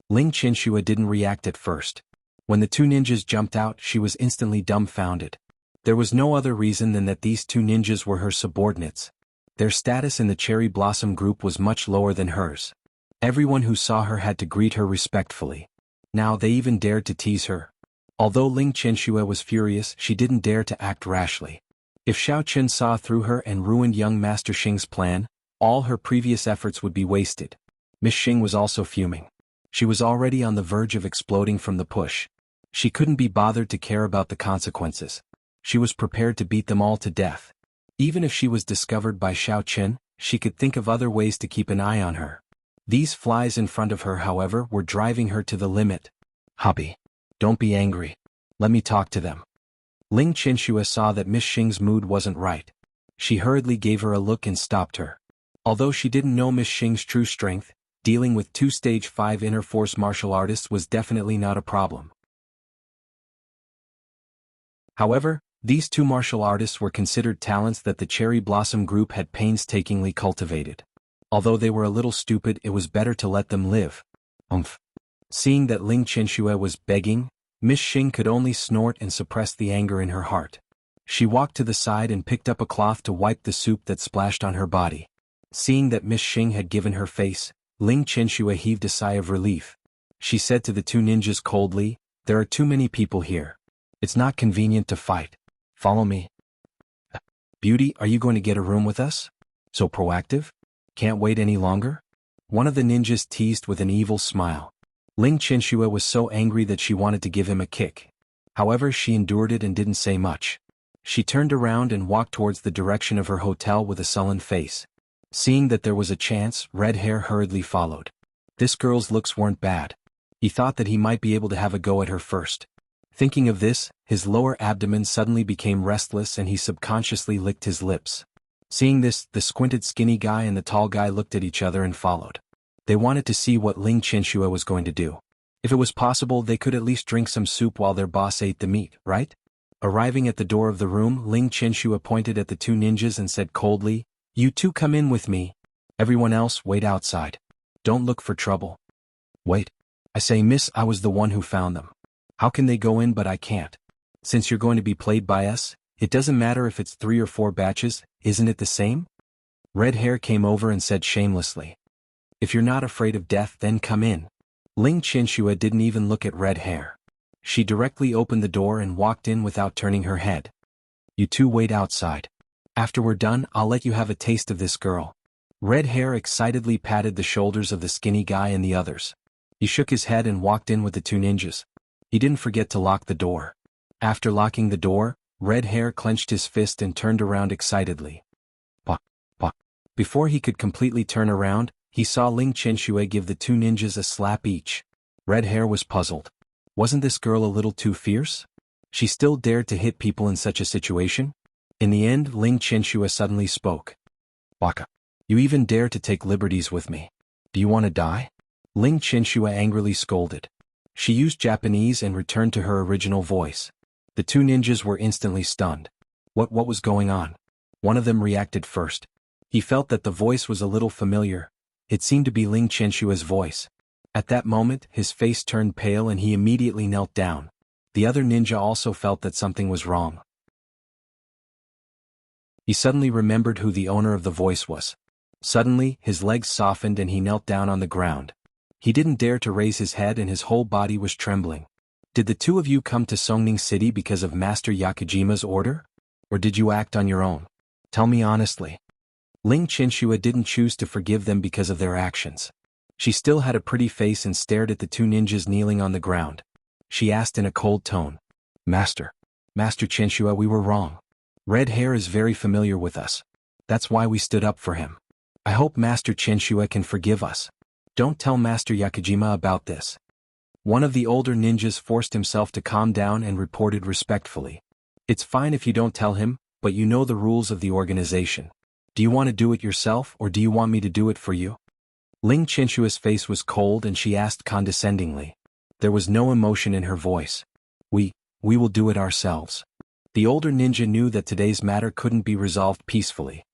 Ling Qianxue didn't react at first. When the two ninjas jumped out, she was instantly dumbfounded. There was no other reason than that these two ninjas were her subordinates. Their status in the Cherry Blossom group was much lower than hers. Everyone who saw her had to greet her respectfully. Now they even dared to tease her. Although Ling Qianxue was furious, she didn't dare to act rashly. If Xiao Chen saw through her and ruined young Master Xing's plan, all her previous efforts would be wasted. Miss Xing was also fuming. She was already on the verge of exploding from the push. She couldn't be bothered to care about the consequences. She was prepared to beat them all to death. Even if she was discovered by Xiao Chen, she could think of other ways to keep an eye on her. These flies in front of her, however, were driving her to the limit. "Hubby, don't be angry. Let me talk to them." Ling Qianxue saw that Miss Xing's mood wasn't right. She hurriedly gave her a look and stopped her. Although she didn't know Miss Xing's true strength, dealing with two Stage 5 Inner Force martial artists was definitely not a problem. However, these two martial artists were considered talents that the Cherry Blossom group had painstakingly cultivated. Although they were a little stupid, it was better to let them live. Seeing that Ling Qianxue was begging, Miss Xing could only snort and suppress the anger in her heart. She walked to the side and picked up a cloth to wipe the soup that splashed on her body. Seeing that Miss Xing had given her face, Ling Qianxue heaved a sigh of relief. She said to the two ninjas coldly, "There are too many people here. It's not convenient to fight. Follow me." "Beauty, are you going to get a room with us? So proactive? Can't wait any longer?" One of the ninjas teased with an evil smile. Ling Qianxue was so angry that she wanted to give him a kick. However, she endured it and didn't say much. She turned around and walked towards the direction of her hotel with a sullen face. Seeing that there was a chance, Red Hair hurriedly followed. This girl's looks weren't bad. He thought that he might be able to have a go at her first. Thinking of this, his lower abdomen suddenly became restless and he subconsciously licked his lips. Seeing this, the squinted skinny guy and the tall guy looked at each other and followed. They wanted to see what Ling Qianxue was going to do. If it was possible, they could at least drink some soup while their boss ate the meat, right? Arriving at the door of the room, Ling Qianxue pointed at the two ninjas and said coldly, "You two come in with me. Everyone else, wait outside. Don't look for trouble." "Wait. I say, miss, I was the one who found them. How can they go in but I can't? Since you're going to be played by us, it doesn't matter if it's 3 or 4 batches, isn't it the same?" Red Hair came over and said shamelessly. "If you're not afraid of death, then come in." Ling Qianxue didn't even look at Red Hair. She directly opened the door and walked in without turning her head. "You two wait outside. After we're done, I'll let you have a taste of this girl." Red Hair excitedly patted the shoulders of the skinny guy and the others. He shook his head and walked in with the two ninjas. He didn't forget to lock the door. After locking the door, Red Hair clenched his fist and turned around excitedly. Pah, pah. Before he could completely turn around, he saw Ling Qianxue give the two ninjas a slap each. Red Hair was puzzled. Wasn't this girl a little too fierce? She still dared to hit people in such a situation? In the end, Ling Qianxue suddenly spoke. "Waka. You even dare to take liberties with me. Do you want to die?" Ling Qianxue angrily scolded. She used Japanese and returned to her original voice. The two ninjas were instantly stunned. What was going on? One of them reacted first. He felt that the voice was a little familiar. It seemed to be Ling Qianshua's voice. At that moment, his face turned pale and he immediately knelt down. The other ninja also felt that something was wrong. He suddenly remembered who the owner of the voice was. Suddenly, his legs softened and he knelt down on the ground. He didn't dare to raise his head and his whole body was trembling. Did the two of you come to Songning City because of Master Yakujima's order? Or did you act on your own? Tell me honestly. Ling Qianxua didn't choose to forgive them because of their actions. She still had a pretty face and stared at the two ninjas kneeling on the ground. She asked in a cold tone, Master Qianxua, we were wrong. Red Hair is very familiar with us. That's why we stood up for him. I hope Master Qianxua can forgive us. Don't tell Master Yakujima about this. One of the older ninjas forced himself to calm down and reported respectfully. It's fine if you don't tell him, but you know the rules of the organization. Do you want to do it yourself or do you want me to do it for you? Ling Qianshua's face was cold and she asked condescendingly. There was no emotion in her voice. We will do it ourselves. The older ninja knew that today's matter couldn't be resolved peacefully.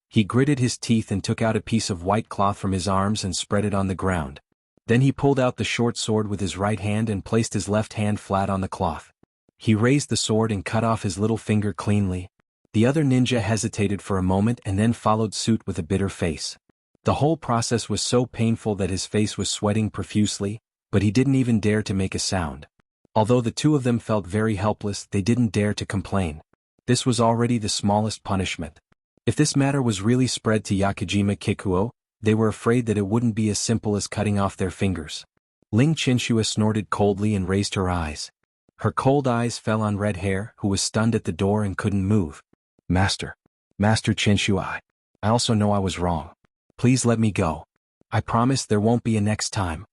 He gritted his teeth and took out a piece of white cloth from his arms and spread it on the ground. Then he pulled out the short sword with his right hand and placed his left hand flat on the cloth. He raised the sword and cut off his little finger cleanly. The other ninja hesitated for a moment and then followed suit with a bitter face. The whole process was so painful that his face was sweating profusely, but he didn't even dare to make a sound. Although the two of them felt very helpless, they didn't dare to complain. This was already the smallest punishment. If this matter was really spread to Yakujima Kikuo, they were afraid that it wouldn't be as simple as cutting off their fingers. Ling Qianxua snorted coldly and raised her eyes. Her cold eyes fell on Red Hair, who was stunned at the door and couldn't move. Master Qianxua, I also know I was wrong. Please let me go. I promise there won't be a next time.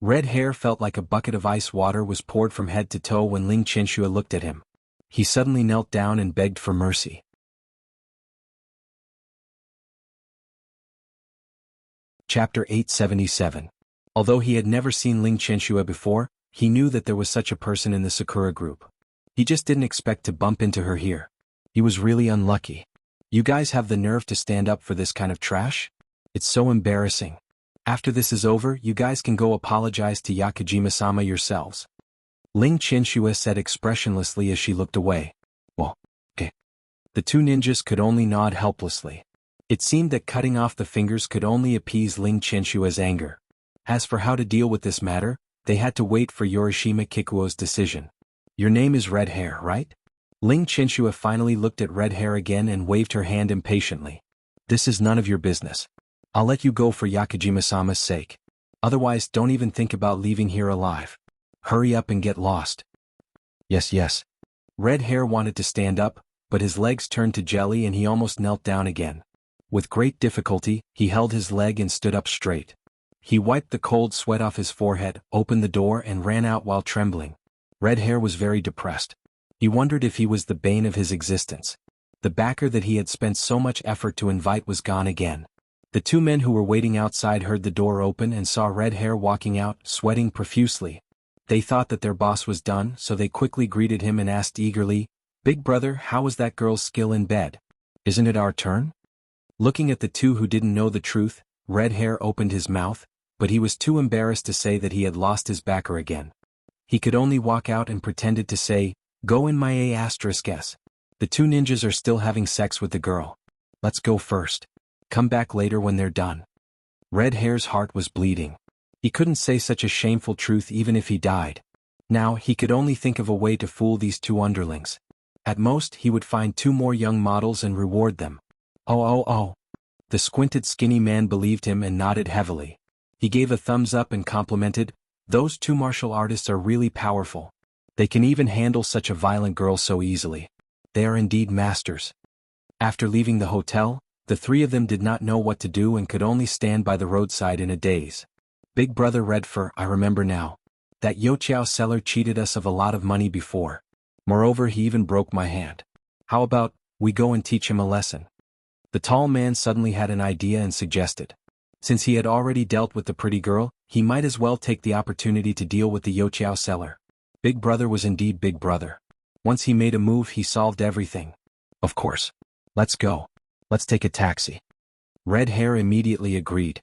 Red Hair felt like a bucket of ice water was poured from head to toe when Ling Qianxua looked at him. He suddenly knelt down and begged for mercy. Chapter 877. Although he had never seen Ling Qianxua before, he knew that there was such a person in the Sakura group. He just didn't expect to bump into her here. He was really unlucky. You guys have the nerve to stand up for this kind of trash? It's so embarrassing. After this is over, you guys can go apologize to Yakujima-sama yourselves. Ling Qianxua said expressionlessly as she looked away. Well, okay. The two ninjas could only nod helplessly. It seemed that cutting off the fingers could only appease Ling Qianshua's anger. As for how to deal with this matter, they had to wait for Yorishima Kikuo's decision. Your name is Red Hair, right? Ling Qianxua finally looked at Red Hair again and waved her hand impatiently. This is none of your business. I'll let you go for Yakujima-sama's sake. Otherwise, don't even think about leaving here alive. Hurry up and get lost. Yes. Red Hair wanted to stand up, but his legs turned to jelly and he almost knelt down again. With great difficulty, he held his leg and stood up straight. He wiped the cold sweat off his forehead, opened the door and ran out while trembling. Red Hair was very depressed. He wondered if he was the bane of his existence. The backer that he had spent so much effort to invite was gone again. The two men who were waiting outside heard the door open and saw Red Hair walking out, sweating profusely. They thought that their boss was done, so they quickly greeted him and asked eagerly, "Big brother, how was that girl's skill in bed? Isn't it our turn?" Looking at the two who didn't know the truth, Red Hair opened his mouth, but he was too embarrassed to say that he had lost his backer again. He could only walk out and pretended to say, "Go in my A**s. The two ninjas are still having sex with the girl. Let's go first. Come back later when they're done." Red Hair's heart was bleeding. He couldn't say such a shameful truth even if he died. Now, he could only think of a way to fool these two underlings. At most, he would find two more young models and reward them. Oh. The squinted skinny man believed him and nodded heavily. He gave a thumbs up and complimented, "Those two martial artists are really powerful. They can even handle such a violent girl so easily. They are indeed masters." After leaving the hotel, the three of them did not know what to do and could only stand by the roadside in a daze. "Big brother Redfur, I remember now. That Yochiao seller cheated us of a lot of money before. Moreover, he even broke my hand. How about, we go and teach him a lesson?" The tall man suddenly had an idea and suggested. Since he had already dealt with the pretty girl, he might as well take the opportunity to deal with the Yochiao seller. Big brother was indeed big brother. Once he made a move, he solved everything. "Of course. Let's go. Let's take a taxi." Red Hair immediately agreed.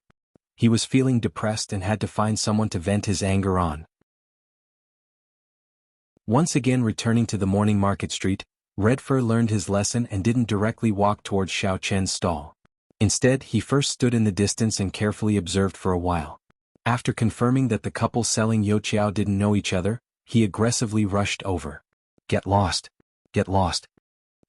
He was feeling depressed and had to find someone to vent his anger on. Once again returning to the morning market street, Red Fur learned his lesson and didn't directly walk towards Xiao Chen's stall. Instead, he first stood in the distance and carefully observed for a while. After confirming that the couple selling Youqiao didn't know each other, he aggressively rushed over. Get lost. Get lost.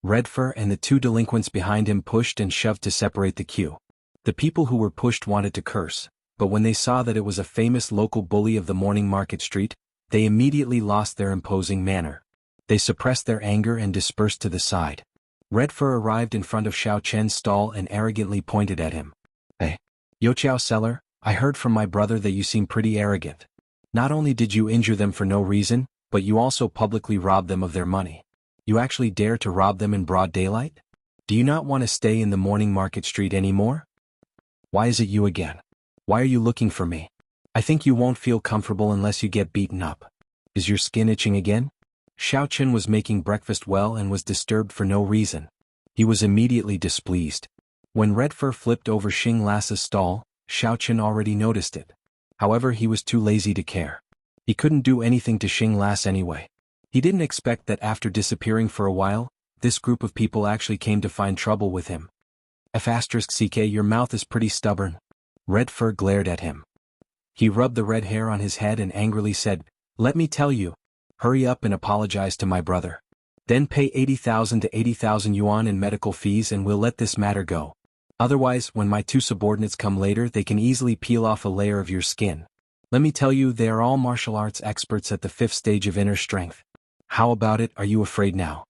Red Fur and the two delinquents behind him pushed and shoved to separate the queue. The people who were pushed wanted to curse, but when they saw that it was a famous local bully of the morning market street, they immediately lost their imposing manner. They suppressed their anger and dispersed to the side. Red Fur arrived in front of Xiao Chen's stall and arrogantly pointed at him. Hey, Youqiao seller, I heard from my brother that you seem pretty arrogant. Not only did you injure them for no reason, but you also publicly robbed them of their money. You actually dare to rob them in broad daylight? Do you not want to stay in the morning market street anymore? Why is it you again? Why are you looking for me? I think you won't feel comfortable unless you get beaten up. Is your skin itching again? Xiao Chen was making breakfast well and was disturbed for no reason. He was immediately displeased. When Red Fur flipped over Xing Lass's stall, Xiao Chen already noticed it. However, he was too lazy to care. He couldn't do anything to Xing Lass anyway. He didn't expect that after disappearing for a while, this group of people actually came to find trouble with him. F***ck, your mouth is pretty stubborn. Red Fur glared at him. He rubbed the red hair on his head and angrily said, Let me tell you. Hurry up and apologize to my brother. Then pay 80,000 to 80,000 yuan in medical fees and we'll let this matter go. Otherwise, when my two subordinates come later, they can easily peel off a layer of your skin. Let me tell you, they are all martial arts experts at the 5th stage of inner strength. How about it, are you afraid now?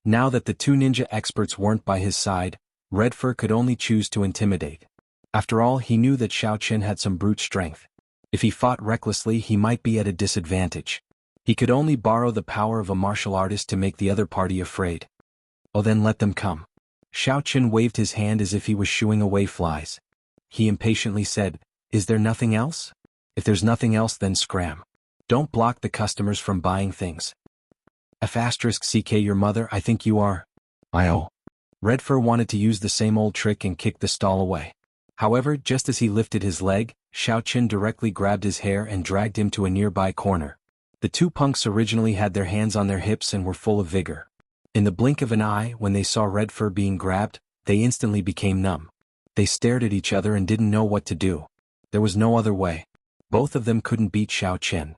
Now that the two ninja experts weren't by his side, Red Fur could only choose to intimidate. After all, he knew that Xiao Chen had some brute strength. If he fought recklessly, he might be at a disadvantage. He could only borrow the power of a martial artist to make the other party afraid. Oh, then let them come. Xiao Chen waved his hand as if he was shooing away flies. He impatiently said, Is there nothing else? If there's nothing else, then scram. Don't block the customers from buying things. F***ck, your mother, I think you are. I-oh. Red Fur wanted to use the same old trick and kick the stall away. However, just as he lifted his leg, Xiao Chen directly grabbed his hair and dragged him to a nearby corner. The two punks originally had their hands on their hips and were full of vigor. In the blink of an eye, when they saw Red Fur being grabbed, they instantly became numb. They stared at each other and didn't know what to do. There was no other way. Both of them couldn't beat Xiao Chen.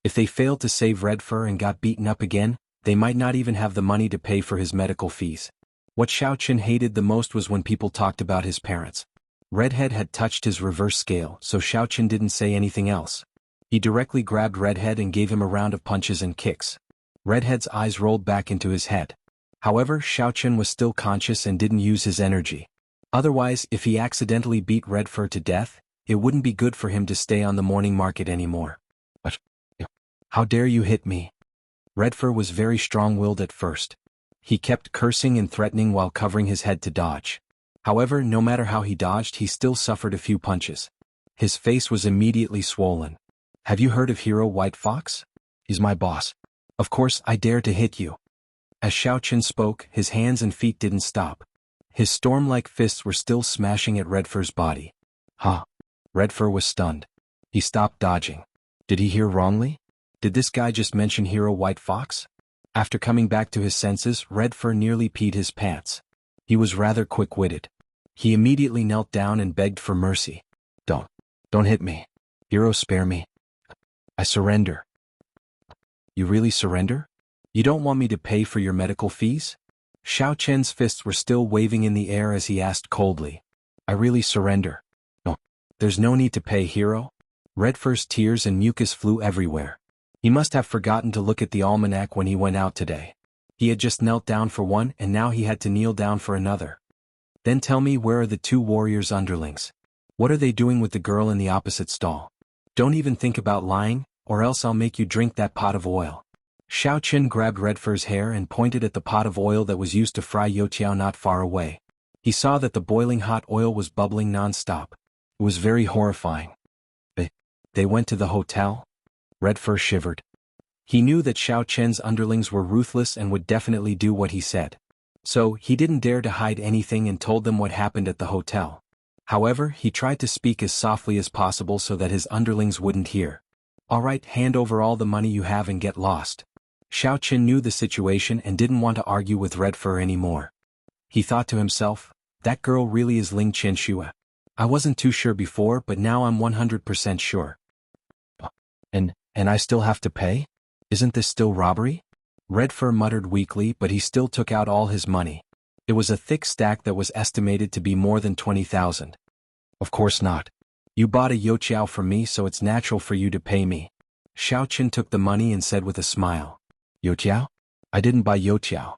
If they failed to save Red Fur and got beaten up again, they might not even have the money to pay for his medical fees. What Xiao Chen hated the most was when people talked about his parents. Redhead had touched his reverse scale, so Xiao Chen didn't say anything else. He directly grabbed Redhead and gave him a round of punches and kicks. Redhead's eyes rolled back into his head. However, Xiao Chen was still conscious and didn't use his energy. Otherwise, if he accidentally beat Red Fur to death, it wouldn't be good for him to stay on the morning market anymore. But, how dare you hit me? Red Fur was very strong-willed at first. He kept cursing and threatening while covering his head to dodge. However, no matter how he dodged, he still suffered a few punches. His face was immediately swollen. Have you heard of Hero White Fox? He's my boss. Of course, I dare to hit you. As Xiao Chen spoke, his hands and feet didn't stop. His storm-like fists were still smashing at Red Fur's body. Huh. Red Fur was stunned. He stopped dodging. Did he hear wrongly? Did this guy just mention Hero White Fox? After coming back to his senses, Red Fur nearly peed his pants. He was rather quick-witted. He immediately knelt down and begged for mercy. Don't hit me. Hero, spare me. I surrender. You really surrender? You don't want me to pay for your medical fees? Xiao Chen's fists were still waving in the air as he asked coldly. I really surrender. No. There's no need to pay, Hero. Red Fur's tears and mucus flew everywhere. He must have forgotten to look at the almanac when he went out today. He had just knelt down for one and now he had to kneel down for another. Then tell me, where are the two warriors' underlings? What are they doing with the girl in the opposite stall? Don't even think about lying, or else I'll make you drink that pot of oil. Xiao Chen grabbed Red Fur's hair and pointed at the pot of oil that was used to fry Youqiao not far away. He saw that the boiling hot oil was bubbling non-stop. It was very horrifying. They went to the hotel? Red Fur shivered. He knew that Xiao Chen's underlings were ruthless and would definitely do what he said. So, he didn't dare to hide anything and told them what happened at the hotel. However, he tried to speak as softly as possible so that his underlings wouldn't hear. Alright, hand over all the money you have and get lost. Xiao Qin knew the situation and didn't want to argue with Red Fur anymore. He thought to himself, that girl really is Ling Qianxue. I wasn't too sure before, but now I'm 100% sure. And I still have to pay? Isn't this still robbery? Red Fur muttered weakly, but he still took out all his money. It was a thick stack that was estimated to be more than 20,000. Of course not. You bought a youqiao from me, so it's natural for you to pay me. Xiao Qin took the money and said with a smile. Youqiao? I didn't buy youqiao.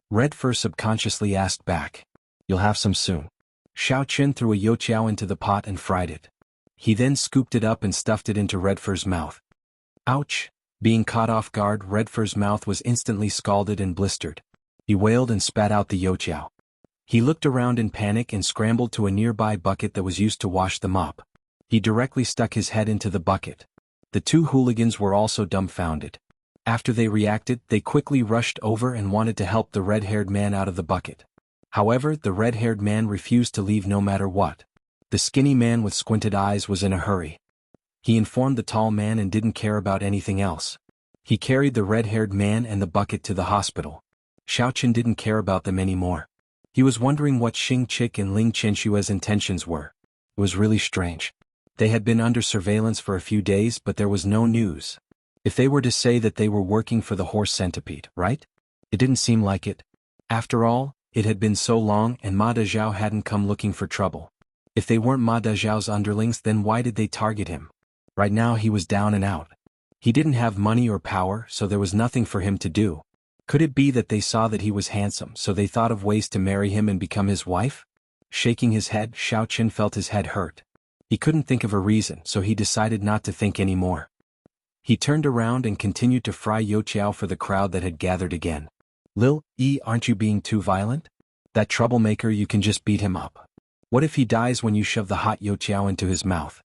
Red Fur subconsciously asked back. You'll have some soon. Xiao Qin threw a youqiao into the pot and fried it. He then scooped it up and stuffed it into Red Fur's mouth. Ouch! Being caught off guard, Red Fur's mouth was instantly scalded and blistered. He wailed and spat out the youqiao. He looked around in panic and scrambled to a nearby bucket that was used to wash the mop. He directly stuck his head into the bucket. The two hooligans were also dumbfounded. After they reacted, they quickly rushed over and wanted to help the red-haired man out of the bucket. However, the red-haired man refused to leave no matter what. The skinny man with squinted eyes was in a hurry. He informed the tall man and didn't care about anything else. He carried the red-haired man and the bucket to the hospital. Xiao Qin didn't care about them anymore. He was wondering what Xing Chick and Ling Qianshue's intentions were. It was really strange. They had been under surveillance for a few days, but there was no news. If they were to say that they were working for the horse centipede, right? It didn't seem like it. After all, it had been so long and Ma Dezhao hadn't come looking for trouble. If they weren't Ma Dezhao's underlings, then why did they target him? Right now he was down and out. He didn't have money or power, so there was nothing for him to do. Could it be that they saw that he was handsome, so they thought of ways to marry him and become his wife? Shaking his head, Xiao Qin felt his head hurt. He couldn't think of a reason, so he decided not to think anymore. He turned around and continued to fry youqiao for the crowd that had gathered again. Lil, aren't you being too violent? That troublemaker, you can just beat him up. What if he dies when you shove the hot youqiao into his mouth?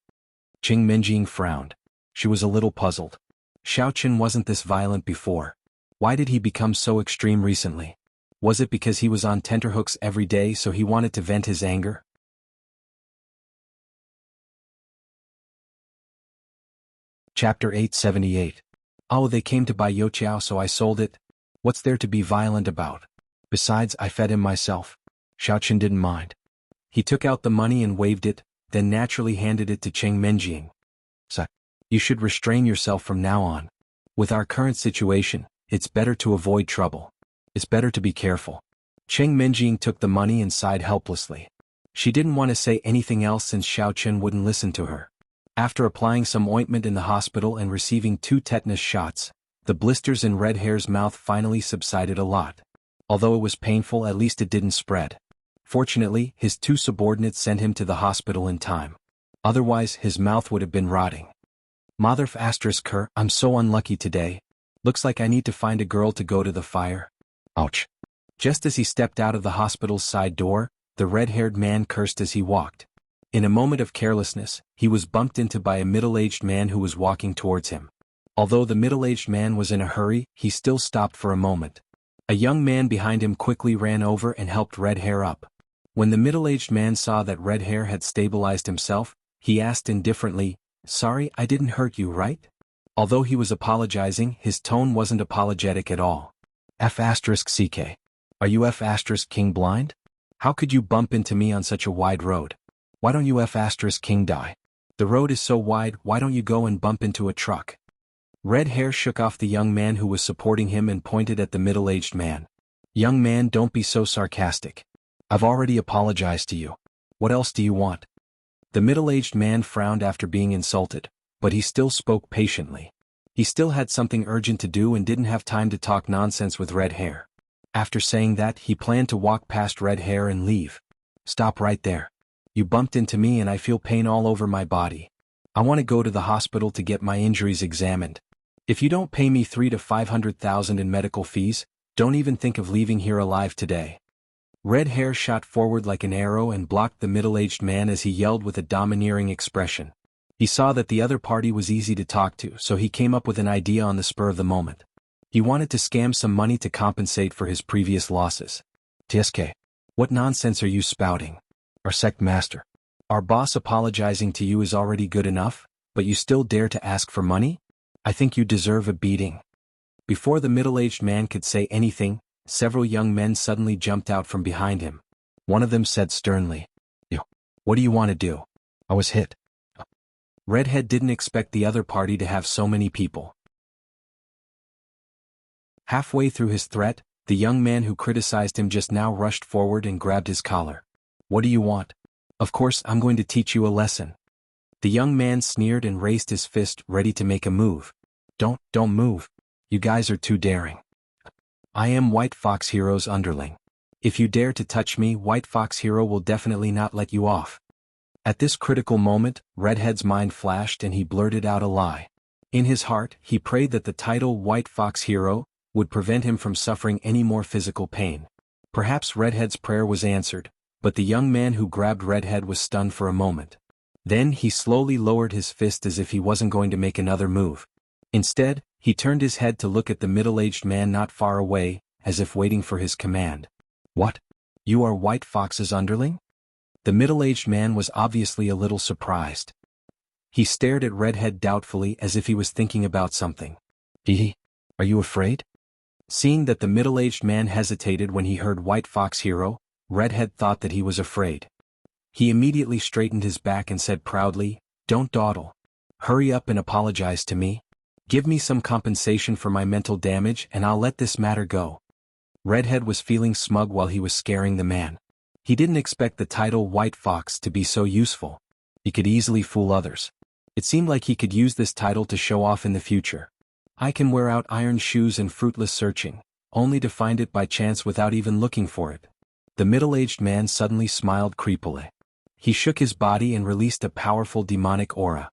Qing Menjing frowned. She was a little puzzled. Xiao Qin wasn't this violent before. Why did he become so extreme recently? Was it because he was on tenterhooks every day, so he wanted to vent his anger? Chapter 878. Oh, they came to buy youqiao, so I sold it. What's there to be violent about? Besides, I fed him myself. Xiao Qin didn't mind. He took out the money and waved it, then naturally handed it to Qing Menjing. So, you should restrain yourself from now on. With our current situation, it's better to avoid trouble. It's better to be careful. Qing Menjing took the money and sighed helplessly. She didn't want to say anything else since Xiao Qin wouldn't listen to her. After applying some ointment in the hospital and receiving 2 tetanus shots, the blisters in Red Hair's mouth finally subsided a lot. Although it was painful, at least it didn't spread. Fortunately, his 2 subordinates sent him to the hospital in time. Otherwise, his mouth would have been rotting. Motherf asterisk her, I'm so unlucky today. Looks like I need to find a girl to go to the fire. Ouch. Just as he stepped out of the hospital's side door, the red-haired man cursed as he walked. In a moment of carelessness, he was bumped into by a middle-aged man who was walking towards him. Although the middle-aged man was in a hurry, he still stopped for a moment. A young man behind him quickly ran over and helped Red Hair up. When the middle-aged man saw that Red Hair had stabilized himself, he asked indifferently, "Sorry, I didn't hurt you, right?" Although he was apologizing, his tone wasn't apologetic at all. F***CK. Are you F***King blind? How could you bump into me on such a wide road? Why don't you F***King die? The road is so wide, why don't you go and bump into a truck? Red Hair shook off the young man who was supporting him and pointed at the middle-aged man. Young man, don't be so sarcastic. I've already apologized to you. What else do you want? The middle-aged man frowned after being insulted, but he still spoke patiently. He still had something urgent to do and didn't have time to talk nonsense with Red Hair. After saying that, he planned to walk past Red Hair and leave. Stop right there. You bumped into me and I feel pain all over my body. I want to go to the hospital to get my injuries examined. If you don't pay me 300,000 to 500,000 in medical fees, don't even think of leaving here alive today. Red Hair shot forward like an arrow and blocked the middle-aged man as he yelled with a domineering expression. He saw that the other party was easy to talk to, so he came up with an idea on the spur of the moment. He wanted to scam some money to compensate for his previous losses. TSK. What nonsense are you spouting? Our sect master. Our boss apologizing to you is already good enough, but you still dare to ask for money? I think you deserve a beating. Before the middle-aged man could say anything, several young men suddenly jumped out from behind him. One of them said sternly, "You, what do you want to do? I was hit." Redhead didn't expect the other party to have so many people. Halfway through his threat, the young man who criticized him just now rushed forward and grabbed his collar. "What do you want?" "Of course I'm going to teach you a lesson." The young man sneered and raised his fist, ready to make a move. Don't move. You guys are too daring. I am White Fox Hero's underling. If you dare to touch me, White Fox Hero will definitely not let you off. At this critical moment, Redhead's mind flashed and he blurted out a lie. In his heart, he prayed that the title White Fox Hero would prevent him from suffering any more physical pain. Perhaps Redhead's prayer was answered, but the young man who grabbed Redhead was stunned for a moment. Then he slowly lowered his fist as if he wasn't going to make another move. Instead, he turned his head to look at the middle-aged man not far away, as if waiting for his command. "What? You are White Fox's underling?" The middle-aged man was obviously a little surprised. He stared at Redhead doubtfully as if he was thinking about something. Are you afraid?" Seeing that the middle-aged man hesitated when he heard White Fox Hero, Redhead thought that he was afraid. He immediately straightened his back and said proudly, "Don't dawdle. Hurry up and apologize to me. Give me some compensation for my mental damage and I'll let this matter go." Redhead was feeling smug while he was scaring the man. He didn't expect the title White Fox to be so useful. He could easily fool others. It seemed like he could use this title to show off in the future. I can wear out iron shoes and fruitless searching, only to find it by chance without even looking for it. The middle-aged man suddenly smiled creepily. He shook his body and released a powerful demonic aura.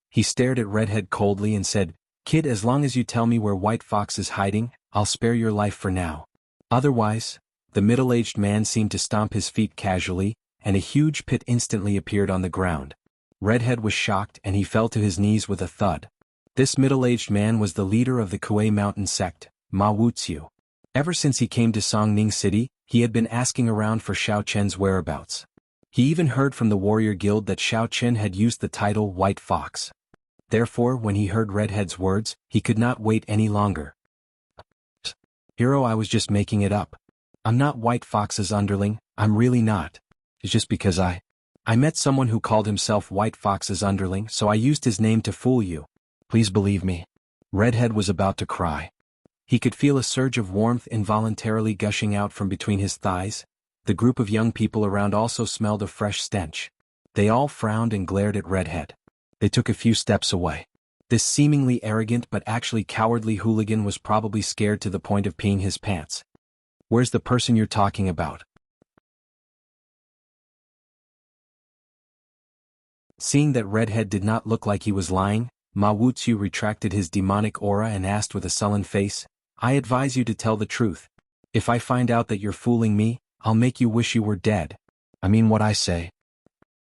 He stared at Redhead coldly and said, "Kid, as long as you tell me where White Fox is hiding, I'll spare your life for now. Otherwise..." The middle-aged man seemed to stomp his feet casually, and a huge pit instantly appeared on the ground. Redhead was shocked and he fell to his knees with a thud. This middle-aged man was the leader of the Kuei Mountain sect, Ma Wuxiu. Ever since he came to Songning City, he had been asking around for Xiao Chen's whereabouts. He even heard from the warrior guild that Xiao Chen had used the title White Fox. Therefore, when he heard Redhead's words, he could not wait any longer. "Hero, I was just making it up. I'm not White Fox's underling, I'm really not. It's just because I met someone who called himself White Fox's underling, so I used his name to fool you. Please believe me." Redhead was about to cry. He could feel a surge of warmth involuntarily gushing out from between his thighs. The group of young people around also smelled a fresh stench. They all frowned and glared at Redhead. They took a few steps away. This seemingly arrogant but actually cowardly hooligan was probably scared to the point of peeing his pants. "Where's the person you're talking about?" Seeing that Redhead did not look like he was lying, Ma Wuxiu retracted his demonic aura and asked with a sullen face, "I advise you to tell the truth. If I find out that you're fooling me, I'll make you wish you were dead. I mean what I say."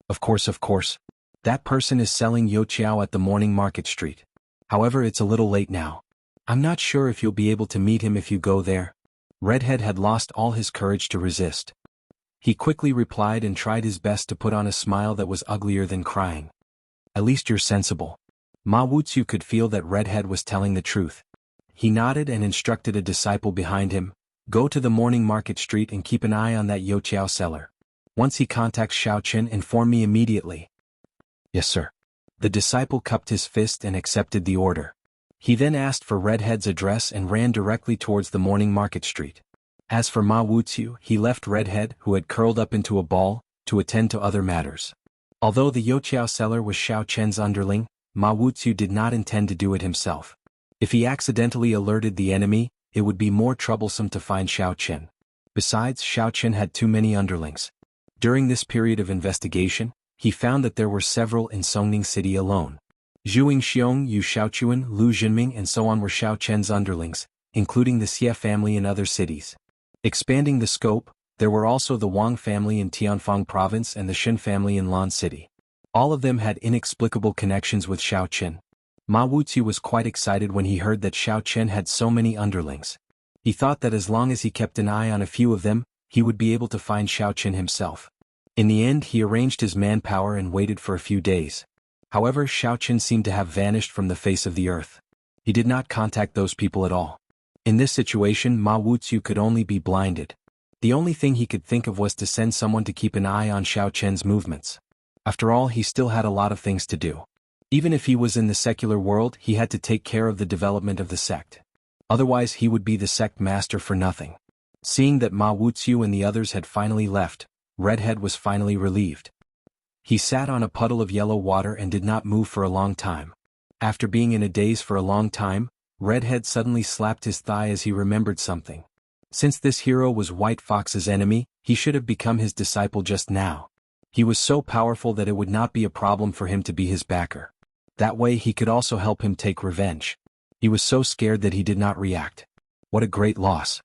Of course. That person is selling Youtiao at the morning market street. However, it's a little late now. I'm not sure if you'll be able to meet him if you go there." Redhead had lost all his courage to resist. He quickly replied and tried his best to put on a smile that was uglier than crying. "At least you're sensible." Ma Wuxiu could feel that Redhead was telling the truth. He nodded and instructed a disciple behind him, "Go to the morning market street and keep an eye on that Youtiao seller. Once he contacts Xiao Chen, inform me immediately." "Yes, sir." The disciple cupped his fist and accepted the order. He then asked for Redhead's address and ran directly towards the morning market street. As for Ma Wuxiu, he left Redhead, who had curled up into a ball, to attend to other matters. Although the Youtiao seller was Xiao Chen's underling, Ma Wuxiu did not intend to do it himself. If he accidentally alerted the enemy, it would be more troublesome to find Xiao Chen. Besides, Xiao Chen had too many underlings. During this period of investigation, he found that there were several in Songning City alone. Zhuing Xiong, Yu Xiaochuan, Lu Jinming and so on were Xiao Chen's underlings, including the Xie family in other cities. Expanding the scope, there were also the Wang family in Tianfang province and the Shen family in Lan City. All of them had inexplicable connections with Xiao Chen. Ma Wuxia was quite excited when he heard that Xiao Chen had so many underlings. He thought that as long as he kept an eye on a few of them, he would be able to find Xiao Chen himself. In the end, he arranged his manpower and waited for a few days. However, Xiao Chen seemed to have vanished from the face of the earth. He did not contact those people at all. In this situation, Ma Wuxia could only be blinded. The only thing he could think of was to send someone to keep an eye on Xiao Chen's movements. After all, he still had a lot of things to do. Even if he was in the secular world, he had to take care of the development of the sect. Otherwise, he would be the sect master for nothing. Seeing that Ma Wuxia and the others had finally left, Redhead was finally relieved. He sat on a puddle of yellow water and did not move for a long time. After being in a daze for a long time, Redhead suddenly slapped his thigh as he remembered something. Since this hero was White Fox's enemy, he should have become his disciple just now. He was so powerful that it would not be a problem for him to be his backer. That way he could also help him take revenge. He was so scared that he did not react. What a great loss.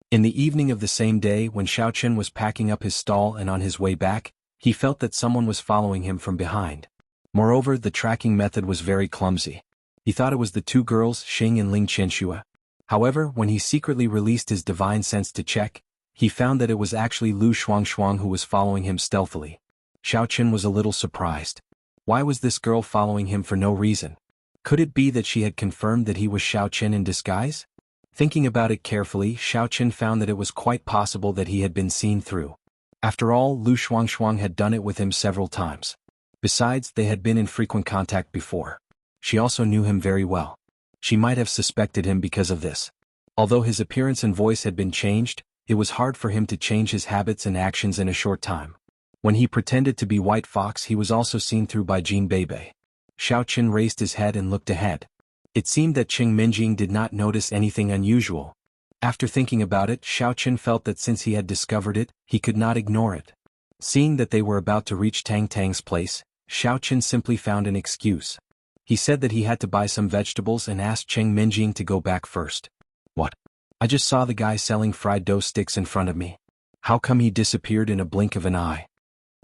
In the evening of the same day, when Xiao Chen was packing up his stall and on his way back, he felt that someone was following him from behind. Moreover, the tracking method was very clumsy. He thought it was the two girls, Xing and Ling Qianxue. However, when he secretly released his divine sense to check, he found that it was actually Lu Shuangshuang who was following him stealthily. Xiao Chen was a little surprised. Why was this girl following him for no reason? Could it be that she had confirmed that he was Xiao Chen in disguise? Thinking about it carefully, Xiao Chen found that it was quite possible that he had been seen through. After all, Lu Shuangshuang had done it with him several times. Besides, they had been in frequent contact before. She also knew him very well. She might have suspected him because of this. Although his appearance and voice had been changed, it was hard for him to change his habits and actions in a short time. When he pretended to be White Fox, he was also seen through by Jin Beibei. Xiao Chen raised his head and looked ahead. It seemed that Qing Minjing did not notice anything unusual. After thinking about it, Xiao Chen felt that since he had discovered it, he could not ignore it. Seeing that they were about to reach Tang Tang's place, Xiao Chen simply found an excuse. He said that he had to buy some vegetables and asked Qing Minjing to go back first. What? I just saw the guy selling fried dough sticks in front of me. How come he disappeared in a blink of an eye?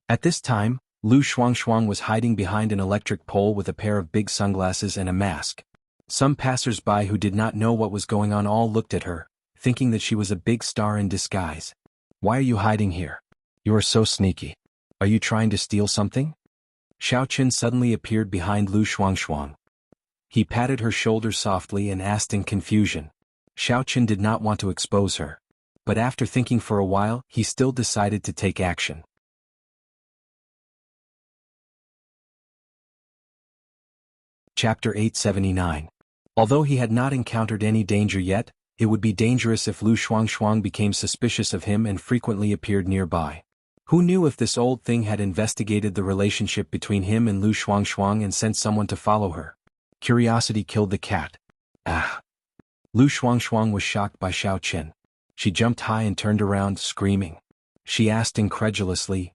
At this time, Lu Shuangshuang was hiding behind an electric pole with a pair of big sunglasses and a mask. Some passers-by who did not know what was going on all looked at her, thinking that she was a big star in disguise. Why are you hiding here? You are so sneaky. Are you trying to steal something? Xiao Chen suddenly appeared behind Lu Shuangshuang. He patted her shoulder softly and asked in confusion. Xiao Chen did not want to expose her. But after thinking for a while, he still decided to take action. Chapter 879. Although he had not encountered any danger yet, it would be dangerous if Lu Shuangshuang became suspicious of him and frequently appeared nearby. Who knew if this old thing had investigated the relationship between him and Lu Shuangshuang and sent someone to follow her? Curiosity killed the cat. Ah! Lu Shuangshuang was shocked by Xiao Chen. She jumped high and turned around, screaming. She asked incredulously,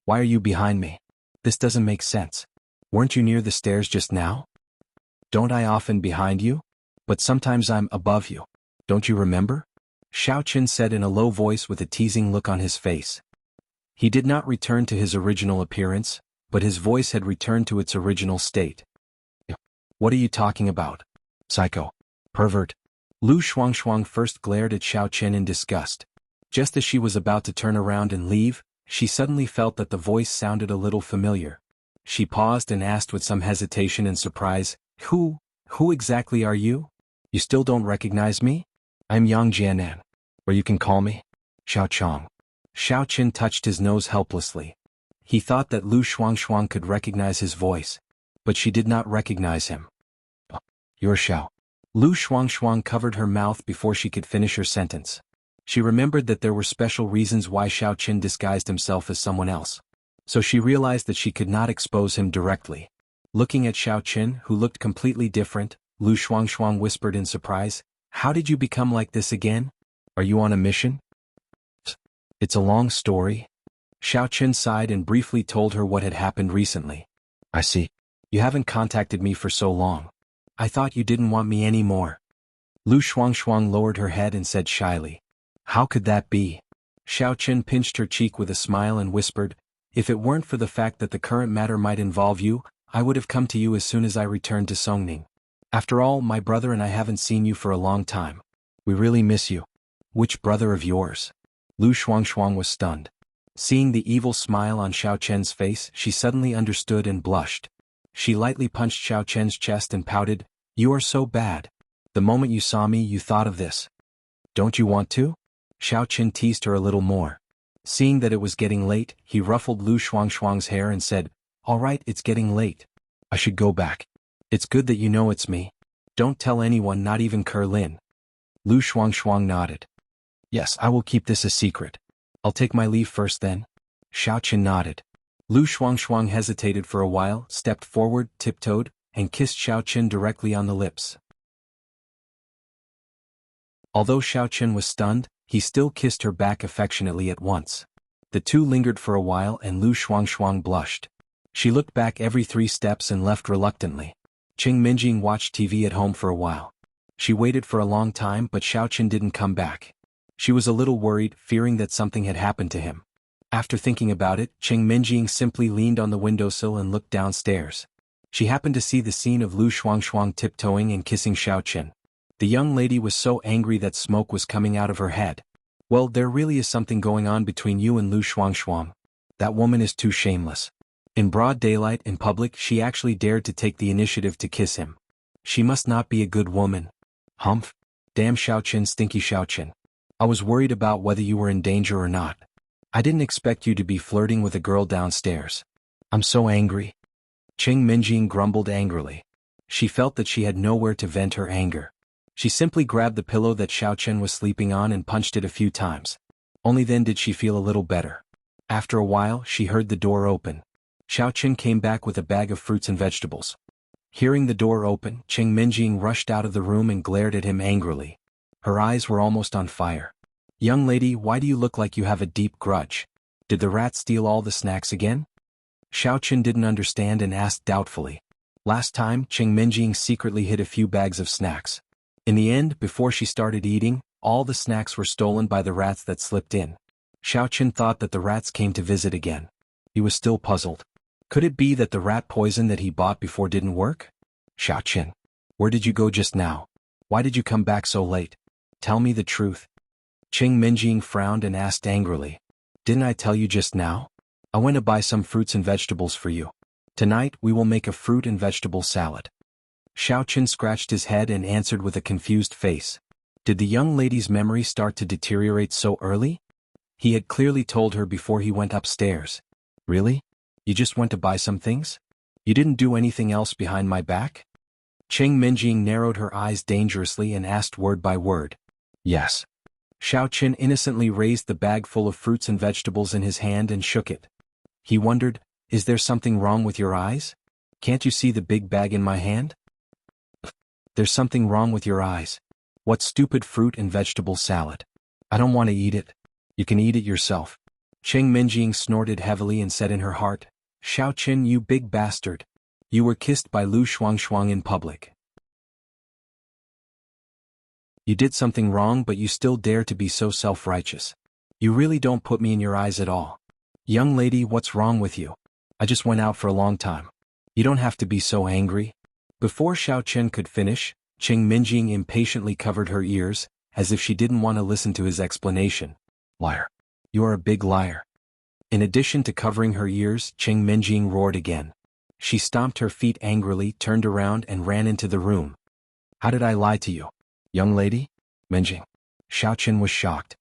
why are you behind me? This doesn't make sense. Weren't you near the stairs just now? Don't I often behind you? But sometimes I'm above you. Don't you remember? Xiao Chen said in a low voice with a teasing look on his face. He did not return to his original appearance, but his voice had returned to its original state. What are you talking about? Psycho. Pervert. Lu Shuangshuang first glared at Xiao Chen in disgust. Just as she was about to turn around and leave, she suddenly felt that the voice sounded a little familiar. She paused and asked with some hesitation and surprise, Who exactly are you? You still don't recognize me? I'm Yang Jianan. Or you can call me Xiao Chong. Xiao Chen touched his nose helplessly. He thought that Lu Shuangshuang could recognize his voice, but she did not recognize him. You're Xiao. Lu Shuangshuang covered her mouth before she could finish her sentence. She remembered that there were special reasons why Xiao Chen disguised himself as someone else. So she realized that she could not expose him directly. Looking at Xiao Chen, who looked completely different, Lu Shuangshuang whispered in surprise, How did you become like this again? Are you on a mission? It's a long story. Xiao Chen sighed and briefly told her what had happened recently. I see. You haven't contacted me for so long. I thought you didn't want me anymore. Lu Shuangshuang lowered her head and said shyly. How could that be? Xiao Chen pinched her cheek with a smile and whispered, If it weren't for the fact that the current matter might involve you, I would have come to you as soon as I returned to Songning. After all, my brother and I haven't seen you for a long time. We really miss you. Which brother of yours? Lu Shuangshuang was stunned. Seeing the evil smile on Xiao Chen's face, she suddenly understood and blushed. She lightly punched Xiao Chen's chest and pouted, "You are so bad. The moment you saw me, you thought of this. Don't you want to?" Xiao Chen teased her a little more. Seeing that it was getting late, he ruffled Lu Shuangshuang's hair and said, "All right, it's getting late. I should go back. It's good that you know it's me. Don't tell anyone, not even Lin." Lu Shuangshuang nodded. "Yes, I will keep this a secret. I'll take my leave first then." Xiao Chen nodded. Lu Shuangshuang hesitated for a while, stepped forward, tiptoed, and kissed Xiao Chen directly on the lips. Although Xiao Chen was stunned, he still kissed her back affectionately at once. The two lingered for a while and Lu Shuangshuang blushed. She looked back every 3 steps and left reluctantly. Qing Minjing watched TV at home for a while. She waited for a long time but Xiao Chen didn't come back. She was a little worried, fearing that something had happened to him. After thinking about it, Qing Minjing simply leaned on the windowsill and looked downstairs. She happened to see the scene of Lu Shuangshuang tiptoeing and kissing Xiao Chen. The young lady was so angry that smoke was coming out of her head. "Well, there really is something going on between you and Lu Shuangshuang. That woman is too shameless. In broad daylight in public she actually dared to take the initiative to kiss him. She must not be a good woman. Humph. Damn Xiao Chen, stinky Xiao Chen. I was worried about whether you were in danger or not. I didn't expect you to be flirting with a girl downstairs. I'm so angry." Qing Minjing grumbled angrily. She felt that she had nowhere to vent her anger. She simply grabbed the pillow that Xiao Chen was sleeping on and punched it a few times. Only then did she feel a little better. After a while, she heard the door open. Xiao Chen came back with a bag of fruits and vegetables. Hearing the door open, Qing Minjing rushed out of the room and glared at him angrily. Her eyes were almost on fire. "Young lady, why do you look like you have a deep grudge? Did the rat steal all the snacks again?" Xiao Chen didn't understand and asked doubtfully. Last time, Qing Minjing secretly hid a few bags of snacks. In the end, before she started eating, all the snacks were stolen by the rats that slipped in. Xiao Chen thought that the rats came to visit again. He was still puzzled. Could it be that the rat poison that he bought before didn't work? "Xiao Chen, where did you go just now? Why did you come back so late? Tell me the truth." Qing Minjing frowned and asked angrily. "Didn't I tell you just now? I went to buy some fruits and vegetables for you. Tonight we will make a fruit and vegetable salad." Xiao Chen scratched his head and answered with a confused face. Did the young lady's memory start to deteriorate so early? He had clearly told her before he went upstairs. "Really? You just went to buy some things? You didn't do anything else behind my back?" Qing Minjing narrowed her eyes dangerously and asked word by word. "Yes." Xiao Chen innocently raised the bag full of fruits and vegetables in his hand and shook it. He wondered, "Is there something wrong with your eyes? Can't you see the big bag in my hand?" "There's something wrong with your eyes. What stupid fruit and vegetable salad. I don't want to eat it. You can eat it yourself." Qing Minjing snorted heavily and said in her heart, "Xiao Chen, you big bastard. You were kissed by Lu Shuangshuang in public. You did something wrong but you still dare to be so self-righteous. You really don't put me in your eyes at all. Young lady, what's wrong with you? I just went out for a long time. You don't have to be so angry." Before Xiao Chen could finish, Qing Minjing impatiently covered her ears, as if she didn't want to listen to his explanation. "Liar. You are a big liar." In addition to covering her ears, Qing Minjing roared again. She stomped her feet angrily, turned around and ran into the room. "How did I lie to you, young lady?" Minjing. Xiao Chen was shocked.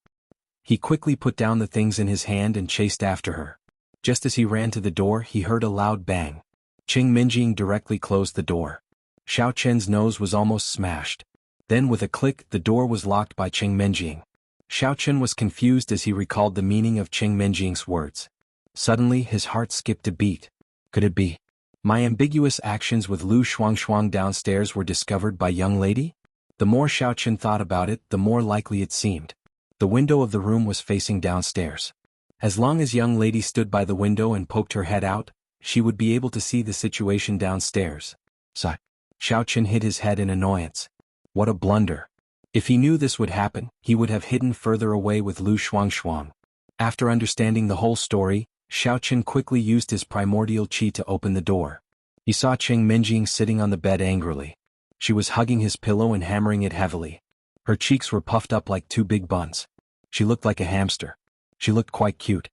He quickly put down the things in his hand and chased after her. Just as he ran to the door, he heard a loud bang. Qing Minjing directly closed the door. Xiao Chen's nose was almost smashed. Then with a click, the door was locked by Qing Minjing. Xiao Chen was confused as he recalled the meaning of Qing Minjing's words. Suddenly his heart skipped a beat. Could it be? My ambiguous actions with Lu Shuangshuang downstairs were discovered by young lady? The more Xiao Chen thought about it, the more likely it seemed. The window of the room was facing downstairs. As long as young lady stood by the window and poked her head out, she would be able to see the situation downstairs. Sigh. Xiao Chen hit his head in annoyance. What a blunder. If he knew this would happen, he would have hidden further away with Lu Shuangshuang. After understanding the whole story, Xiao Chen quickly used his primordial qi to open the door. He saw Cheng Minjing sitting on the bed angrily. She was hugging his pillow and hammering it heavily. Her cheeks were puffed up like two big buns. She looked like a hamster. She looked quite cute.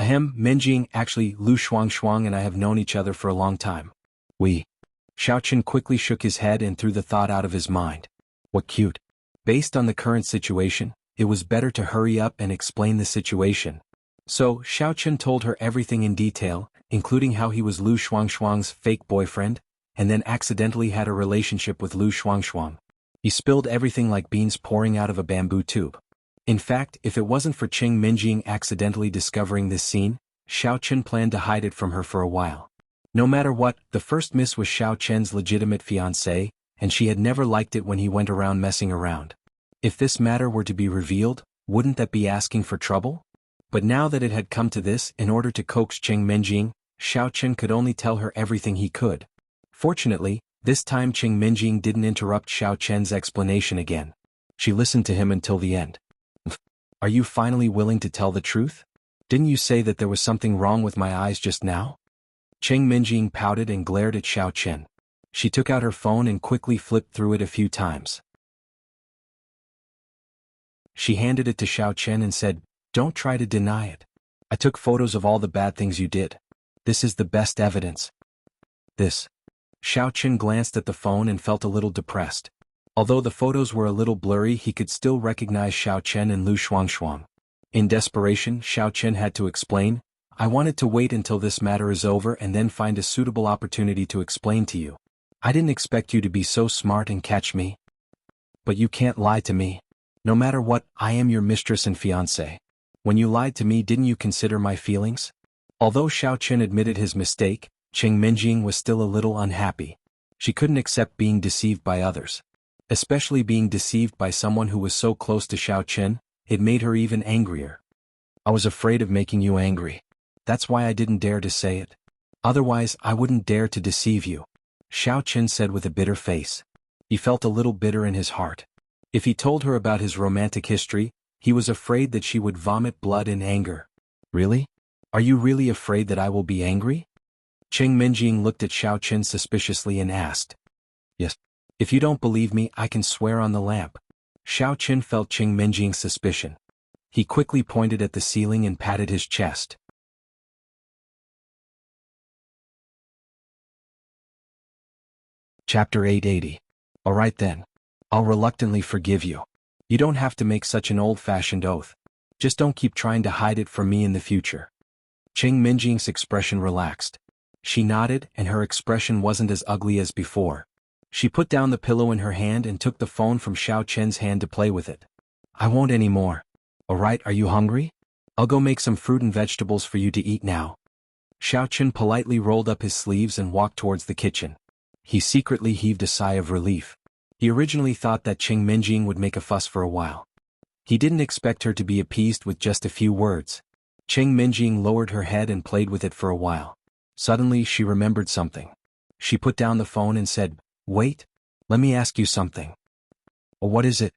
Ahem, Minjing, actually, Lu Shuang and I have known each other for a long time. We. Xiaochen quickly shook his head and threw the thought out of his mind. What cute. Based on the current situation, it was better to hurry up and explain the situation. So, Xiaochen told her everything in detail, including how he was Lu Shuang's fake boyfriend, and then accidentally had a relationship with Lu Shuang. He spilled everything like beans pouring out of a bamboo tube. In fact, if it wasn't for Cheng Minjing accidentally discovering this scene, Xiaochen planned to hide it from her for a while. No matter what, the first miss was Xiaochen's legitimate fiancé, and she had never liked it when he went around messing around. If this matter were to be revealed, wouldn't that be asking for trouble? But now that it had come to this, in order to coax Cheng Minjing, Xiaochen could only tell her everything he could. Fortunately, this time Cheng Minjing didn't interrupt Xiaochen's explanation again. She listened to him until the end. Are you finally willing to tell the truth? Didn't you say that there was something wrong with my eyes just now? Cheng Minjing pouted and glared at Xiaochen. She took out her phone and quickly flipped through it a few times. She handed it to Xiaochen and said, "Don't try to deny it. I took photos of all the bad things you did. This is the best evidence." This. Xiaochen glanced at the phone and felt a little depressed. Although the photos were a little blurry, he could still recognize Xiaochen and Lu Shuang. In desperation, Xiaochen had to explain, "I wanted to wait until this matter is over and then find a suitable opportunity to explain to you. I didn't expect you to be so smart and catch me. But you can't lie to me. No matter what, I am your mistress and fiancé. When you lied to me, didn't you consider my feelings?" Although Xiaochen admitted his mistake, Cheng Minjing was still a little unhappy. She couldn't accept being deceived by others. Especially being deceived by someone who was so close to Xiaochen, it made her even angrier. "I was afraid of making you angry. That's why I didn't dare to say it. Otherwise, I wouldn't dare to deceive you," Xiaochen said with a bitter face. He felt a little bitter in his heart. If he told her about his romantic history, he was afraid that she would vomit blood in anger. "Really? Are you really afraid that I will be angry?" Cheng Minjing looked at Xiaochen suspiciously and asked. "Yes. If you don't believe me, I can swear on the lamp." Xiaochen felt Cheng Minjing's suspicion. He quickly pointed at the ceiling and patted his chest. Chapter 880. Alright then. I'll reluctantly forgive you. You don't have to make such an old-fashioned oath. Just don't keep trying to hide it from me in the future. Cheng Minjing's expression relaxed. She nodded, and her expression wasn't as ugly as before. She put down the pillow in her hand and took the phone from Xiaochen's hand to play with it. "I won't anymore. Alright, are you hungry? I'll go make some fruit and vegetables for you to eat now." Xiaochen politely rolled up his sleeves and walked towards the kitchen. He secretly heaved a sigh of relief. He originally thought that Cheng Minjing would make a fuss for a while. He didn't expect her to be appeased with just a few words. Cheng Minjing lowered her head and played with it for a while. Suddenly she remembered something. She put down the phone and said, "Wait, let me ask you something." "Oh, what is it?"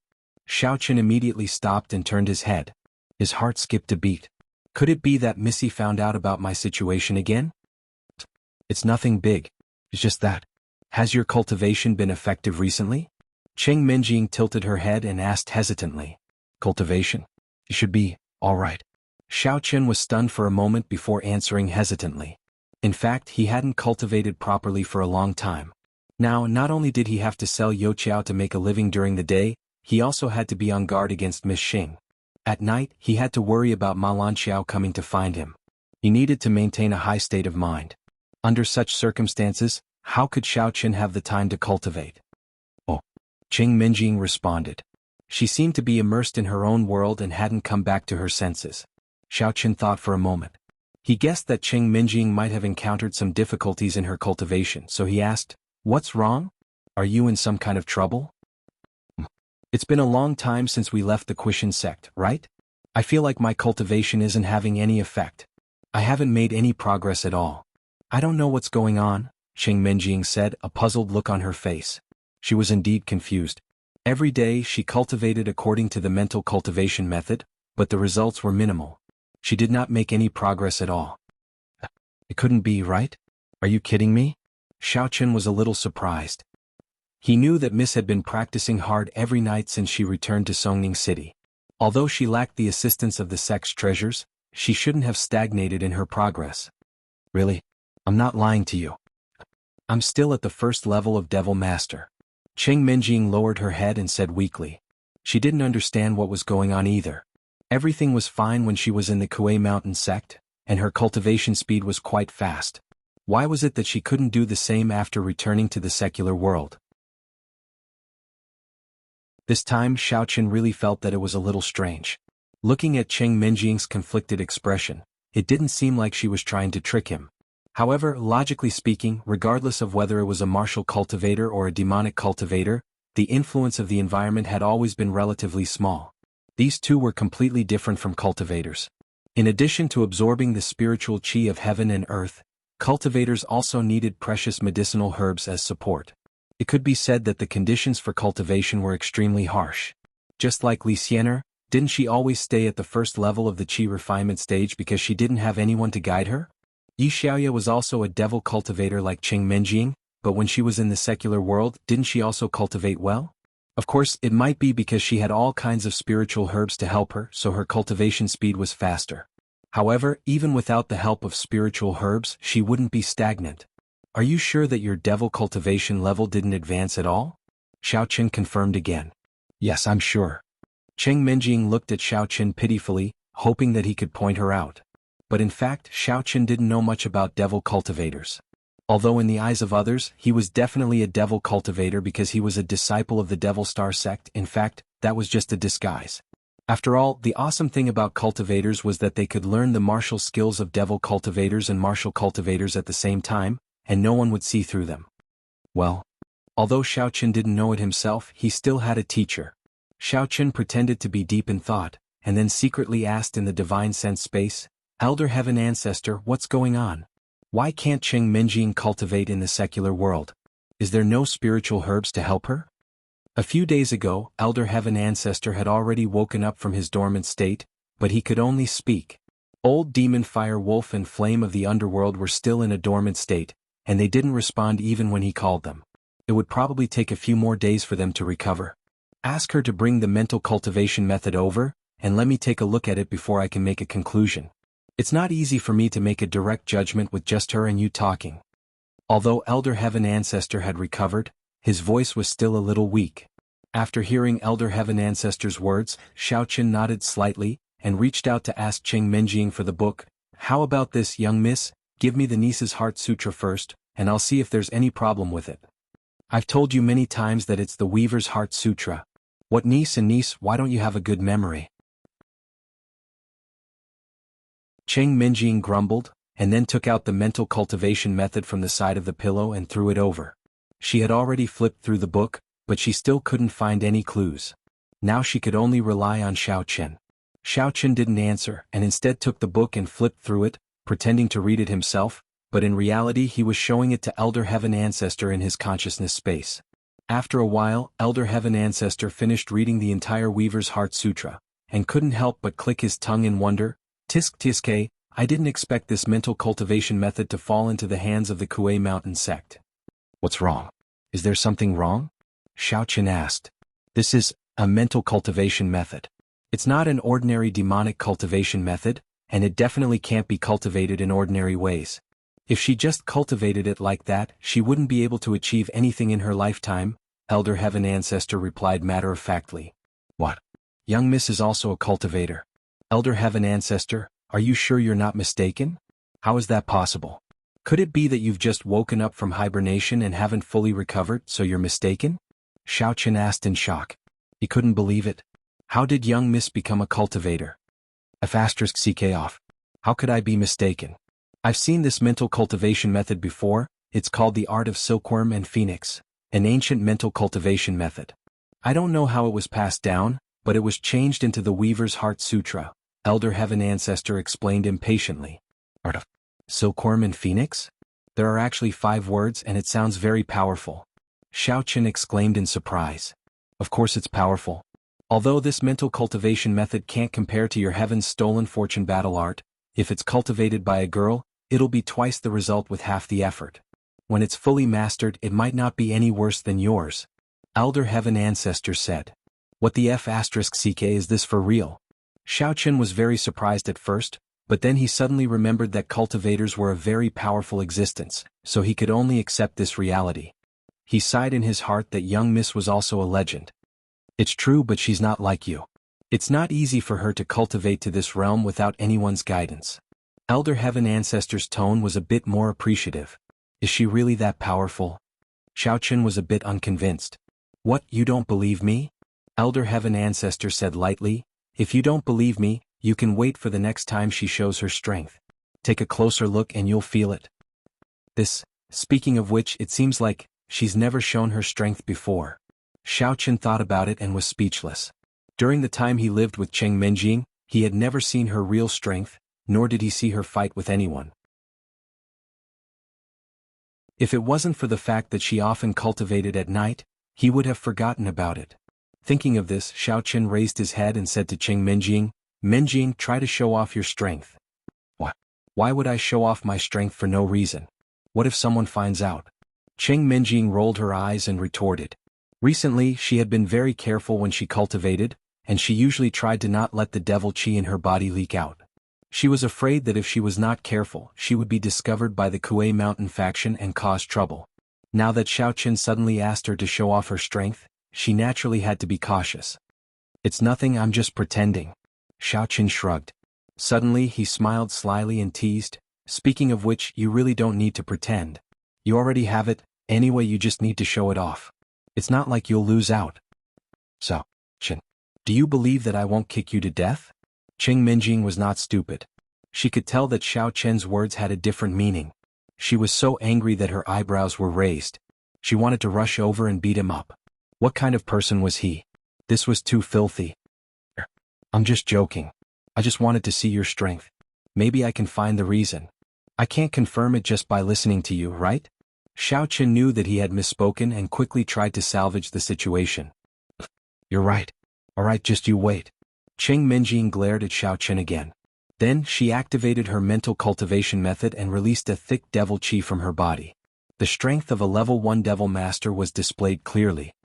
Xiaochen immediately stopped and turned his head. His heart skipped a beat. Could it be that Missy found out about my situation again? "It's nothing big. It's just that. Has your cultivation been effective recently?" Cheng Minjing tilted her head and asked hesitantly. "Cultivation? It should be, all right." Xiaochen was stunned for a moment before answering hesitantly. In fact, he hadn't cultivated properly for a long time. Now, not only did he have to sell Youqiao to make a living during the day, he also had to be on guard against Miss Xing. At night, he had to worry about Ma Lanqiao coming to find him. He needed to maintain a high state of mind. Under such circumstances, how could Xiaochen have the time to cultivate? "Oh," Cheng Minjing responded. She seemed to be immersed in her own world and hadn't come back to her senses. Xiaochen thought for a moment. He guessed that Cheng Minjing might have encountered some difficulties in her cultivation, so he asked, "What's wrong? Are you in some kind of trouble?" "It's been a long time since we left the Quishan sect, right? I feel like my cultivation isn't having any effect. I haven't made any progress at all. I don't know what's going on," Cheng Minjing said, a puzzled look on her face. She was indeed confused. Every day she cultivated according to the mental cultivation method, but the results were minimal. She did not make any progress at all. "It couldn't be, right? Are you kidding me? Xiaochen was a little surprised. He knew that Miss had been practicing hard every night since she returned to Songning City. Although she lacked the assistance of the sex treasures, she shouldn't have stagnated in her progress. Really? I'm not lying to you. I'm still at the first level of Devil Master. Cheng Menjing lowered her head and said weakly. She didn't understand what was going on either. Everything was fine when she was in the Kuei Mountain sect, and her cultivation speed was quite fast. Why was it that she couldn't do the same after returning to the secular world? This time Xiaochen really felt that it was a little strange. Looking at Cheng Menjing's conflicted expression, it didn't seem like she was trying to trick him. However, logically speaking, regardless of whether it was a martial cultivator or a demonic cultivator, the influence of the environment had always been relatively small. These two were completely different from cultivators. In addition to absorbing the spiritual qi of heaven and earth, cultivators also needed precious medicinal herbs as support. It could be said that the conditions for cultivation were extremely harsh. Just like Li Xiener, didn't she always stay at the first level of the qi refinement stage because she didn't have anyone to guide her? Yi Xiaoya was also a devil cultivator like Cheng Menjing, but when she was in the secular world, didn't she also cultivate well? Of course, it might be because she had all kinds of spiritual herbs to help her, so her cultivation speed was faster. However, even without the help of spiritual herbs, she wouldn't be stagnant. Are you sure that your devil cultivation level didn't advance at all? Xiaochen confirmed again. Yes, I'm sure. Cheng Menjing looked at Xiaochen pitifully, hoping that he could point her out. But in fact, Xiaochen didn't know much about devil cultivators. Although in the eyes of others, he was definitely a devil cultivator because he was a disciple of the Devil Star sect. In fact, that was just a disguise. After all, the awesome thing about cultivators was that they could learn the martial skills of devil cultivators and martial cultivators at the same time, and no one would see through them. Well, although Xiaochen didn't know it himself, he still had a teacher. Xiaochen pretended to be deep in thought, and then secretly asked in the divine sense space, Elder Heaven Ancestor, what's going on? Why can't Cheng Menjing cultivate in the secular world? Is there no spiritual herbs to help her? A few days ago, Elder Heaven Ancestor had already woken up from his dormant state, but he could only speak. Old Demon Fire Wolf and Flame of the Underworld were still in a dormant state, and they didn't respond even when he called them. It would probably take a few more days for them to recover. Ask her to bring the mental cultivation method over, and let me take a look at it before I can make a conclusion. It's not easy for me to make a direct judgment with just her and you talking. Although Elder Heaven Ancestor had recovered, his voice was still a little weak. After hearing Elder Heaven Ancestor's words, Xiaochen nodded slightly, and reached out to ask Cheng Menjing for the book. How about this, young miss? Give me the niece's Heart Sutra first, and I'll see if there's any problem with it. I've told you many times that it's the Weaver's Heart Sutra. What niece and niece, why don't you have a good memory? Cheng Menjing grumbled, and then took out the mental cultivation method from the side of the pillow and threw it over. She had already flipped through the book, but she still couldn't find any clues. Now she could only rely on Xiaochen. Xiaochen didn't answer and instead took the book and flipped through it, pretending to read it himself, but in reality he was showing it to Elder Heaven Ancestor in his consciousness space. After a while, Elder Heaven Ancestor finished reading the entire Weaver's Heart Sutra, and couldn't help but click his tongue in wonder. Tisk tiske, I didn't expect this mental cultivation method to fall into the hands of the Kuei Mountain sect. What's wrong? Is there something wrong? Xiaochen asked. This is a mental cultivation method. It's not an ordinary demonic cultivation method, and it definitely can't be cultivated in ordinary ways. If she just cultivated it like that, she wouldn't be able to achieve anything in her lifetime, Elder Heaven Ancestor replied matter-of-factly. What? Young Miss is also a cultivator. Elder Heaven Ancestor, are you sure you're not mistaken? How is that possible? Could it be that you've just woken up from hibernation and haven't fully recovered, so you're mistaken? Xiaochen asked in shock. He couldn't believe it. How did young Miss become a cultivator? *ck off. How could I be mistaken? I've seen this mental cultivation method before. It's called the Art of Silkworm and Phoenix, an ancient mental cultivation method. I don't know how it was passed down, but it was changed into the Weaver's Heart Sutra, Elder Heaven Ancestor explained impatiently. Art of Silkworm and Phoenix? There are actually 5 words and it sounds very powerful. Xiaochen exclaimed in surprise. Of course it's powerful. Although this mental cultivation method can't compare to your Heaven's Stolen Fortune battle art, if it's cultivated by a girl, it'll be twice the result with half the effort. when it's fully mastered it might not be any worse than yours. Elder Heaven Ancestor said. What the F***ck is this for real? Xiao Chen was very surprised at first, but then he suddenly remembered that cultivators were a very powerful existence, so he could only accept this reality. He sighed in his heart that young Miss was also a legend. It's true, but she's not like you. It's not easy for her to cultivate to this realm without anyone's guidance. Elder Heaven Ancestor's tone was a bit more appreciative. Is she really that powerful? Xiao Chen was a bit unconvinced. What, you don't believe me? Elder Heaven Ancestor said lightly. If you don't believe me, you can wait for the next time she shows her strength. Take a closer look and you'll feel it. Speaking of which, it seems like she's never shown her strength before. Xiao Chen thought about it and was speechless. During the time he lived with Cheng Menjing, he had never seen her real strength, nor did he see her fight with anyone. If it wasn't for the fact that she often cultivated at night, he would have forgotten about it. Thinking of this, Xiao Chen raised his head and said to Cheng Menjing, Menjing, try to show off your strength. What? Why would I show off my strength for no reason? What if someone finds out? Cheng Menjing rolled her eyes and retorted. Recently, she had been very careful when she cultivated, and she usually tried to not let the devil chi in her body leak out. She was afraid that if she was not careful, she would be discovered by the Kuei Mountain faction and cause trouble. Now that Xiao Chen suddenly asked her to show off her strength, she naturally had to be cautious. It's nothing, I'm just pretending. Xiao Chen shrugged. Suddenly he smiled slyly and teased, speaking of which, you really don't need to pretend. You already have it, anyway you just need to show it off. It's not like you'll lose out. So, Chen, do you believe that I won't kick you to death? Cheng Menjing was not stupid. She could tell that Xiao Chen's words had a different meaning. She was so angry that her eyebrows were raised. She wanted to rush over and beat him up. What kind of person was he? This was too filthy. I'm just joking. I just wanted to see your strength. Maybe I can find the reason. I can't confirm it just by listening to you, right? Xiao Chen knew that he had misspoken and quickly tried to salvage the situation. You're right. Alright, just you wait. Cheng Menjing glared at Xiao Chen again. Then she activated her mental cultivation method and released a thick devil chi from her body. The strength of a level 1 devil master was displayed clearly.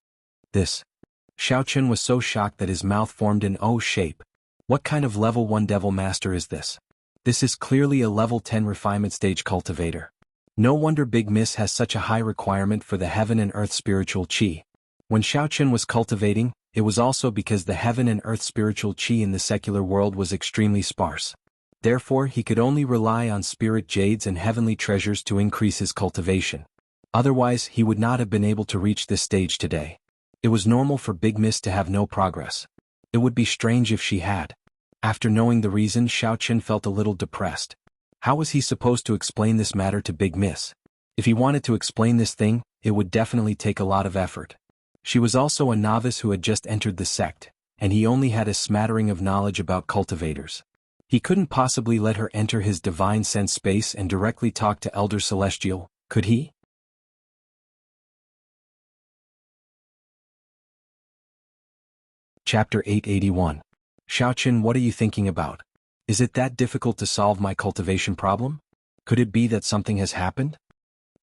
Xiao Chen was so shocked that his mouth formed an O shape. What kind of level 1 devil master is this? This is clearly a level 10 refinement stage cultivator. No wonder Big Miss has such a high requirement for the heaven and earth spiritual chi. When Xiao Chen was cultivating, it was also because the heaven and earth spiritual chi in the secular world was extremely sparse. Therefore he could only rely on spirit jades and heavenly treasures to increase his cultivation. Otherwise he would not have been able to reach this stage today. It was normal for Big Miss to have no progress. It would be strange if she had. After knowing the reason, Xiao Chen felt a little depressed. How was he supposed to explain this matter to Big Miss? If he wanted to explain this thing, it would definitely take a lot of effort. She was also a novice who had just entered the sect, and he only had a smattering of knowledge about cultivators. He couldn't possibly let her enter his divine sense space and directly talk to Elder Celestial, could he? Chapter 881. Xiao Chen, what are you thinking about? Is it that difficult to solve my cultivation problem? Could it be that something has happened?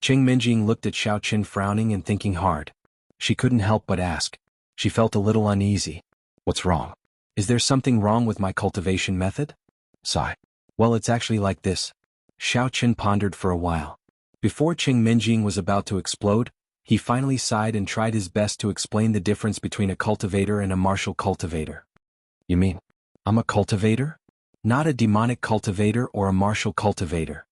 Cheng Menjing looked at Xiao Chen frowning and thinking hard. She couldn't help but ask. She felt a little uneasy. What's wrong? Is there something wrong with my cultivation method? Sigh. Well, it's actually like this. Xiao Chen pondered for a while. Before Cheng Menjing was about to explode, he finally sighed and tried his best to explain the difference between a cultivator and a martial cultivator. You mean, I'm a cultivator? Not a demonic cultivator or a martial cultivator.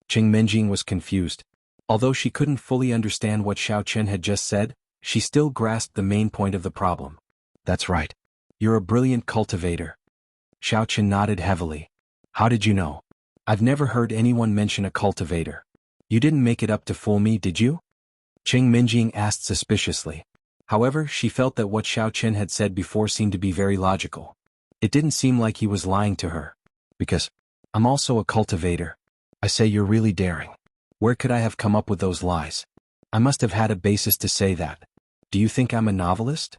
Cheng Menjing was confused. Although she couldn't fully understand what Xiao Chen had just said, she still grasped the main point of the problem. That's right. You're a brilliant cultivator. Xiao Chen nodded heavily. How did you know? I've never heard anyone mention a cultivator. You didn't make it up to fool me, did you? Cheng Menjing asked suspiciously. However, she felt that what Xiao Chen had said before seemed to be very logical. It didn't seem like he was lying to her. Because I'm also a cultivator. I say you're really daring. Where could I have come up with those lies? I must have had a basis to say that. Do you think I'm a novelist?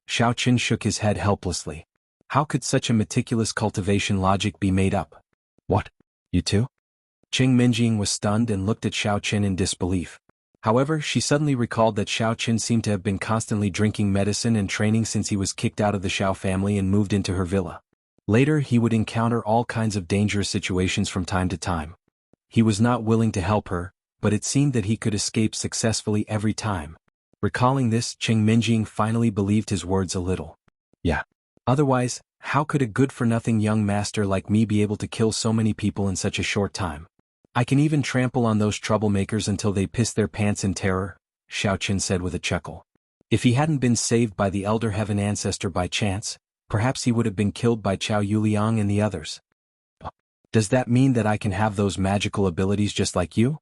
Xiao Chen shook his head helplessly. How could such a meticulous cultivation logic be made up? What? You too? Cheng Menjing was stunned and looked at Xiao Chen in disbelief. However, she suddenly recalled that Xiao Qin seemed to have been constantly drinking medicine and training since he was kicked out of the Xiao family and moved into her villa. Later, he would encounter all kinds of dangerous situations from time to time. He was not willing to help her, but it seemed that he could escape successfully every time. Recalling this, Qing Minjing finally believed his words a little. Yeah. Otherwise, how could a good-for-nothing young master like me be able to kill so many people in such a short time? I can even trample on those troublemakers until they piss their pants in terror, Xiao Qin said with a chuckle. If he hadn't been saved by the Elder Heaven Ancestor by chance, perhaps he would have been killed by Chao Yuliang and the others. Does that mean that I can have those magical abilities just like you?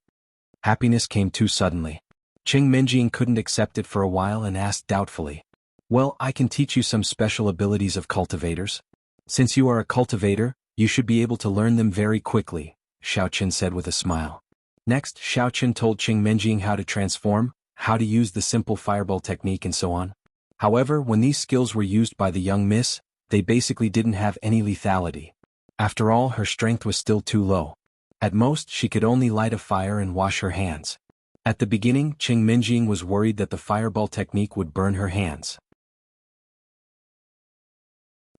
Happiness came too suddenly. Qing Minjing couldn't accept it for a while and asked doubtfully. Well, I can teach you some special abilities of cultivators. Since you are a cultivator, you should be able to learn them very quickly, Xiao Qin said with a smile. Next, Xiao Qin told Qing Minjing how to transform, how to use the simple fireball technique and so on. However, when these skills were used by the young miss, they basically didn't have any lethality. After all, her strength was still too low. At most, she could only light a fire and wash her hands. At the beginning, Qing Minjing was worried that the fireball technique would burn her hands.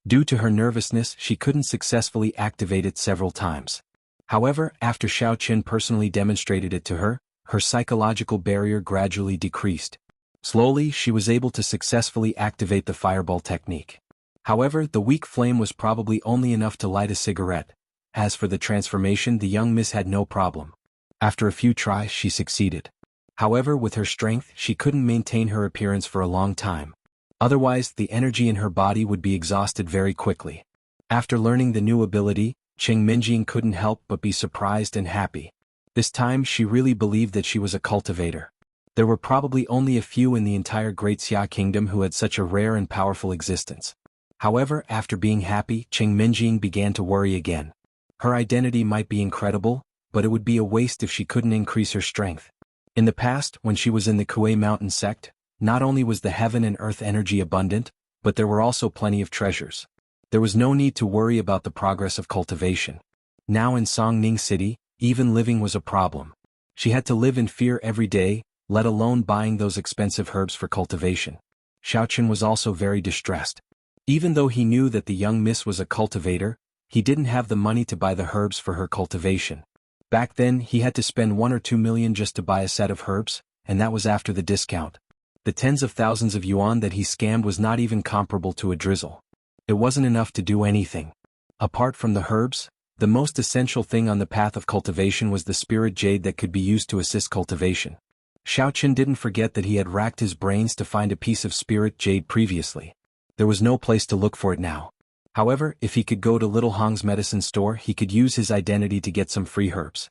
Due to her nervousness, she couldn't successfully activate it several times. However, after Xiao Qin personally demonstrated it to her, her psychological barrier gradually decreased. Slowly, she was able to successfully activate the fireball technique. However, the weak flame was probably only enough to light a cigarette. As for the transformation, the young miss had no problem. After a few tries, she succeeded. However, with her strength, she couldn't maintain her appearance for a long time. Otherwise, the energy in her body would be exhausted very quickly. After learning the new ability, Qing Minjing couldn't help but be surprised and happy. This time, she really believed that she was a cultivator. There were probably only a few in the entire Great Xia Kingdom who had such a rare and powerful existence. However, after being happy, Qing Minjing began to worry again. Her identity might be incredible, but it would be a waste if she couldn't increase her strength. In the past, when she was in the Kuei Mountain sect, not only was the heaven and earth energy abundant, but there were also plenty of treasures. There was no need to worry about the progress of cultivation. Now in Songning City, even living was a problem. She had to live in fear every day, let alone buying those expensive herbs for cultivation. Xiao Qin was also very distressed. Even though he knew that the young miss was a cultivator, he didn't have the money to buy the herbs for her cultivation. Back then, he had to spend 1 or 2 million just to buy a set of herbs, and that was after the discount. The tens of thousands of yuan that he scammed was not even comparable to a drizzle. It wasn't enough to do anything. Apart from the herbs, the most essential thing on the path of cultivation was the spirit jade that could be used to assist cultivation. Xiao Qin didn't forget that he had racked his brains to find a piece of spirit jade previously. There was no place to look for it now. However, if he could go to Little Hong's medicine store, he could use his identity to get some free herbs.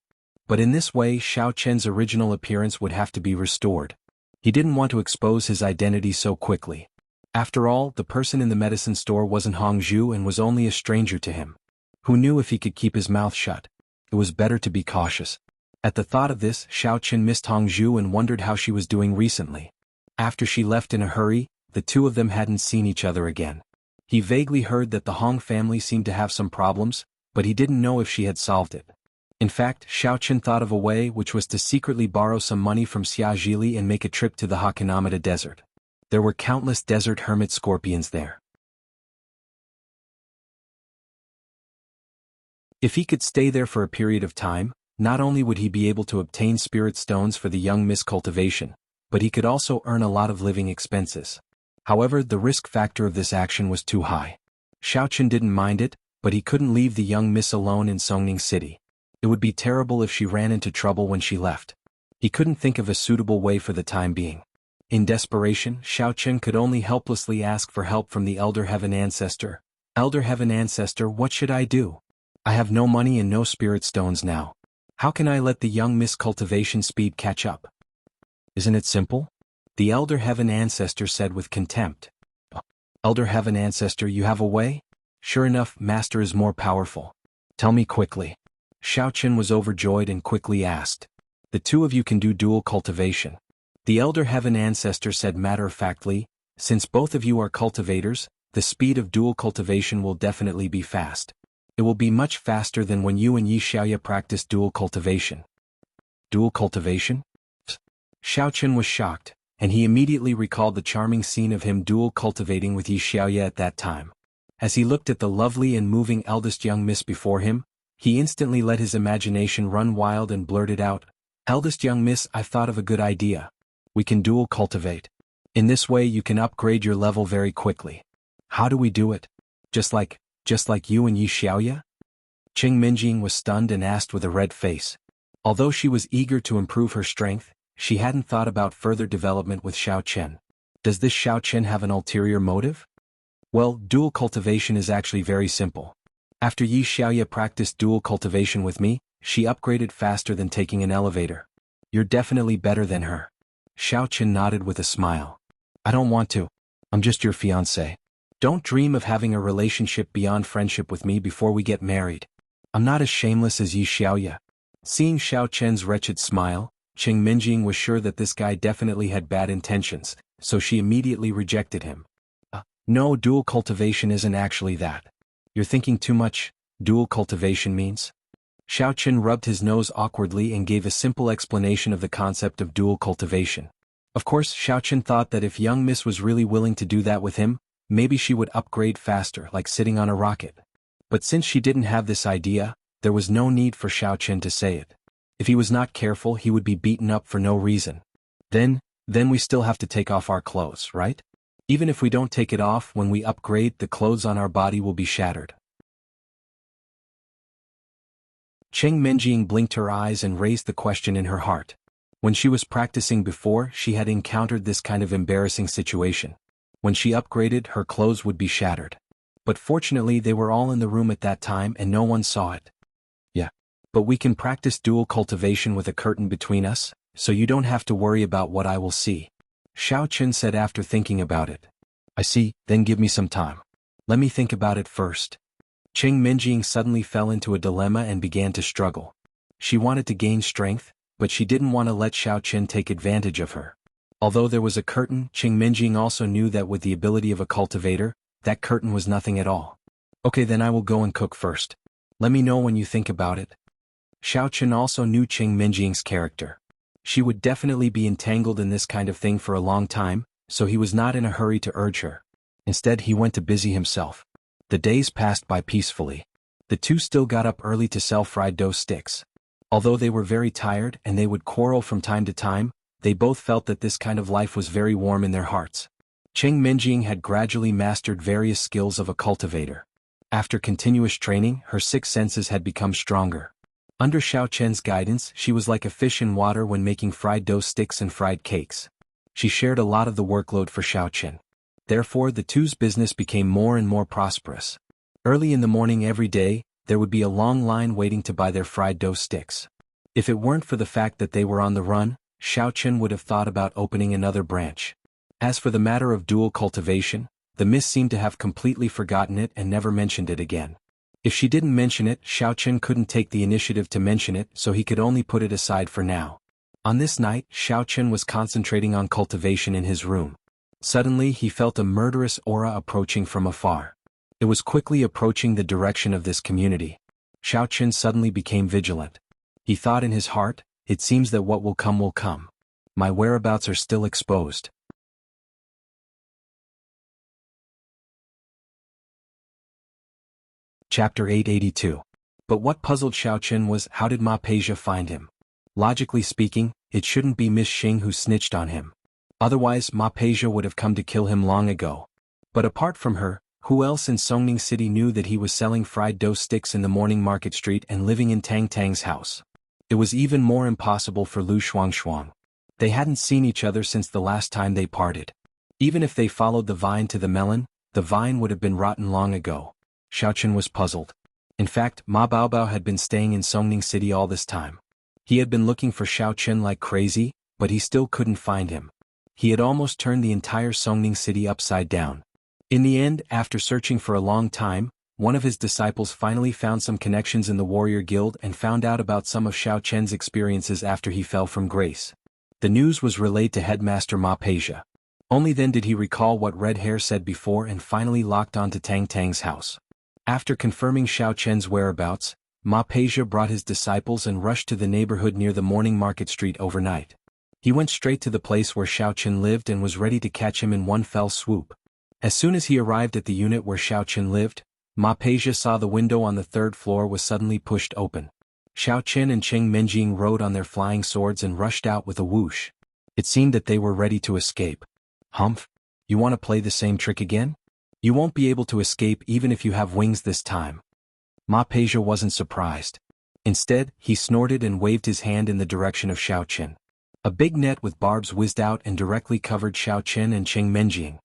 But in this way, Xiao Qin's original appearance would have to be restored. He didn't want to expose his identity so quickly. After all, the person in the medicine store wasn't Hongzhu and was only a stranger to him. Who knew if he could keep his mouth shut? It was better to be cautious. At the thought of this, Xiao Qin missed Hongzhu and wondered how she was doing recently. After she left in a hurry, the two of them hadn't seen each other again. He vaguely heard that the Hong family seemed to have some problems, but he didn't know if she had solved it. In fact, Xiao Qin thought of a way, which was to secretly borrow some money from Xia Zhili and make a trip to the Hakanamada desert. There were countless desert hermit scorpions there. If he could stay there for a period of time, not only would he be able to obtain spirit stones for the young miss cultivation, but he could also earn a lot of living expenses. However, the risk factor of this action was too high. Xiao Qin didn't mind it, but he couldn't leave the young miss alone in Songning City. It would be terrible if she ran into trouble when she left. He couldn't think of a suitable way for the time being. In desperation, Xiao Qin could only helplessly ask for help from the Elder Heaven Ancestor. Elder Heaven Ancestor, what should I do? I have no money and no spirit stones now. How can I let the young miss cultivation speed catch up? Isn't it simple? The Elder Heaven Ancestor said with contempt. Elder Heaven Ancestor, you have a way? Sure enough, Master is more powerful. Tell me quickly. Xiao Qin was overjoyed and quickly asked. The two of you can do dual cultivation. The Elder Heaven Ancestor said matter-of-factly, since both of you are cultivators, the speed of dual cultivation will definitely be fast. It will be much faster than when you and Yi Xiaoya practiced dual cultivation. Dual cultivation? Xiao Chen was shocked, and he immediately recalled the charming scene of him dual cultivating with Yi Xiaoye at that time. As he looked at the lovely and moving eldest young miss before him, he instantly let his imagination run wild and blurted out, "Eldest young miss, I've thought of a good idea. We can dual cultivate. In this way you can upgrade your level very quickly." "How do we do it? Just like you and Yi Xiaoye?" Qing Minjing was stunned and asked with a red face. Although she was eager to improve her strength, she hadn't thought about further development with Xiao Chen. Does this Xiao Chen have an ulterior motive? Well, dual cultivation is actually very simple. After Yi Xiaoye practiced dual cultivation with me, she upgraded faster than taking an elevator. You're definitely better than her. Xiao Chen nodded with a smile. I don't want to. I'm just your fiancé. Don't dream of having a relationship beyond friendship with me before we get married. I'm not as shameless as Yi Xiaoye. Seeing Xiao Chen's wretched smile, Qing Minjing was sure that this guy definitely had bad intentions, so she immediately rejected him. No, dual cultivation isn't actually that. You're thinking too much. Dual cultivation means? Xiao Chen rubbed his nose awkwardly and gave a simple explanation of the concept of dual cultivation. Of course, Xiao Chen thought that if young miss was really willing to do that with him, maybe she would upgrade faster, like sitting on a rocket. But since she didn't have this idea, there was no need for Xiao Chen to say it. If he was not careful, he would be beaten up for no reason. Then we still have to take off our clothes, right? Even if we don't take it off when we upgrade, the clothes on our body will be shattered. Qing Minjing blinked her eyes and raised the question in her heart. When she was practicing before, she had encountered this kind of embarrassing situation. When she upgraded, her clothes would be shattered. But fortunately they were all in the room at that time and no one saw it. Yeah. But we can practice dual cultivation with a curtain between us, so you don't have to worry about what I will see. Xiao Chen said after thinking about it. I see, then give me some time. Let me think about it first. Qing Minjing suddenly fell into a dilemma and began to struggle. She wanted to gain strength, but she didn't want to let Xiao Chen take advantage of her. Although there was a curtain, Qing Minjing also knew that with the ability of a cultivator, that curtain was nothing at all. Okay, then I will go and cook first. Let me know when you think about it. Xiao Chen also knew Qing Minjing's character. She would definitely be entangled in this kind of thing for a long time, so he was not in a hurry to urge her. Instead, he went to busy himself. The days passed by peacefully. The two still got up early to sell fried dough sticks. Although they were very tired and they would quarrel from time to time, they both felt that this kind of life was very warm in their hearts. Qing Minjing had gradually mastered various skills of a cultivator. After continuous training, her six senses had become stronger. Under Xiao Chen's guidance, she was like a fish in water when making fried dough sticks and fried cakes. She shared a lot of the workload for Xiao Chen. Therefore, the two's business became more and more prosperous. Early in the morning every day, there would be a long line waiting to buy their fried dough sticks. If it weren't for the fact that they were on the run, Xiao Chen would have thought about opening another branch. As for the matter of dual cultivation, the miss seemed to have completely forgotten it and never mentioned it again. If she didn't mention it, Xiao Chen couldn't take the initiative to mention it, so he could only put it aside for now. On this night, Xiao Chen was concentrating on cultivation in his room. Suddenly he felt a murderous aura approaching from afar. It was quickly approaching the direction of this community. Xiao Chen suddenly became vigilant. He thought in his heart, it seems that what will come will come. My whereabouts are still exposed. Chapter 882. But what puzzled Xiao Chen was, how did Ma Peizha find him? Logically speaking, it shouldn't be Miss Xing who snitched on him. Otherwise, Ma Peizha would have come to kill him long ago. But apart from her, who else in Songning City knew that he was selling fried dough sticks in the morning market street and living in Tang Tang's house? It was even more impossible for Lu Shuangshuang. They hadn't seen each other since the last time they parted. Even if they followed the vine to the melon, the vine would have been rotten long ago. Xiao Chen was puzzled. In fact, Ma Baobao had been staying in Songning City all this time. He had been looking for Xiao Chen like crazy, but he still couldn't find him. He had almost turned the entire Songning City upside down. In the end, after searching for a long time, one of his disciples finally found some connections in the warrior guild and found out about some of Xiao Chen's experiences after he fell from grace. The news was relayed to headmaster Ma Peizha. Only then did he recall what Red Hair said before and finally locked on to Tang Tang's house. After confirming Xiao Chen's whereabouts, Ma Peizha brought his disciples and rushed to the neighborhood near the morning market street overnight. He went straight to the place where Xiao Chen lived and was ready to catch him in one fell swoop. As soon as he arrived at the unit where Xiao Chen lived, Ma Peizhe saw the window on the third floor was suddenly pushed open. Xiao Chen and Cheng Menjing rode on their flying swords and rushed out with a whoosh. It seemed that they were ready to escape. Humph! You want to play the same trick again? You won't be able to escape even if you have wings this time. Ma Peizhe wasn't surprised. Instead, he snorted and waved his hand in the direction of Xiao Chen. A big net with barbs whizzed out and directly covered Xiao Chen and Cheng Menjing.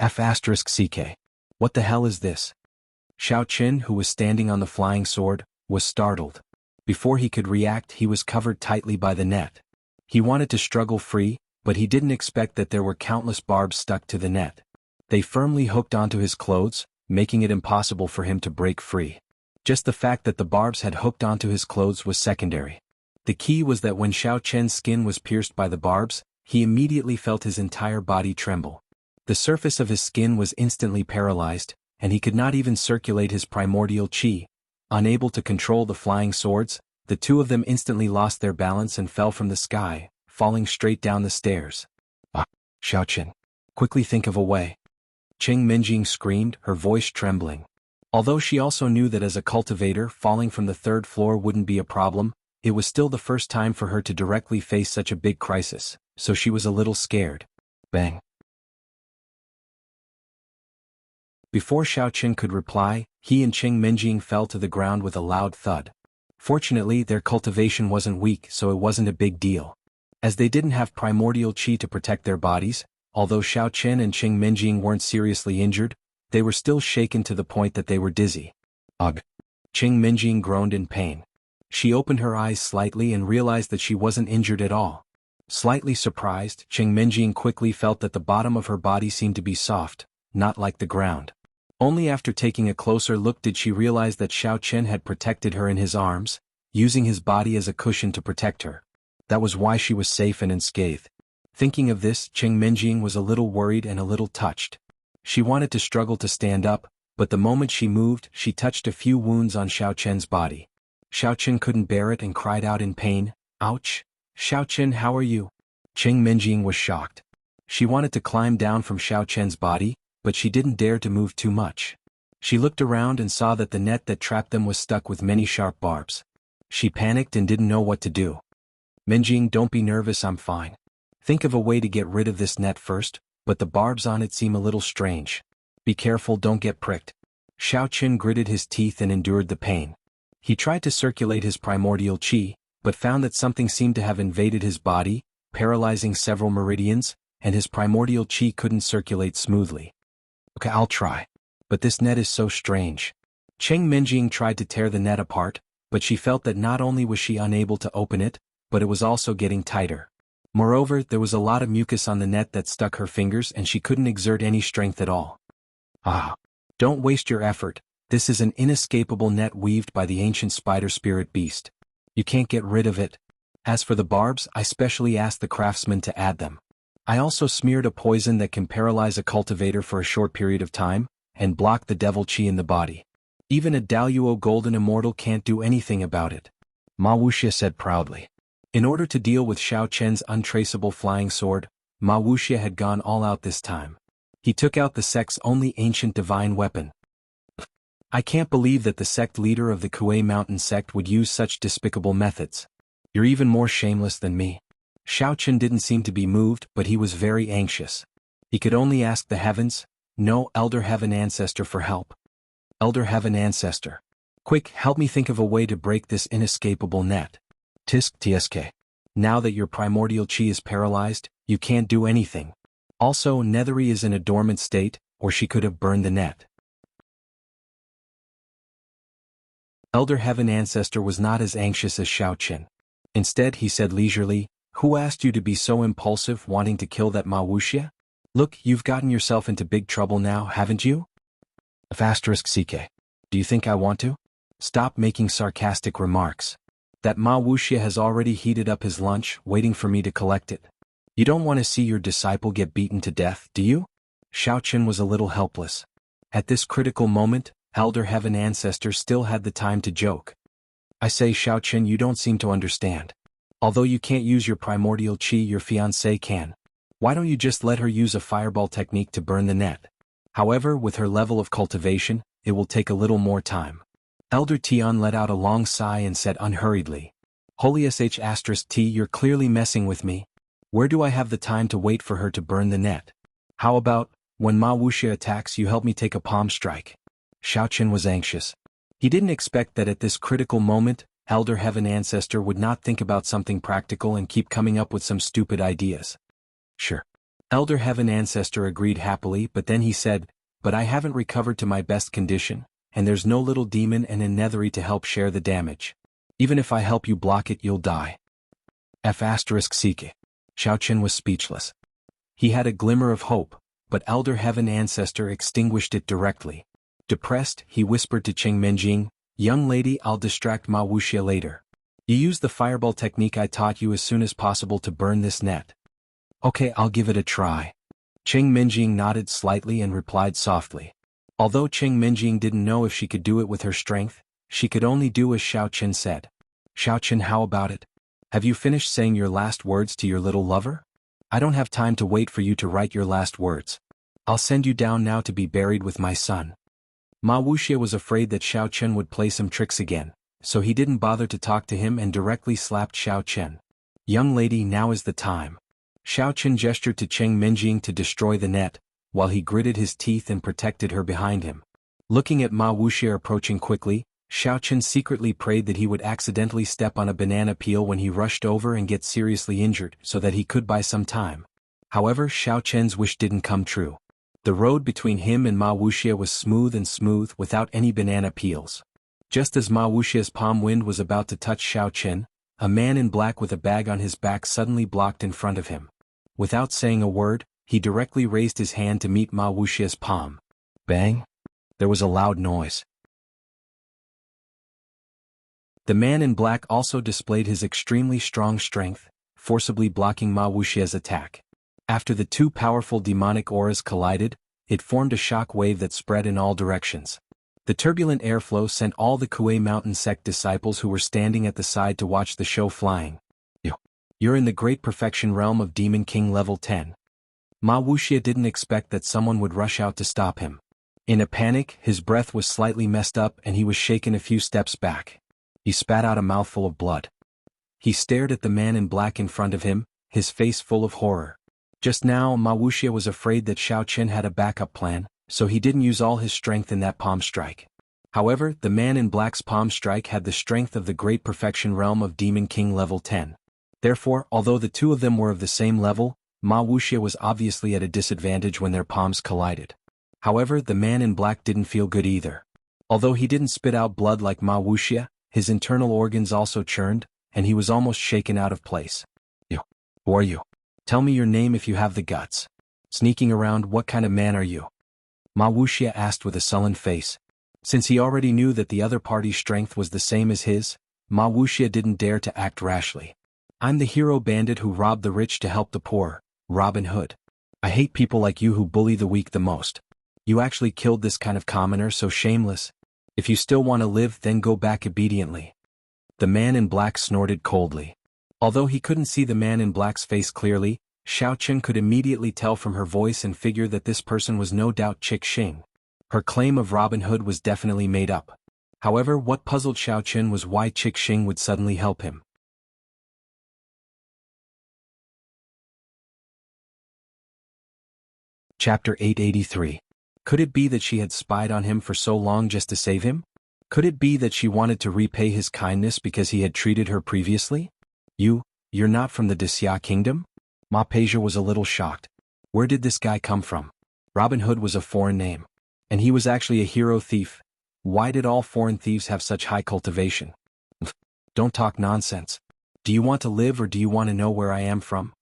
F***ck. What the hell is this? Xiao Chen, who was standing on the flying sword, was startled. Before he could react, he was covered tightly by the net. He wanted to struggle free, but he didn't expect that there were countless barbs stuck to the net. They firmly hooked onto his clothes, making it impossible for him to break free. Just the fact that the barbs had hooked onto his clothes was secondary. The key was that when Xiao Chen's skin was pierced by the barbs, he immediately felt his entire body tremble. The surface of his skin was instantly paralyzed, and he could not even circulate his primordial qi. Unable to control the flying swords, the two of them instantly lost their balance and fell from the sky, falling straight down the stairs. Ah, Xiao Chen. Quickly think of a way. Cheng Menjing screamed, her voice trembling. Although she also knew that as a cultivator, falling from the third floor wouldn't be a problem, it was still the first time for her to directly face such a big crisis, so she was a little scared. Bang. Before Xiao Chen could reply, he and Cheng Menjing fell to the ground with a loud thud. Fortunately, their cultivation wasn't weak, so it wasn't a big deal. As they didn't have primordial qi to protect their bodies, although Xiao Chen and Cheng Menjing weren't seriously injured, they were still shaken to the point that they were dizzy. Ugh! Cheng Menjing groaned in pain. She opened her eyes slightly and realized that she wasn't injured at all. Slightly surprised, Cheng Menjing quickly felt that the bottom of her body seemed to be soft, not like the ground. Only after taking a closer look did she realize that Xiao Chen had protected her in his arms, using his body as a cushion to protect her. That was why she was safe and unscathed. Thinking of this, Cheng Menjing was a little worried and a little touched. She wanted to struggle to stand up, but the moment she moved, she touched a few wounds on Xiao Chen's body. Xiao Chen couldn't bear it and cried out in pain, "Ouch! Xiao Chen, how are you?" Cheng Menjing was shocked. She wanted to climb down from Xiao Chen's body, but she didn't dare to move too much. She looked around and saw that the net that trapped them was stuck with many sharp barbs. She panicked and didn't know what to do. "Menjing, don't be nervous, I'm fine. Think of a way to get rid of this net first, but the barbs on it seem a little strange. Be careful, don't get pricked." Xiao Chen gritted his teeth and endured the pain. He tried to circulate his primordial qi, but found that something seemed to have invaded his body, paralyzing several meridians, and his primordial qi couldn't circulate smoothly. "Okay, I'll try. But this net is so strange." Cheng Menjing tried to tear the net apart, but she felt that not only was she unable to open it, but it was also getting tighter. Moreover, there was a lot of mucus on the net that stuck her fingers and she couldn't exert any strength at all. Ah! Don't waste your effort, this is an inescapable net weaved by the ancient spider spirit beast. You can't get rid of it. As for the barbs, I specially asked the craftsman to add them. I also smeared a poison that can paralyze a cultivator for a short period of time, and block the devil qi in the body. Even a Daluo Golden Immortal can't do anything about it. Ma Wuxia said proudly. In order to deal with Xiao Chen's untraceable flying sword, Ma Wuxia had gone all out this time. He took out the sect's only ancient divine weapon. I can't believe that the sect leader of the Kuei Mountain sect would use such despicable methods. You're even more shameless than me. Xiao Chen didn't seem to be moved, but he was very anxious. He could only ask the heavens, no, Elder Heaven Ancestor, for help. Elder Heaven Ancestor. Quick, help me think of a way to break this inescapable net. Tisk tsk. Now that your primordial qi is paralyzed, you can't do anything. Also, Nethery is in a dormant state, or she could have burned the net. Elder Heaven Ancestor was not as anxious as Xiao Chen. Instead, he said leisurely, "Who asked you to be so impulsive, wanting to kill that Ma Wuxia? Look, you've gotten yourself into big trouble now, haven't you?" *CK. Do you think I want to? Stop making sarcastic remarks. That Ma Wuxia has already heated up his lunch, waiting for me to collect it. You don't want to see your disciple get beaten to death, do you? Xiao Chen was a little helpless. At this critical moment, Elder Heaven Ancestor still had the time to joke. I say, Xiao Chen, you don't seem to understand. Although you can't use your primordial chi, your fiancé can. Why don't you just let her use a fireball technique to burn the net? However, with her level of cultivation, it will take a little more time. Elder Tian let out a long sigh and said unhurriedly, Holy sh*T, you're clearly messing with me. Where do I have the time to wait for her to burn the net? How about, when Ma Wuxia attacks, you help me take a palm strike? Xiao Chen was anxious. He didn't expect that at this critical moment, Elder Heaven Ancestor would not think about something practical and keep coming up with some stupid ideas. Sure. Elder Heaven Ancestor agreed happily, but then he said, but I haven't recovered to my best condition, and there's no little demon and a nethery to help share the damage. Even if I help you block it, you'll die. F***Seek. Xiao Chen was speechless. He had a glimmer of hope, but Elder Heaven Ancestor extinguished it directly. Depressed, he whispered to Qing Menjing, young lady, I'll distract Ma Wuxia later. You use the fireball technique I taught you as soon as possible to burn this net. Okay, I'll give it a try. Qing Menjing nodded slightly and replied softly. Although Qing Menjing didn't know if she could do it with her strength, she could only do as Xiao Chen said. Xiao Chen, how about it? Have you finished saying your last words to your little lover? I don't have time to wait for you to write your last words. I'll send you down now to be buried with my son. Ma Wuxia was afraid that Xiao Chen would play some tricks again, so he didn't bother to talk to him and directly slapped Xiao Chen. Young lady, now is the time. Xiao Chen gestured to Qing Menjing to destroy the net, while he gritted his teeth and protected her behind him. Looking at Ma Wuxia approaching quickly, Xiao Chen secretly prayed that he would accidentally step on a banana peel when he rushed over and get seriously injured so that he could buy some time. However, Xiao Chen's wish didn't come true. The road between him and Ma Wuxia was smooth without any banana peels. Just as Ma Wuxia's palm wind was about to touch Xiao Chen, a man in black with a bag on his back suddenly blocked in front of him. Without saying a word, he directly raised his hand to meet Ma Wuxia's palm. Bang! There was a loud noise. The man in black also displayed his extremely strong strength, forcibly blocking Ma Wuxia's attack. After the two powerful demonic auras collided, it formed a shock wave that spread in all directions. The turbulent airflow sent all the Kuei Mountain sect disciples who were standing at the side to watch the show flying. You're in the great perfection realm of Demon King level 10. Ma Wuxia didn't expect that someone would rush out to stop him. In a panic, his breath was slightly messed up and he was shaken a few steps back. He spat out a mouthful of blood. He stared at the man in black in front of him, his face full of horror. Just now, Ma Wuxia was afraid that Xiao Chen had a backup plan, so he didn't use all his strength in that palm strike. However, the man in black's palm strike had the strength of the great perfection realm of Demon King level 10. Therefore, although the two of them were of the same level, Ma Wuxia was obviously at a disadvantage when their palms collided. However, the man in black didn't feel good either. Although he didn't spit out blood like Ma Wuxia, his internal organs also churned, and he was almost shaken out of place. Who are you? Tell me your name if you have the guts. Sneaking around, what kind of man are you? Ma Wuxia asked with a sullen face. Since he already knew that the other party's strength was the same as his, Ma Wuxia didn't dare to act rashly. I'm the hero bandit who robbed the rich to help the poor, Robin Hood. I hate people like you who bully the weak the most. You actually killed this kind of commoner, so shameless. If you still want to live, then go back obediently. The man in black snorted coldly. Although he couldn't see the man in black's face clearly, Xiao Chen could immediately tell from her voice and figure that this person was no doubt Chick Xing. Her claim of Robin Hood was definitely made up. However, what puzzled Xiao Chen was why Chick Xing would suddenly help him. Chapter 883. Could it be that she had spied on him for so long just to save him? Could it be that she wanted to repay his kindness because he had treated her previously? You're not from the Xia kingdom? Ma Peja was a little shocked. Where did this guy come from? Robin Hood was a foreign name. And he was actually a hero thief. Why did all foreign thieves have such high cultivation? Don't talk nonsense. Do you want to live or do you want to know where I am from?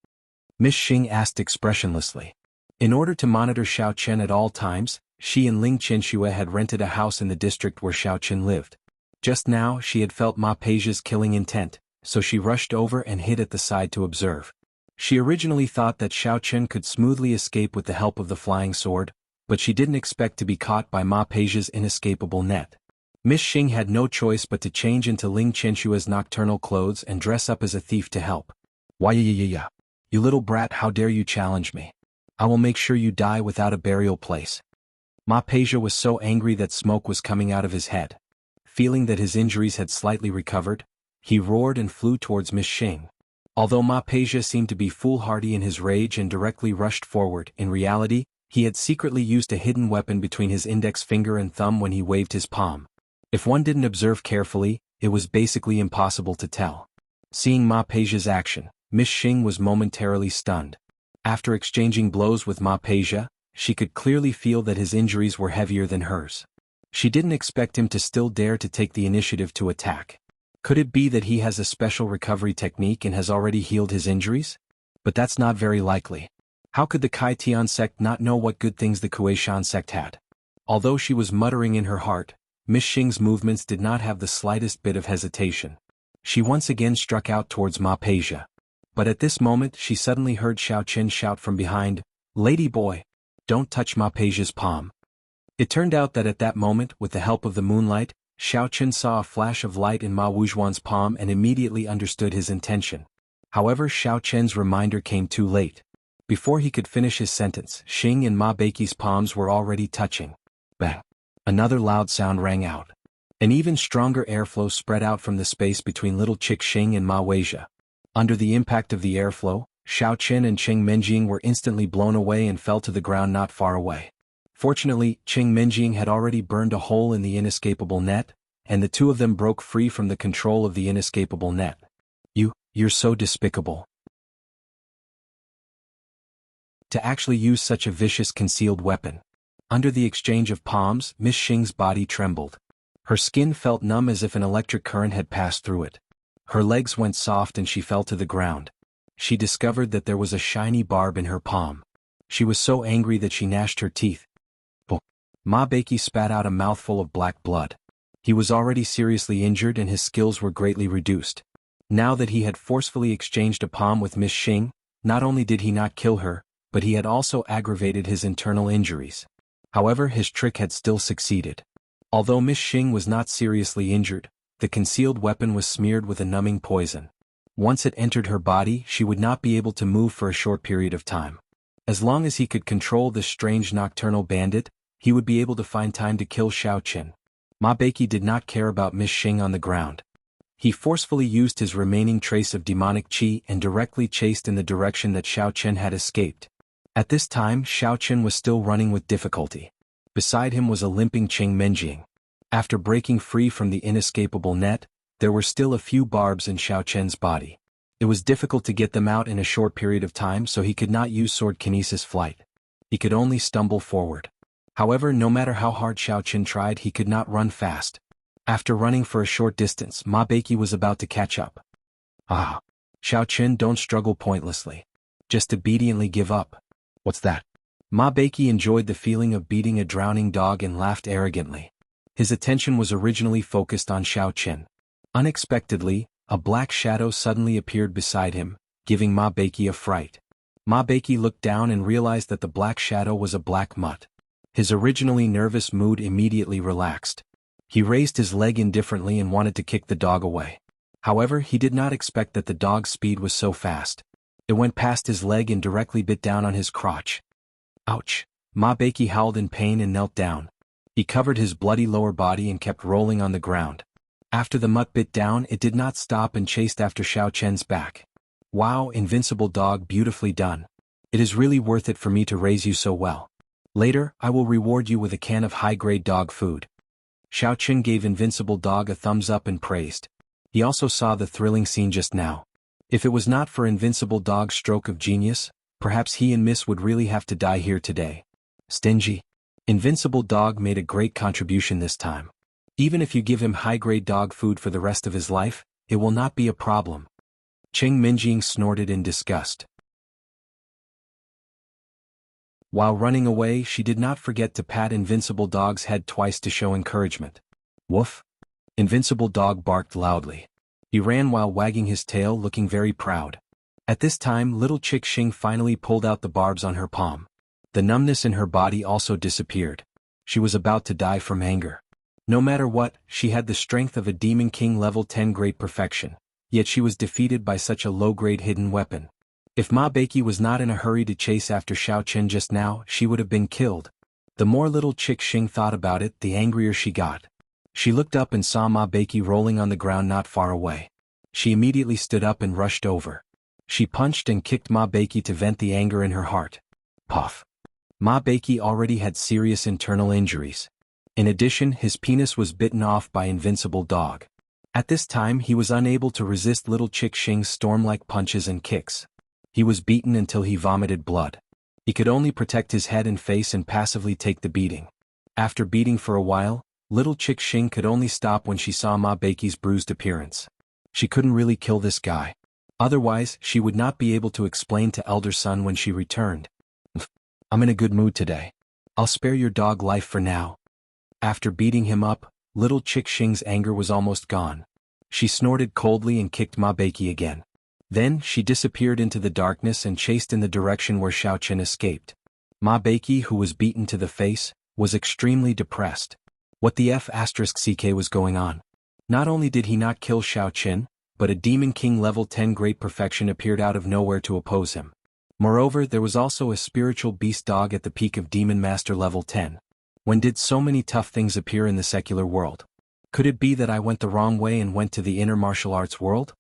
Miss Xing asked expressionlessly. In order to monitor Xiao Chen at all times, she and Ling Qianxue had rented a house in the district where Xiao Chen lived. Just now, she had felt Ma Peja's killing intent, so she rushed over and hid at the side to observe. She originally thought that Xiao Chen could smoothly escape with the help of the flying sword, but she didn't expect to be caught by Ma Peja's inescapable net. Miss Xing had no choice but to change into Ling Qinshua's nocturnal clothes and dress up as a thief to help. Why ya. You little brat, how dare you challenge me? I will make sure you die without a burial place. Ma Peja was so angry that smoke was coming out of his head. Feeling that his injuries had slightly recovered, he roared and flew towards Miss Xing. Although Ma Peja seemed to be foolhardy in his rage and directly rushed forward, in reality, he had secretly used a hidden weapon between his index finger and thumb when he waved his palm. If one didn't observe carefully, it was basically impossible to tell. Seeing Ma Peja's action, Miss Xing was momentarily stunned. After exchanging blows with Ma Peja, she could clearly feel that his injuries were heavier than hers. She didn't expect him to still dare to take the initiative to attack. Could it be that he has a special recovery technique and has already healed his injuries? But that's not very likely. How could the Kai Tian sect not know what good things the Kuei-shan sect had? Although she was muttering in her heart, Miss Xing's movements did not have the slightest bit of hesitation. She once again struck out towards Ma Peja. But at this moment she suddenly heard Xiao Qin shout from behind, "Lady boy! Don't touch Ma Peja's palm." It turned out that at that moment, with the help of the moonlight, Xiao Qin saw a flash of light in Ma Wuzhuan's palm and immediately understood his intention. However, Xiao Qin's reminder came too late. Before he could finish his sentence, Xing and Ma Beiqi's palms were already touching. Bang! Another loud sound rang out. An even stronger airflow spread out from the space between little Chick Xing and Ma Weijia. Under the impact of the airflow, Xiao Qin and Cheng Menjing were instantly blown away and fell to the ground not far away. Fortunately, Cheng Menjing had already burned a hole in the inescapable net, and the two of them broke free from the control of the inescapable net. You're so despicable. To actually use such a vicious concealed weapon. Under the exchange of palms, Miss Xing's body trembled. Her skin felt numb as if an electric current had passed through it. Her legs went soft and she fell to the ground. She discovered that there was a shiny barb in her palm. She was so angry that she gnashed her teeth. Ma Beiqi spat out a mouthful of black blood. He was already seriously injured and his skills were greatly reduced. Now that he had forcefully exchanged a palm with Miss Xing, not only did he not kill her, but he had also aggravated his internal injuries. However, his trick had still succeeded. Although Miss Xing was not seriously injured, the concealed weapon was smeared with a numbing poison. Once it entered her body, she would not be able to move for a short period of time. As long as he could control this strange nocturnal bandit, he would be able to find time to kill Xiao Qin. Ma Beiqi did not care about Miss Xing on the ground. He forcefully used his remaining trace of demonic qi and directly chased in the direction that Xiao Qin had escaped. At this time, Xiao Qin was still running with difficulty. Beside him was a limping Cheng Menjing. After breaking free from the inescapable net, there were still a few barbs in Xiao Qin's body. It was difficult to get them out in a short period of time, so he could not use sword kinesis flight. He could only stumble forward. However, no matter how hard Xiao Qin tried, he could not run fast. After running for a short distance, Ma Beiqi was about to catch up. Ah! Xiao Qin, don't struggle pointlessly. Just obediently give up. What's that? Ma Beiqi enjoyed the feeling of beating a drowning dog and laughed arrogantly. His attention was originally focused on Xiao Qin. Unexpectedly, a black shadow suddenly appeared beside him, giving Ma Beiqi a fright. Ma Beiqi looked down and realized that the black shadow was a black mutt. His originally nervous mood immediately relaxed. He raised his leg indifferently and wanted to kick the dog away. However, he did not expect that the dog's speed was so fast. It went past his leg and directly bit down on his crotch. Ouch! Ma Beiqi howled in pain and knelt down. He covered his bloody lower body and kept rolling on the ground. After the mutt bit down, it did not stop and chased after Xiao Qin's back. Wow, invincible dog, beautifully done. It is really worth it for me to raise you so well. Later, I will reward you with a can of high-grade dog food. Xiao Qin gave Invincible Dog a thumbs up and praised. He also saw the thrilling scene just now. If it was not for Invincible Dog's stroke of genius, perhaps he and Miss would really have to die here today. Stingy. Invincible Dog made a great contribution this time. Even if you give him high-grade dog food for the rest of his life, it will not be a problem. Cheng Menjing snorted in disgust. While running away, she did not forget to pat Invincible Dog's head twice to show encouragement. Woof! Invincible Dog barked loudly. He ran while wagging his tail, looking very proud. At this time, little Chick Xing finally pulled out the barbs on her palm. The numbness in her body also disappeared. She was about to die from anger. No matter what, she had the strength of a Demon King level 10 great perfection, yet she was defeated by such a low-grade hidden weapon. If Ma Beiki was not in a hurry to chase after Xiao Qin just now, she would have been killed. The more little Chick Xing thought about it, the angrier she got. She looked up and saw Ma Beiki rolling on the ground not far away. She immediately stood up and rushed over. She punched and kicked Ma Beiki to vent the anger in her heart. Puff. Ma Beiki already had serious internal injuries. In addition, his penis was bitten off by Invincible Dog. At this time he was unable to resist little Chick Xing's storm-like punches and kicks. He was beaten until he vomited blood. He could only protect his head and face and passively take the beating. After beating for a while, little Chick Xing could only stop when she saw Ma Beiki's bruised appearance. She couldn't really kill this guy. Otherwise, she would not be able to explain to Elder Son when she returned. I'm in a good mood today. I'll spare your dog life for now. After beating him up, little Chick Xing's anger was almost gone. She snorted coldly and kicked Ma Beiki again. Then she disappeared into the darkness and chased in the direction where Xiao Qin escaped. Ma Beiki, who was beaten to the face, was extremely depressed. What the F***ck was going on? Not only did he not kill Xiao Qin, but a Demon King level 10 great perfection appeared out of nowhere to oppose him. Moreover, there was also a spiritual beast dog at the peak of Demon Master level 10. When did so many tough things appear in the secular world? Could it be that I went the wrong way and went to the inner martial arts world?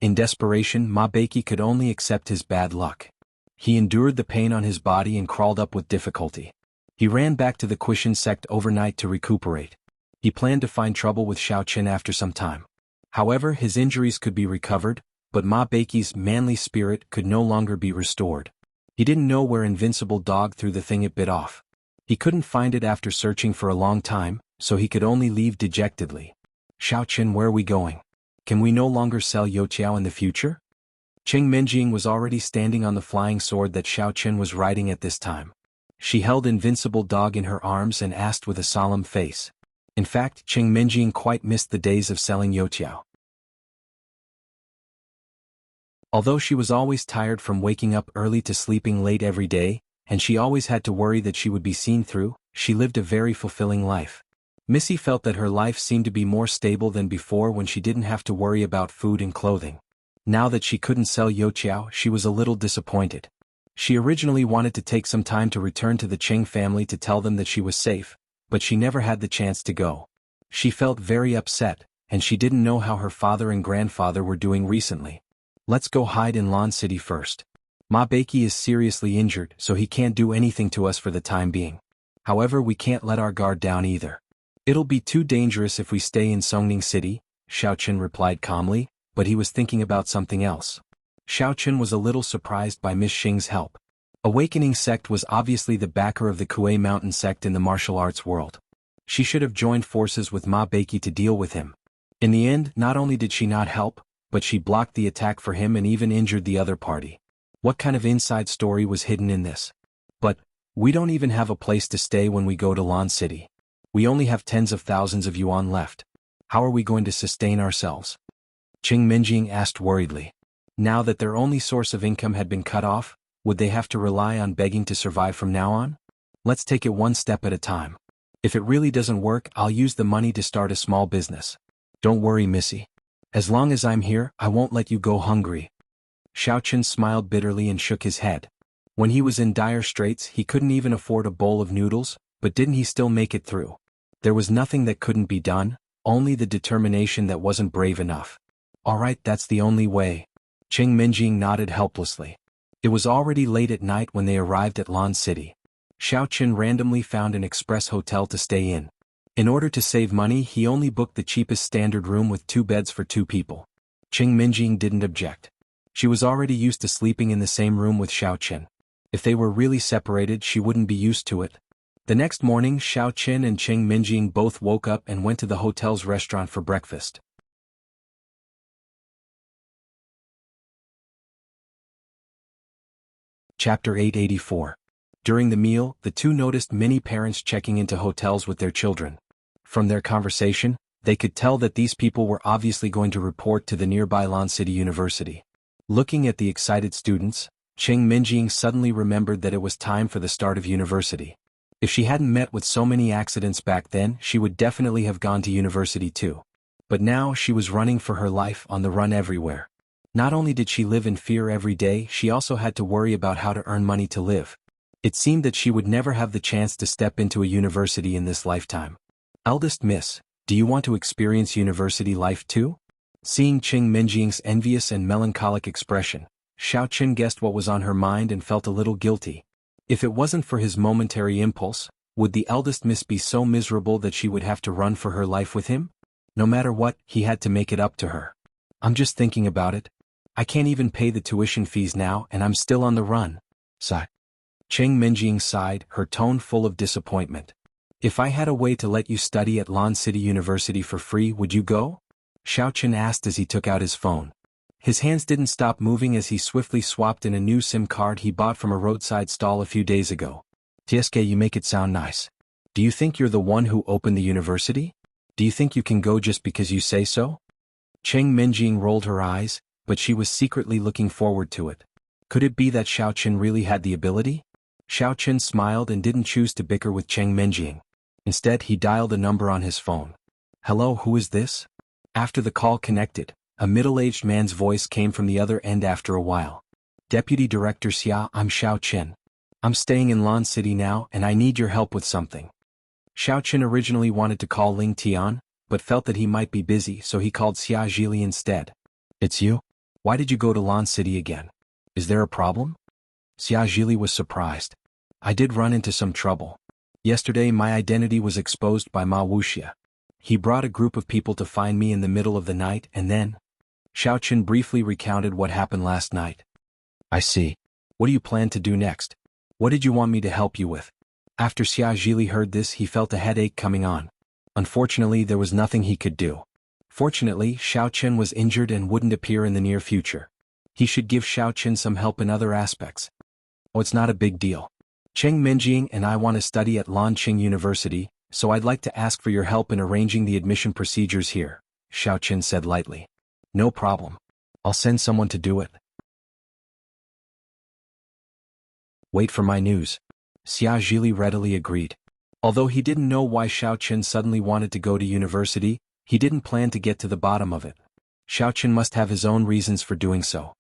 In desperation, Ma Beiki could only accept his bad luck. He endured the pain on his body and crawled up with difficulty. He ran back to the Quishan sect overnight to recuperate. He planned to find trouble with Xiao Qin after some time. However, his injuries could be recovered, but Ma Beiki's manly spirit could no longer be restored. He didn't know where Invincible Dog threw the thing it bit off. He couldn't find it after searching for a long time, so he could only leave dejectedly. Xiao Qin, where are we going? Can we no longer sell Youqiao in the future? Cheng Menjing was already standing on the flying sword that Xiao Qin was riding at this time. She held Invincible Dog in her arms and asked with a solemn face. In fact, Cheng Menjing quite missed the days of selling Youqiao. Although she was always tired from waking up early to sleeping late every day, and she always had to worry that she would be seen through, she lived a very fulfilling life. Missy felt that her life seemed to be more stable than before when she didn't have to worry about food and clothing. Now that she couldn't sell Youqiao, she was a little disappointed. She originally wanted to take some time to return to the Cheng family to tell them that she was safe, but she never had the chance to go. She felt very upset, and she didn't know how her father and grandfather were doing recently. Let's go hide in Lan City first. Ma Beiki is seriously injured, so he can't do anything to us for the time being. However, we can't let our guard down either. It'll be too dangerous if we stay in Songning City, Xiao Qin replied calmly, but he was thinking about something else. Xiao Qin was a little surprised by Miss Xing's help. Awakening Sect was obviously the backer of the Kuei Mountain Sect in the martial arts world. She should have joined forces with Ma Beiki to deal with him. In the end, not only did she not help, but she blocked the attack for him and even injured the other party. What kind of inside story was hidden in this? But, we don't even have a place to stay when we go to Lan City. We only have tens of thousands of yuan left. How are we going to sustain ourselves? Cheng Menjing asked worriedly. Now that their only source of income had been cut off, would they have to rely on begging to survive from now on? Let's take it one step at a time. If it really doesn't work, I'll use the money to start a small business. Don't worry, Missy. As long as I'm here, I won't let you go hungry. Xiao Qin smiled bitterly and shook his head. When he was in dire straits, he couldn't even afford a bowl of noodles, but didn't he still make it through? There was nothing that couldn't be done, only the determination that wasn't brave enough. Alright, that's the only way. Cheng Menjing nodded helplessly. It was already late at night when they arrived at Lan City. Xiao Qin randomly found an express hotel to stay in. In order to save money, he only booked the cheapest standard room with 2 beds for 2 people. Cheng Menjing didn't object. She was already used to sleeping in the same room with Xiao Qin. If they were really separated, she wouldn't be used to it. The next morning, Xiao Qin and Cheng Menjing both woke up and went to the hotel's restaurant for breakfast. Chapter 884. During the meal, the two noticed many parents checking into hotels with their children. From their conversation, they could tell that these people were obviously going to report to the nearby Lan City University. Looking at the excited students, Cheng Menjing suddenly remembered that it was time for the start of university. If she hadn't met with so many accidents back then, she would definitely have gone to university too. But now she was running for her life, on the run everywhere. Not only did she live in fear every day, she also had to worry about how to earn money to live. It seemed that she would never have the chance to step into a university in this lifetime. Eldest Miss, do you want to experience university life too? Seeing Qing Minjing's envious and melancholic expression, Xiao Qin guessed what was on her mind and felt a little guilty. If it wasn't for his momentary impulse, would the eldest miss be so miserable that she would have to run for her life with him? No matter what, he had to make it up to her. I'm just thinking about it. I can't even pay the tuition fees now and I'm still on the run. Sigh. Qing Minjing sighed, her tone full of disappointment. If I had a way to let you study at Lan City University for free, would you go? Xiao Qin asked as he took out his phone. His hands didn't stop moving as he swiftly swapped in a new SIM card he bought from a roadside stall a few days ago. Tieske, you make it sound nice. Do you think you're the one who opened the university? Do you think you can go just because you say so? Qing Minjing rolled her eyes, but she was secretly looking forward to it. Could it be that Xiao Qin really had the ability? Xiao Qin smiled and didn't choose to bicker with Qing Minjing. Instead, he dialed a number on his phone. Hello, who is this? After the call connected, a middle-aged man's voice came from the other end after a while. Deputy Director Xia, I'm Xiao Qin. I'm staying in Lan City now and I need your help with something. Xiao Qin originally wanted to call Ling Tian, but felt that he might be busy, so he called Xia Zhili instead. It's you? Why did you go to Lan City again? Is there a problem? Xia Zhili was surprised. I did run into some trouble. Yesterday my identity was exposed by Ma Wuxia. He brought a group of people to find me in the middle of the night and then... Xiao Qin briefly recounted what happened last night. I see. What do you plan to do next? What did you want me to help you with? After Xia Zhili heard this, he felt a headache coming on. Unfortunately, there was nothing he could do. Fortunately, Xiao Qin was injured and wouldn't appear in the near future. He should give Xiao Qin some help in other aspects. Oh, it's not a big deal. Qing Minjing and I want to study at Lanqing University, so I'd like to ask for your help in arranging the admission procedures here, Xiao Qin said lightly. No problem. I'll send someone to do it. Wait for my news. Xia Zhili readily agreed. Although he didn't know why Xiao Qin suddenly wanted to go to university, he didn't plan to get to the bottom of it. Xiao Qin must have his own reasons for doing so.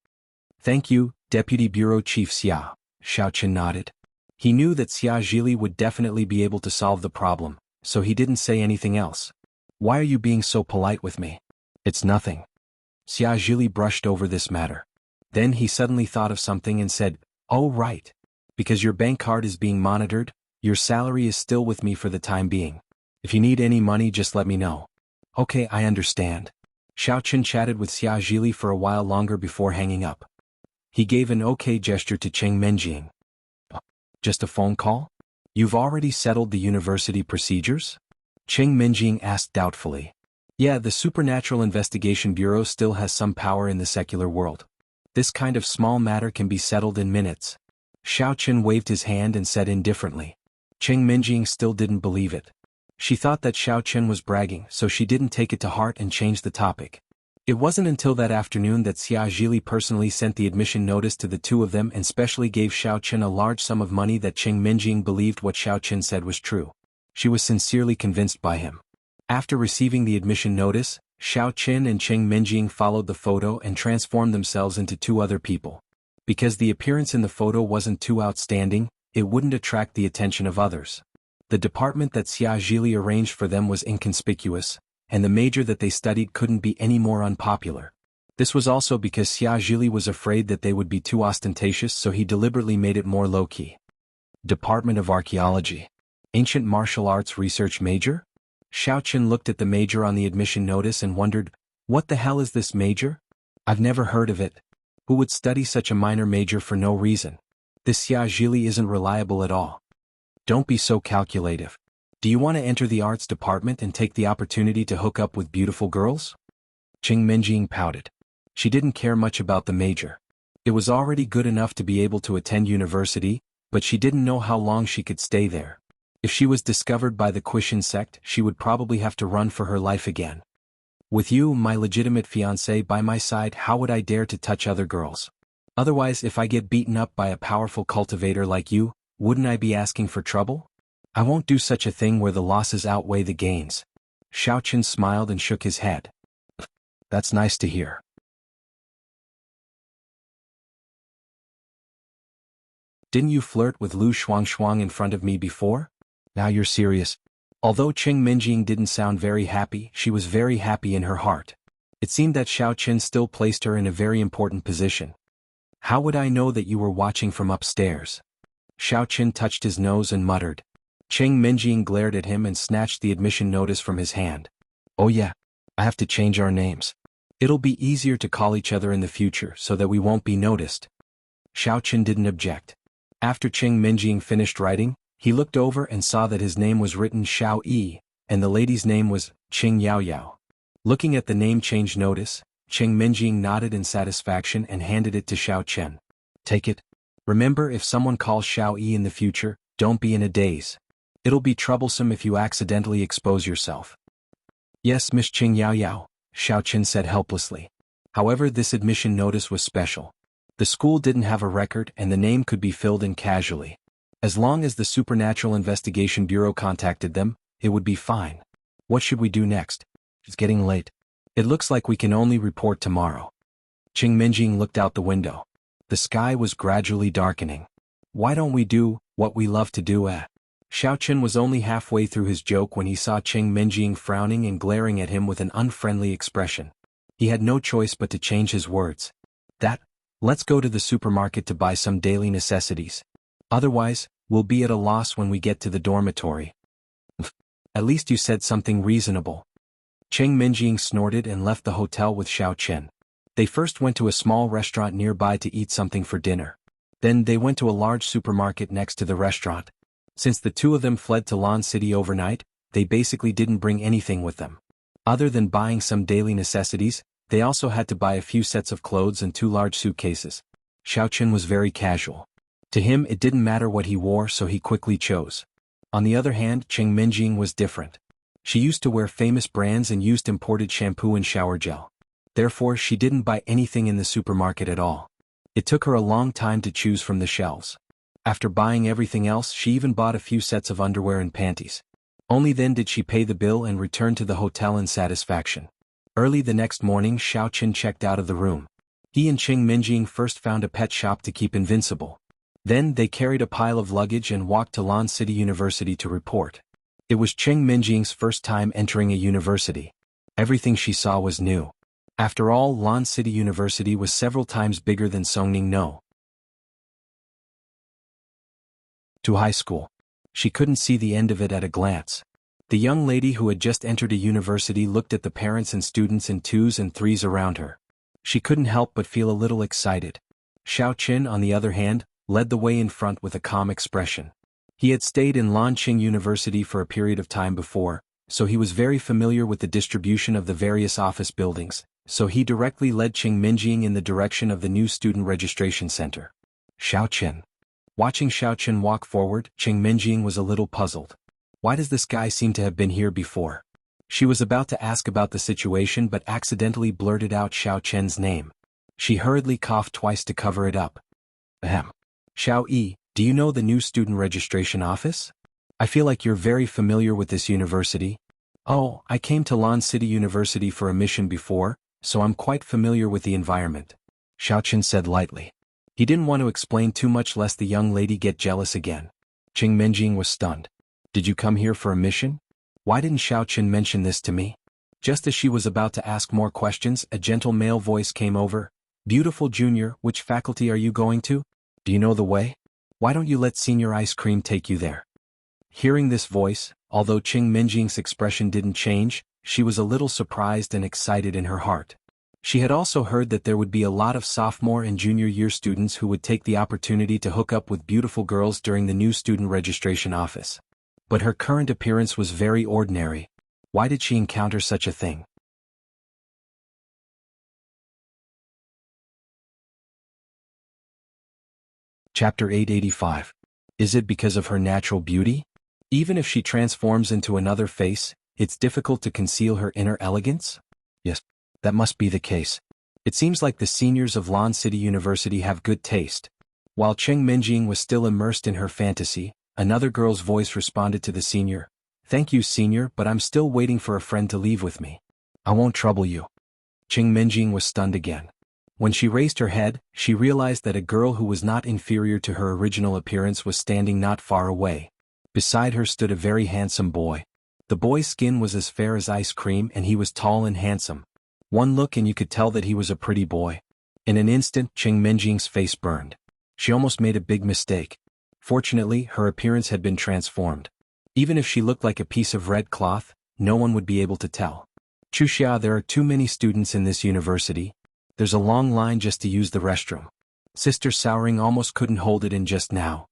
Thank you, Deputy Bureau Chief Xia, Xiao Qin nodded. He knew that Xia Zhili would definitely be able to solve the problem, so he didn't say anything else. Why are you being so polite with me? It's nothing. Xia Zhili brushed over this matter. Then he suddenly thought of something and said, Oh right. Because your bank card is being monitored, your salary is still with me for the time being. If you need any money, just let me know. Okay, I understand. Xiao Qin chatted with Xia Zhili for a while longer before hanging up. He gave an okay gesture to Qing Minjing. Just a phone call? You've already settled the university procedures? Qing Minjing asked doubtfully. Yeah, the Supernatural Investigation Bureau still has some power in the secular world. This kind of small matter can be settled in minutes. Xiao Qin waved his hand and said indifferently. Qing Minjing still didn't believe it. She thought that Xiao Qin was bragging, so she didn't take it to heart and changed the topic. It wasn't until that afternoon that Xia Zhili personally sent the admission notice to the two of them and specially gave Xiao Qin a large sum of money that Qing Minjing believed what Xiao Qin said was true. She was sincerely convinced by him. After receiving the admission notice, Xiao Qin and Qing Minjing followed the photo and transformed themselves into two other people. Because the appearance in the photo wasn't too outstanding, it wouldn't attract the attention of others. The department that Xia Zhili arranged for them was inconspicuous, and the major that they studied couldn't be any more unpopular. This was also because Xia Zhili was afraid that they would be too ostentatious, so he deliberately made it more low-key. Department of Archaeology. Ancient Martial Arts Research Major? Xiao Qin looked at the major on the admission notice and wondered, what the hell is this major? I've never heard of it. Who would study such a minor major for no reason? This Xia Zhili isn't reliable at all. Don't be so calculative. Do you want to enter the arts department and take the opportunity to hook up with beautiful girls? Qing Minjing pouted. She didn't care much about the major. It was already good enough to be able to attend university, but she didn't know how long she could stay there. If she was discovered by the Quishan sect, she would probably have to run for her life again. With you, my legitimate fiancé, by my side, how would I dare to touch other girls? Otherwise, if I get beaten up by a powerful cultivator like you, wouldn't I be asking for trouble? I won't do such a thing where the losses outweigh the gains. Xiao Chen smiled and shook his head. That's nice to hear. Didn't you flirt with Lu Shuangshuang in front of me before? Now you're serious. Although Qing Minjing didn't sound very happy, she was very happy in her heart. It seemed that Xiao Chen still placed her in a very important position. How would I know that you were watching from upstairs? Xiao Chen touched his nose and muttered. Qing Minjing glared at him and snatched the admission notice from his hand. Oh yeah, I have to change our names. It'll be easier to call each other in the future so that we won't be noticed. Xiao Chen didn't object. After Qing Minjing finished writing, he looked over and saw that his name was written Xiao Yi, and the lady's name was Qing Yao Yao. Looking at the name change notice, Qing Minjing nodded in satisfaction and handed it to Xiao Chen. Take it. Remember, if someone calls Xiao Yi in the future, don't be in a daze. It'll be troublesome if you accidentally expose yourself. Yes, Miss Qing Yao Yao, Xiao Chen said helplessly. However, this admission notice was special. The school didn't have a record and the name could be filled in casually. As long as the Supernatural Investigation Bureau contacted them, it would be fine. What should we do next? It's getting late. It looks like we can only report tomorrow. Qing Minjing looked out the window. The sky was gradually darkening. Why don't we do what we love to do? Xiao Chen was only halfway through his joke when he saw Qing Minjing frowning and glaring at him with an unfriendly expression. He had no choice but to change his words. Let's go to the supermarket to buy some daily necessities. Otherwise, we'll be at a loss when we get to the dormitory. At least you said something reasonable. Qing Minjing snorted and left the hotel with Xiao Chen. They first went to a small restaurant nearby to eat something for dinner. Then they went to a large supermarket next to the restaurant. Since the two of them fled to Lan City overnight, they basically didn't bring anything with them. Other than buying some daily necessities, they also had to buy a few sets of clothes and 2 large suitcases. Xiao Chen was very casual. To him it didn't matter what he wore, so he quickly chose. On the other hand, Qing Minjing was different. She used to wear famous brands and used imported shampoo and shower gel. Therefore, she didn't buy anything in the supermarket at all. It took her a long time to choose from the shelves. After buying everything else, she even bought a few sets of underwear and panties. Only then did she pay the bill and return to the hotel in satisfaction. Early the next morning, Xiao Chen checked out of the room. He and Qing Minjing first found a pet shop to keep invincible. Then they carried a pile of luggage and walked to Lan City University to report. It was Qing Minjing's first time entering a university. Everything she saw was new. After all, Lan City University was several times bigger than Songning No. To high school. She couldn't see the end of it at a glance. The young lady who had just entered a university looked at the parents and students in 2s and 3s around her. She couldn't help but feel a little excited. Xiao Chen, on the other hand, led the way in front with a calm expression. He had stayed in Lanqing University for a period of time before, so he was very familiar with the distribution of the various office buildings, so he directly led Qing Minjing in the direction of the new student registration center. Xiao Chen. Watching Xiao Chen walk forward, Qing Minjing was a little puzzled. Why does this guy seem to have been here before? She was about to ask about the situation but accidentally blurted out Xiao Chen's name. She hurriedly coughed twice to cover it up. Ahem. Xiao Yi, do you know the new student registration office? I feel like you're very familiar with this university. Oh, I came to Lan City University for a mission before, so I'm quite familiar with the environment. Xiao Chen said lightly. He didn't want to explain too much lest the young lady get jealous again. Qing Minjing was stunned. Did you come here for a mission? Why didn't Xiao Chen mention this to me? Just as she was about to ask more questions, a gentle male voice came over. Beautiful junior, which faculty are you going to? Do you know the way? Why don't you let Senior Ice Cream take you there? Hearing this voice, although Qing Minjing's expression didn't change, she was a little surprised and excited in her heart. She had also heard that there would be a lot of sophomore and junior year students who would take the opportunity to hook up with beautiful girls during the new student registration office. But her current appearance was very ordinary. Why did she encounter such a thing? Chapter 885. Is it because of her natural beauty? Even if she transforms into another face, it's difficult to conceal her inner elegance? Yes, that must be the case. It seems like the seniors of Lan City University have good taste. While Qing Minjing was still immersed in her fantasy, Another girl's voice responded to the senior. Thank you, senior, but I'm still waiting for a friend to leave with me. I won't trouble you. Qing Minjing was stunned again. When she raised her head, she realized that a girl who was not inferior to her original appearance was standing not far away. Beside her stood a very handsome boy. The boy's skin was as fair as ice cream and he was tall and handsome. One look and you could tell that he was a pretty boy. In an instant, Qing Minjing's face burned. She almost made a big mistake. Fortunately, her appearance had been transformed. Even if she looked like a piece of red cloth, no one would be able to tell. Chuxia, there are too many students in this university. There's a long line just to use the restroom. Sister Souring almost couldn't hold it in just now.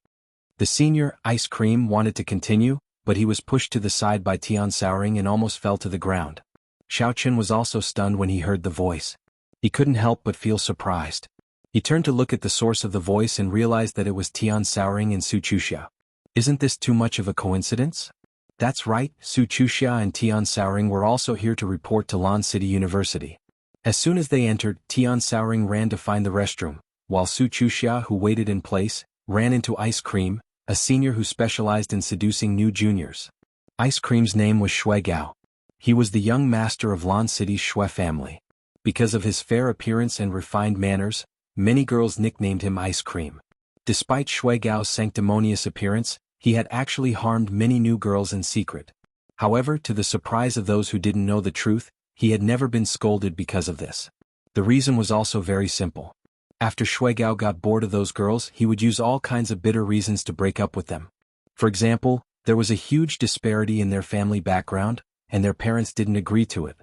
The senior, Ice Cream, wanted to continue, but he was pushed to the side by Tian Souring and almost fell to the ground. Xiaoqun was also stunned when he heard the voice. He couldn't help but feel surprised. He turned to look at the source of the voice and realized that it was Tian Souring and Su Chuxia. Isn't this too much of a coincidence? That's right, Su Chuxia and Tian Souring were also here to report to Lan City University. As soon as they entered, Tian Souring ran to find the restroom, while Su Chuxia, who waited in place, ran into Ice Cream, a senior who specialized in seducing new juniors. Ice Cream's name was Shui Gao. He was the young master of Lan City's Shui family. Because of his fair appearance and refined manners, many girls nicknamed him Ice Cream. Despite Shui Gao's sanctimonious appearance, he had actually harmed many new girls in secret. However, to the surprise of those who didn't know the truth, he had never been scolded because of this. The reason was also very simple. After Shui Gao got bored of those girls, he would use all kinds of bitter reasons to break up with them. For example, there was a huge disparity in their family background, and their parents didn't agree to it.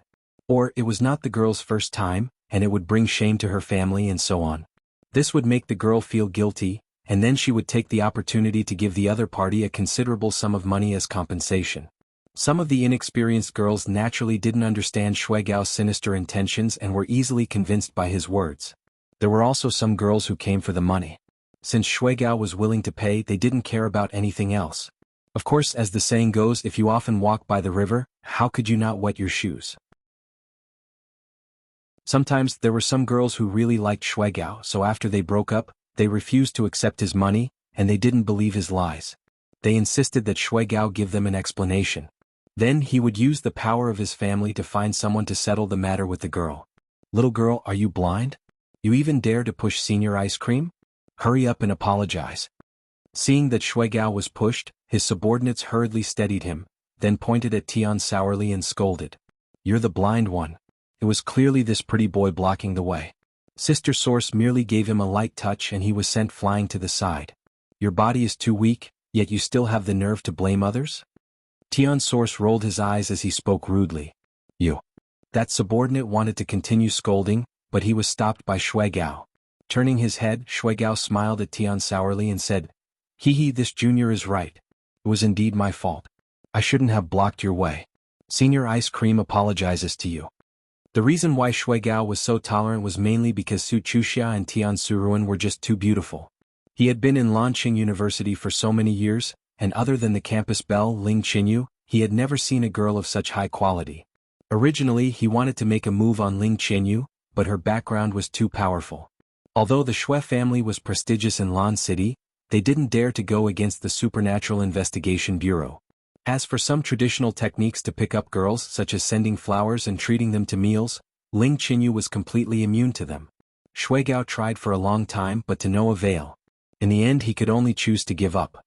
Or it was not the girl's first time, and it would bring shame to her family and so on. This would make the girl feel guilty, and then she would take the opportunity to give the other party a considerable sum of money as compensation. Some of the inexperienced girls naturally didn't understand Shui Gao's sinister intentions and were easily convinced by his words. There were also some girls who came for the money. Since Shui Gao was willing to pay, they didn't care about anything else. Of course, as the saying goes, if you often walk by the river, how could you not wet your shoes? Sometimes there were some girls who really liked Shui Gao, so after they broke up, they refused to accept his money, and they didn't believe his lies. They insisted that Shui Gao give them an explanation. Then he would use the power of his family to find someone to settle the matter with the girl. Little girl, are you blind? You even dare to push Senior Ice Cream? Hurry up and apologize. Seeing that Shui Gao was pushed, his subordinates hurriedly steadied him, then pointed at Tian sourly and scolded. You're the blind one. It was clearly this pretty boy blocking the way. Sister Source merely gave him a light touch and he was sent flying to the side. Your body is too weak, yet you still have the nerve to blame others? Tian Source rolled his eyes as he spoke rudely. You. That subordinate wanted to continue scolding, but he was stopped by Shui Gao. Turning his head, Shui Gao smiled at Tian sourly and said, Hee, this junior is right. It was indeed my fault. I shouldn't have blocked your way. Senior Ice Cream apologizes to you. The reason why Shui Gao was so tolerant was mainly because Su Chuxia and Tian Suruan were just too beautiful. He had been in Lanqing University for so many years, and other than the campus belle Ling Qinyu, he had never seen a girl of such high quality. Originally he wanted to make a move on Ling Qinyu, but her background was too powerful. Although the Shui family was prestigious in Lan City, they didn't dare to go against the Supernatural Investigation Bureau. As for some traditional techniques to pick up girls such as sending flowers and treating them to meals, Ling Qinyu was completely immune to them. Shui Gao tried for a long time but to no avail. In the end he could only choose to give up.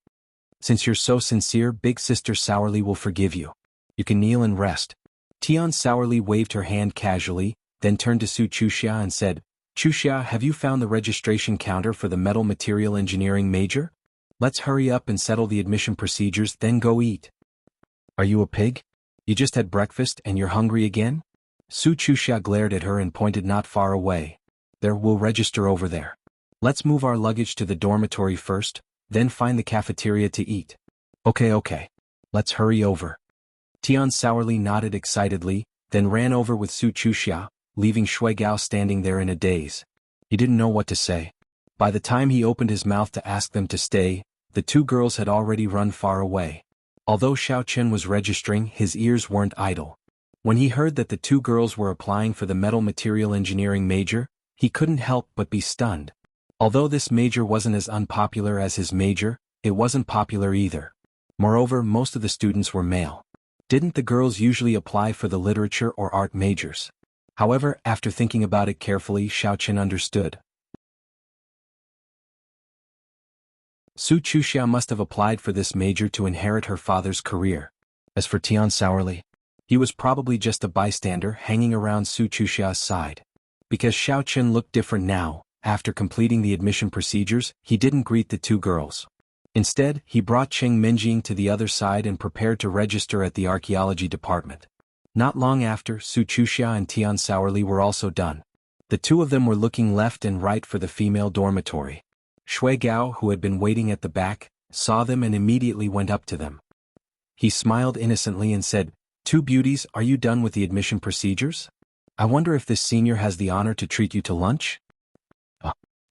Since you're so sincere, Big Sister Sourly will forgive you. You can kneel and rest. Tian Sourly waved her hand casually, then turned to Su Chuxia and said, Chuxia, have you found the registration counter for the metal material engineering major? Let's hurry up and settle the admission procedures, then go eat. Are you a pig? You just had breakfast and you're hungry again? Su Chuxia glared at her and pointed not far away. There, we'll register over there. Let's move our luggage to the dormitory first, then find the cafeteria to eat. Okay. Let's hurry over. Tian sourly nodded excitedly, then ran over with Su Chuxia, leaving Shui Gao standing there in a daze. He didn't know what to say. By the time he opened his mouth to ask them to stay, the two girls had already run far away. Although Xiaoqun was registering, his ears weren't idle. When he heard that the two girls were applying for the metal material engineering major, he couldn't help but be stunned. Although this major wasn't as unpopular as his major, It wasn't popular either. Moreover, most of the students were male. Didn't the girls usually apply for the literature or art majors? However, after thinking about it carefully, Xiaoqin understood. Su Chuxia must have applied for this major to inherit her father's career. As for Tian Sourly, he was probably just a bystander hanging around Su Chuxia's side. Because Xiaoqin looked different now, after completing the admission procedures, he didn't greet the two girls. Instead, he brought Cheng Minjing to the other side and prepared to register at the archaeology department. Not long after, Su Chuxia and Tian Sourly were also done. The two of them were looking left and right for the female dormitory. Shui Gao, who had been waiting at the back, saw them and immediately went up to them. He smiled innocently and said, "Two beauties, are you done with the admission procedures? I wonder if this senior has the honor to treat you to lunch?"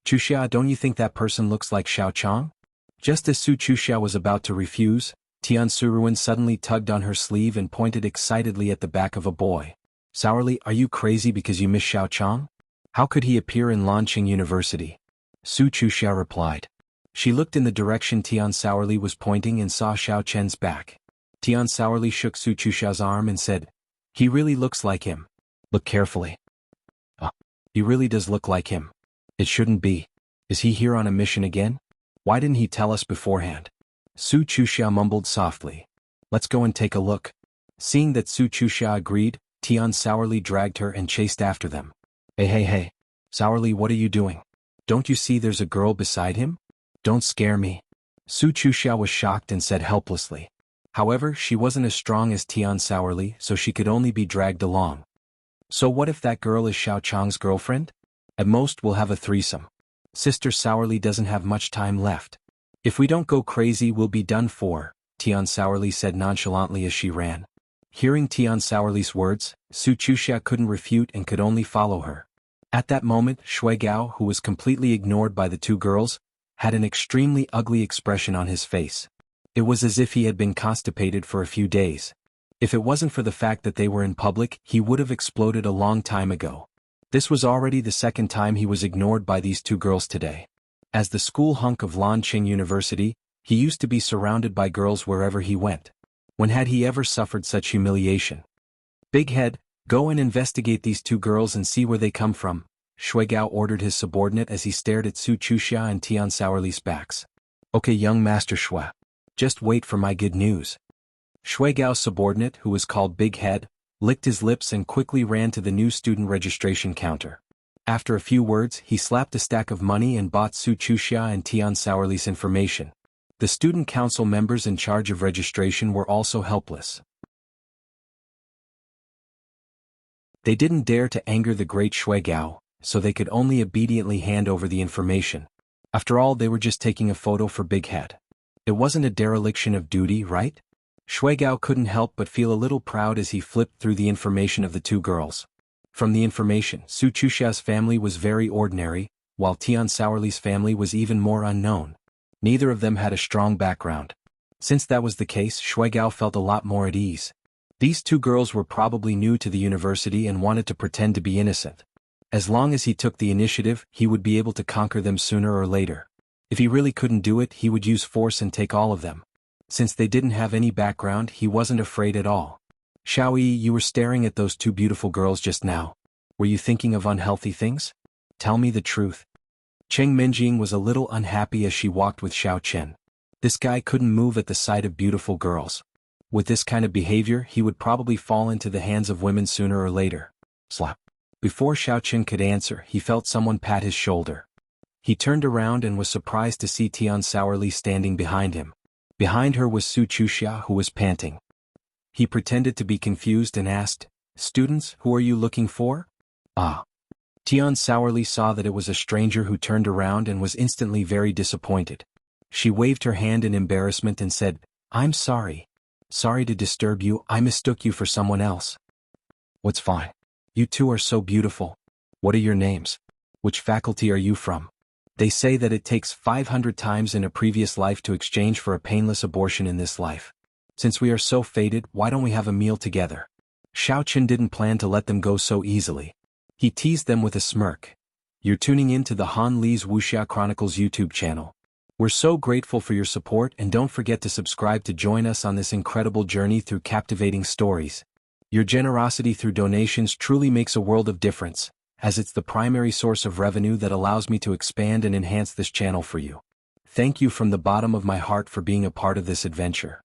Chuxia, don't you think that person looks like Xiao Chang? Just as Su Chuxia was about to refuse, Tian Suruan suddenly tugged on her sleeve and pointed excitedly at the back of a boy. "Sourly, are you crazy because you miss Xiao Chang? How could he appear in Lanqing University?" Su Chuxia replied. She looked in the direction Tian Sourly was pointing and saw Xiao Chen's back. Tian Sourly shook Su Chuxia's arm and said, "He really looks like him. Look carefully." He really does look like him. It shouldn't be. Is he here on a mission again? Why didn't he tell us beforehand? Su Chuxia mumbled softly. "Let's go and take a look." Seeing that Su Chuxia agreed, Tian Sourly dragged her and chased after them. Hey, Sourly, what are you doing? Don't you see there's a girl beside him? Don't scare me." Su Chuxia was shocked and said helplessly. However, she wasn't as strong as Tian Sourly, so she could only be dragged along. "So what if that girl is Xiao Chang's girlfriend? At most we'll have a threesome. Sister Sourly doesn't have much time left. If we don't go crazy we'll be done for," Tian Sourly said nonchalantly as she ran. Hearing Tian Sourly's words, Su Chuxia couldn't refute and could only follow her. At that moment, Shui Gao, who was completely ignored by the two girls, had an extremely ugly expression on his face. It was as if he had been constipated for a few days. If it wasn't for the fact that they were in public, he would have exploded a long time ago. This was already the second time he was ignored by these two girls today. As the school hunk of Lanqing University, he used to be surrounded by girls wherever he went. When had he ever suffered such humiliation? "Big Head, go and investigate these two girls and see where they come from," Shui Gao ordered his subordinate as he stared at Su Chuxia and Tian Sourly's backs. "Okay, young Master Shui. Just wait for my good news." Shui Gao's subordinate, who was called Big Head, licked his lips and quickly ran to the new student registration counter. After a few words, he slapped a stack of money and bought Su Chuxia and Tian Sourly's information. The student council members in charge of registration were also helpless. They didn't dare to anger the great Shui Gao, so they could only obediently hand over the information. After all, they were just taking a photo for Big Head. It wasn't a dereliction of duty, right? Shui Gao couldn't help but feel a little proud as he flipped through the information of the two girls. From the information, Su Chuxia's family was very ordinary, while Tian Sourly's family was even more unknown. Neither of them had a strong background. Since that was the case, Shui Gao felt a lot more at ease. These two girls were probably new to the university and wanted to pretend to be innocent. As long as he took the initiative, he would be able to conquer them sooner or later. If he really couldn't do it, he would use force and take all of them. Since they didn't have any background, he wasn't afraid at all. "Xiao Yi, you were staring at those two beautiful girls just now. Were you thinking of unhealthy things? Tell me the truth." Cheng Minjing was a little unhappy as she walked with Xiao Chen. This guy couldn't move at the sight of beautiful girls. With this kind of behavior, he would probably fall into the hands of women sooner or later. Slap. Before Xiao Chen could answer, he felt someone pat his shoulder. He turned around and was surprised to see Tian Sourly standing behind him. Behind her was Su Chuxia, who was panting. He pretended to be confused and asked, "Students, who are you looking for?" Tian Sourly saw that it was a stranger who turned around and was instantly very disappointed. She waved her hand in embarrassment and said, "I'm sorry. Sorry to disturb you, I mistook you for someone else." "What's fine? You two are so beautiful. What are your names? Which faculty are you from?" "They say that it takes 500 times in a previous life to exchange for a painless abortion in this life. Since we are so fated, why don't we have a meal together?" Xiao Chen didn't plan to let them go so easily. He teased them with a smirk. "You're tuning in to the Han Li's Wuxia Chronicles YouTube channel. We're so grateful for your support, and don't forget to subscribe to join us on this incredible journey through captivating stories. Your generosity through donations truly makes a world of difference, as it's the primary source of revenue that allows me to expand and enhance this channel for you. Thank you from the bottom of my heart for being a part of this adventure.